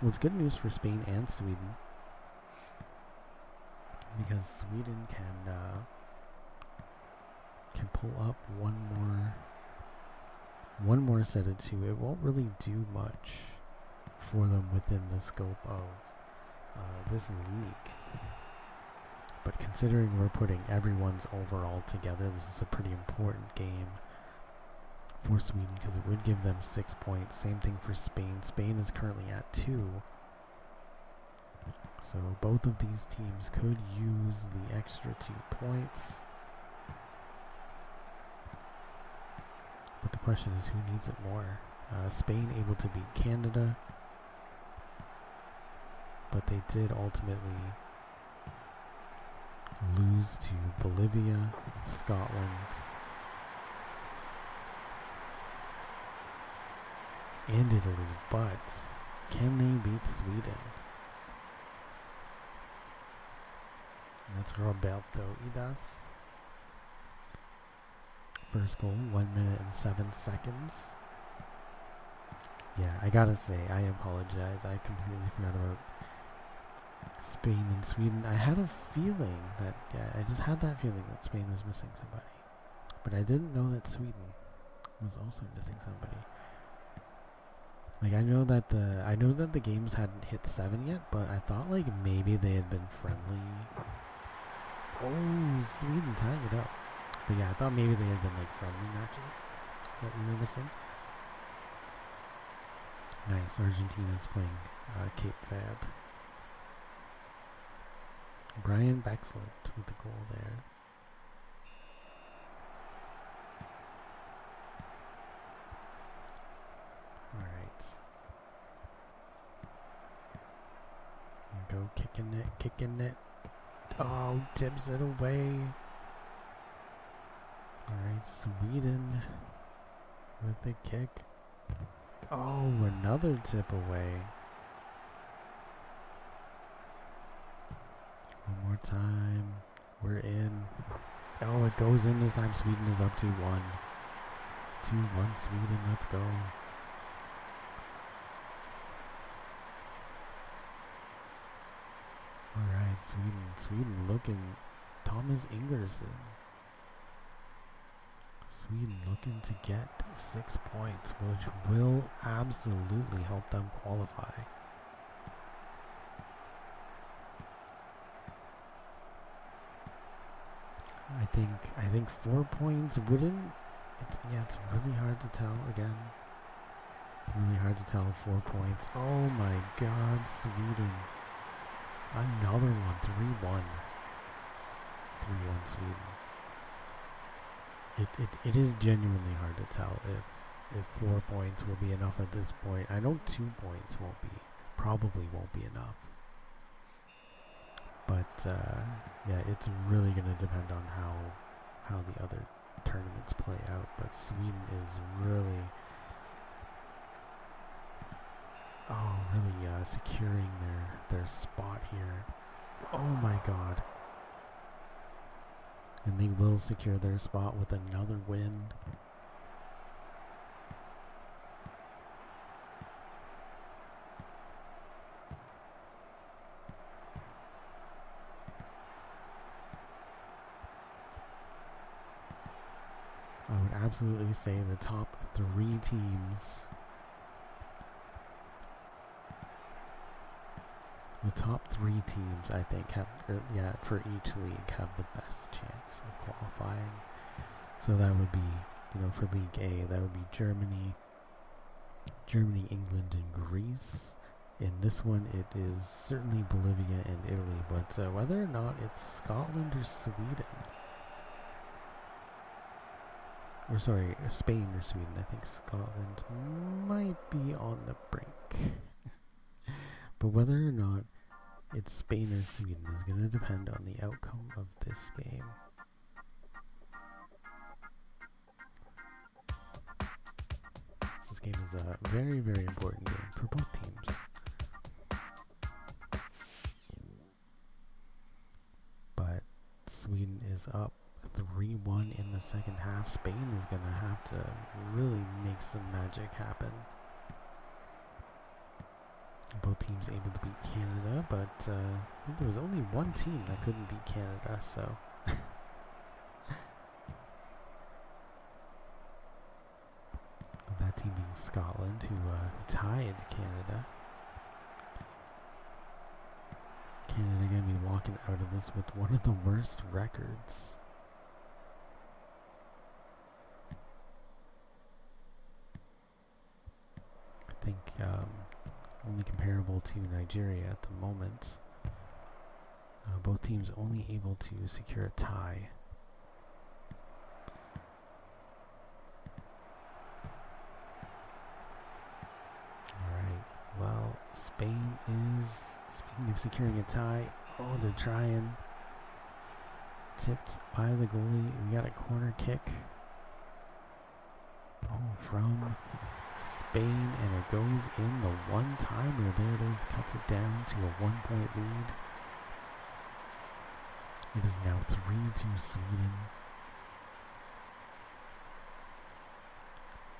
A: it's good news for Spain and Sweden because Sweden can pull up one more set of 2. It won't really do much for them within the scope of this league. But considering we're putting everyone's overall together, this is a pretty important game for Sweden because it would give them 6 points. Same thing for Spain. Spain is currently at 2. So both of these teams could use the extra 2 points. But the question is, who needs it more? Spain able to beat Canada, but they did ultimately lose to Bolivia, Scotland, and Italy. But can they beat Sweden? And that's Roberto Idas. First goal, 1 minute and 7 seconds. Yeah, I gotta say, I apologize. I completely forgot about Spain and Sweden. I had a feeling that, I just had that feeling that Spain was missing somebody. But I didn't know that Sweden was also missing somebody. Like, I know that the games hadn't hit 7 yet, but I thought, like, maybe they had been friendly Oh, Sweden tying it up. But yeah, I thought maybe they had been like friendly matches that we were missing. Nice, Argentina's playing Cape Verde. Brian Bexlett with the goal there. Alright. Go kicking it. Oh, tips it away. Alright, Sweden with the kick. Oh, another tip away. One more time. We're in. Oh, it goes in this time. Sweden is up 2-1. 2-1 Sweden. Let's go. Alright, Sweden looking. Thomas Ingerson. Sweden looking to get 6 points, which will absolutely help them qualify. I think 4 points wouldn't. It's really hard to tell again. Really hard to tell 4 points. Oh my God, Sweden. Another one, 3-1. 3-1 Sweden. It is genuinely hard to tell if 4 points will be enough at this point. I know 2 points probably won't be enough. But yeah, it's really going to depend on how the other tournaments play out. But Sweden is really securing their spot here. Oh my God. And they will secure their spot with another win. I would absolutely say the top 3 teams. The top 3 teams, I think, for each league have the best chance of qualifying. So that would be, for League A, that would be Germany, England, and Greece. In this one, it is certainly Bolivia and Italy, but whether or not it's Scotland or Sweden, or sorry, Spain or Sweden, I think Scotland might be on the brink. But whether or not it's Spain or Sweden is going to depend on the outcome of this game. So this game is a very, very important game for both teams. But Sweden is up 3-1 in the second half. Spain is going to have to really make some magic happen. Both teams able to beat Canada, but I think there was only one team that couldn't beat Canada, so that team being Scotland, who tied Canada. Canada going to be walking out of this with one of the worst records. I think only comparable to Nigeria at the moment. Both teams only able to secure a tie. Alright, well, Spain is, speaking of securing a tie, oh, they're trying. Tipped by the goalie. We got a corner kick. Oh, from Spain, and it goes in the one-timer. There it is, cuts it down to a 1-point lead. It is now 3-2 Sweden.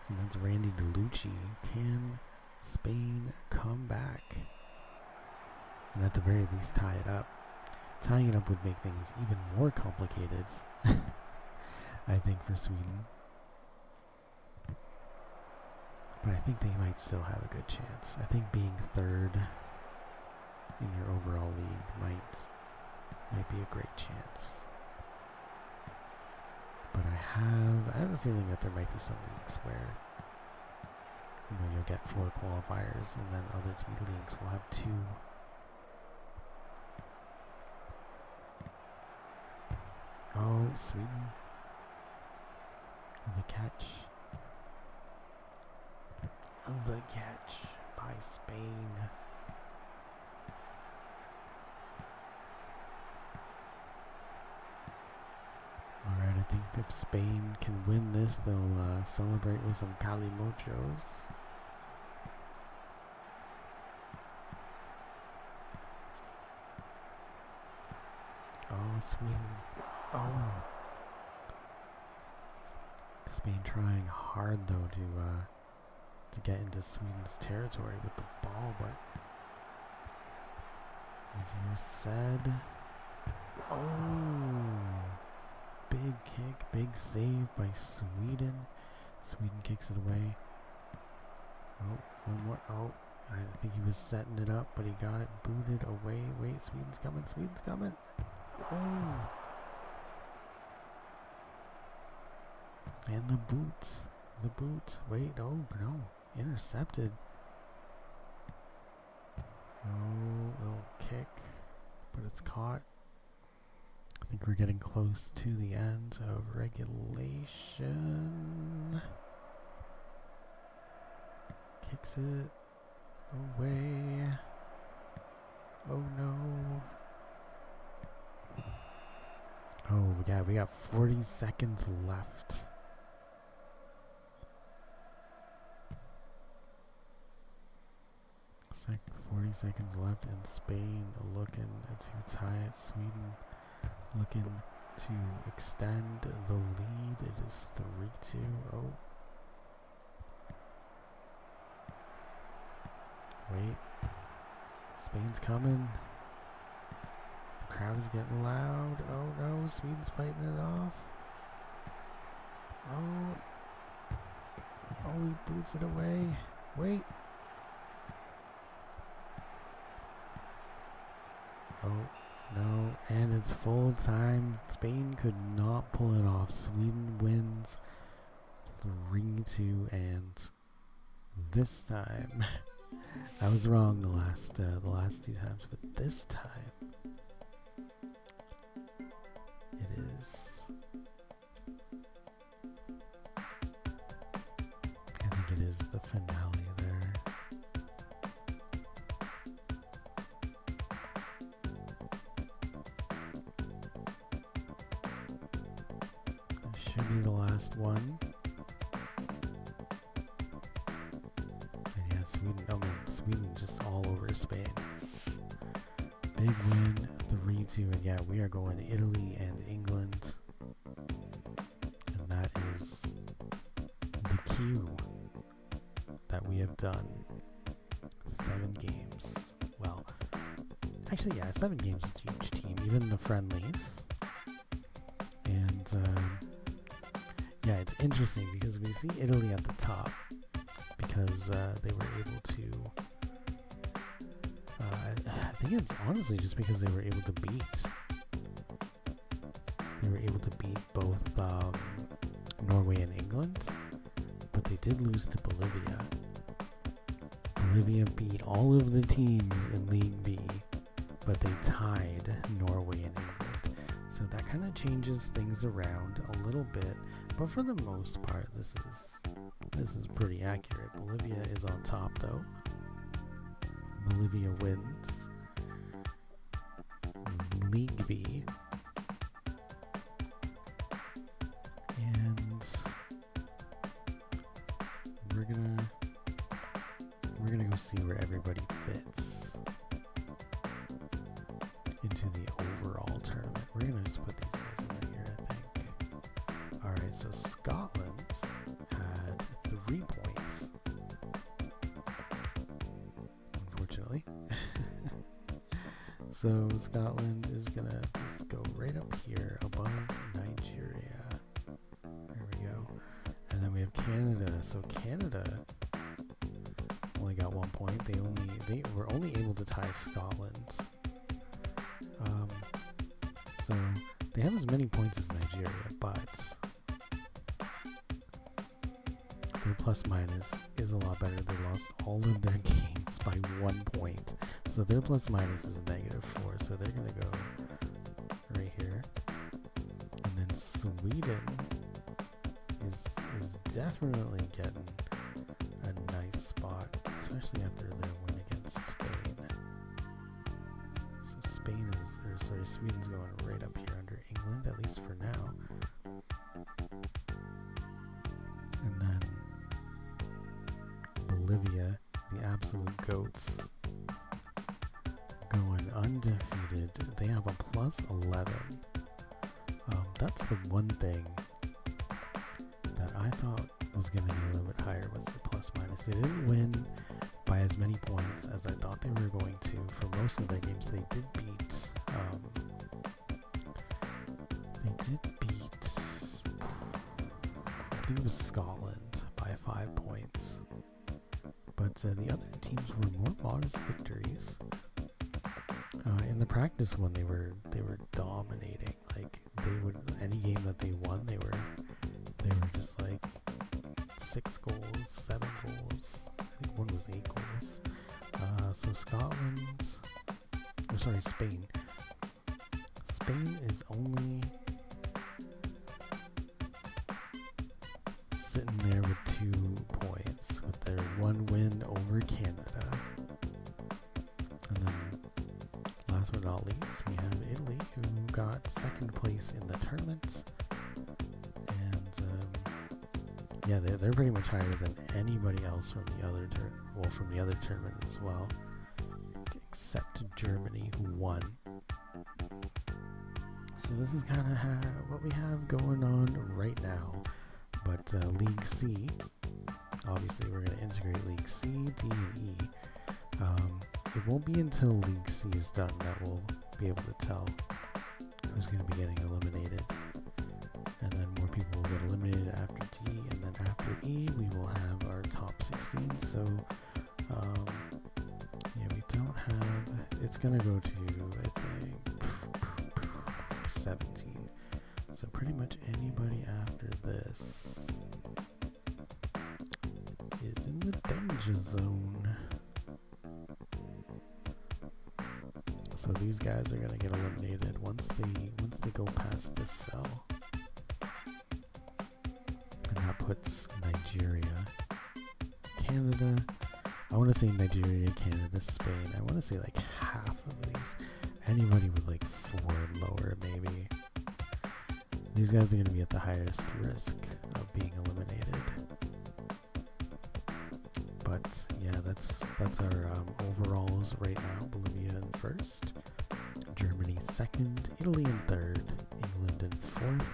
A: And that's Randy DeLucci. Can Spain come back? And at the very least tie it up. Tying it up would make things even more complicated, I think, for Sweden. But I think they might still have a good chance. I think being third in your overall league might might be a great chance. But I have a feeling that there might be some leagues where you'll get 4 qualifiers and then other leagues will have 2. Oh, Sweden. The catch. The catch by Spain. Alright, I think if Spain can win this, they'll celebrate with some calimochos. Oh, Sweden. Oh. Spain trying hard though to get into Sweden's territory with the ball, but as you said, oh, big kick, big save by Sweden. Sweden kicks it away. Oh, one more. Oh, I think he was setting it up, but he got it booted away. Wait, Sweden's coming. Sweden's coming. Oh. And the boot. The boot. Wait, oh no. Intercepted. Oh, little kick. But it's caught. I think we're getting close to the end of regulation. Kicks it away. Oh no. Oh yeah, we got 40 seconds left. 40 seconds left, and Spain looking to tie it. Sweden looking to extend the lead. It is 3-2. Oh. Wait. Spain's coming. The crowd is getting loud. Oh no, Sweden's fighting it off. Oh. Oh, he boots it away. Wait. Oh, no, and it's full time. Spain could not pull it off. Sweden wins 3-2, and this time, I was wrong the last 2 times, but this time, it is, I think it is the finale there. Should be the last one. And yeah, Sweden just all over Spain. Big win, 3-2, and yeah, we are going to Italy and England. And that is the queue that we have done. 7 games. Well, actually, yeah, 7 games to each team, even the friendlies. And, yeah, it's interesting because we see Italy at the top because they were able to, I think it's honestly just because they were able to beat both Norway and England, but they did lose to Bolivia. Bolivia beat all of the teams in League B, but they tied Norway and England. So that kind of changes things around a little bit. But for the most part, this is pretty accurate. Bolivia is on top, though. Bolivia wins League B, and we're gonna go see where everybody fits into the overall tournament. We're gonna just put these guys over here, I think. Alright, so Scotland had 3 points. Unfortunately. So Scotland is gonna just go right up here above Nigeria. There we go. And then we have Canada. So Canada only got 1 point. They were only able to tie Scotland. So they have as many points as Nigeria, but their plus minus is a lot better. They lost all of their games by 1 point. So their plus minus is -4. So they're going to go right here. And then Sweden is definitely getting a nice spot, especially after their win against Spain. So Sweden's going right up here under England, at least for now. And then Bolivia, the absolute goats, going undefeated. They have a plus 11. That's the one thing that I thought was going to be a little bit higher, was the plus minus. They didn't win by as many points as I thought they were going to. For most of their games, they did beat I think it was Scotland by 5 points. But the other teams were more modest victories. In the practice one, they were dominating. Like, any game that they won, they were just like 6 goals, 7 goals. I think one was 8 goals. So Spain. Spain is only sitting there with 2 points with their 1 win over Canada. And then last but not least, we have Italy, who got 2nd place in the tournament. And yeah, they're pretty much higher than anybody else from the other tournament as well, except Germany, who won. So this is kind of what we have going on right now. But League C, obviously we're going to integrate League C, D, and E. It won't be until League C is done that we'll be able to tell who's going to be getting eliminated. And then more people will get eliminated after D, and then after E we will have our top 16. So yeah, we don't have, it's going to go to, I think, 17. So pretty much anybody after this is in the danger zone. So these guys are gonna get eliminated once they go past this cell. And that puts Nigeria, Canada, I want to say Nigeria, Canada, Spain. I want to say like half of these. Anybody with like 4 and lower, maybe. These guys are going to be at the highest risk of being eliminated. But yeah, that's our overalls right now. Bolivia in 1st, Germany 2nd, Italy in 3rd, England in 4th,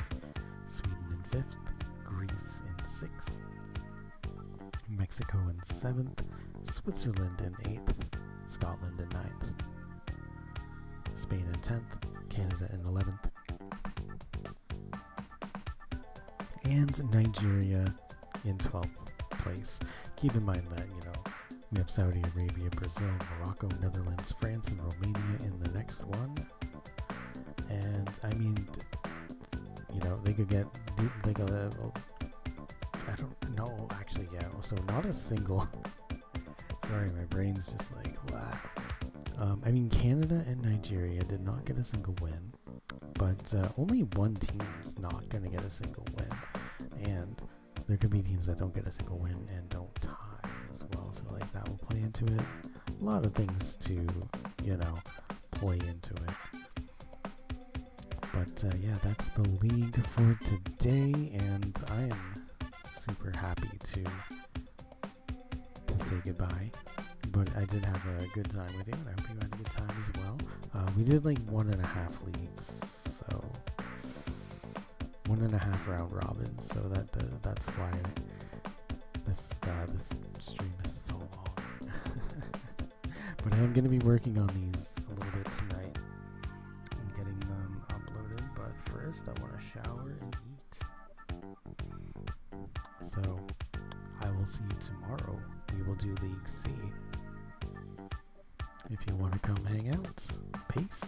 A: Sweden in 5th, Greece in 6th, Mexico in 7th, Switzerland in 8th, Scotland in 9th, Spain in 10th, Canada in 11th, and Nigeria in 12th place. Keep in mind that, we have Saudi Arabia, Brazil, Morocco, Netherlands, France, and Romania in the next one. And I mean, they could get, I don't know, actually, yeah. So not a single, sorry, my brain's just like, what? I mean, Canada and Nigeria did not get a single win, but only one team's not going to get a single win. And there could be teams that don't get a single win and don't tie as well. So like that will play into it. A lot of things to, play into it. But yeah, that's the league for today, and I am super happy to say goodbye. But I did have a good time with you, and I hope you had a good time as well. We did like 1.5 leagues, so 1.5 round robins. So that's why this stream is so long. But I am going to be working on these a little bit tonight and getting them uploaded. But first, I want to shower and eat. So I will see you tomorrow. We will do League C. If you want to come hang out, peace.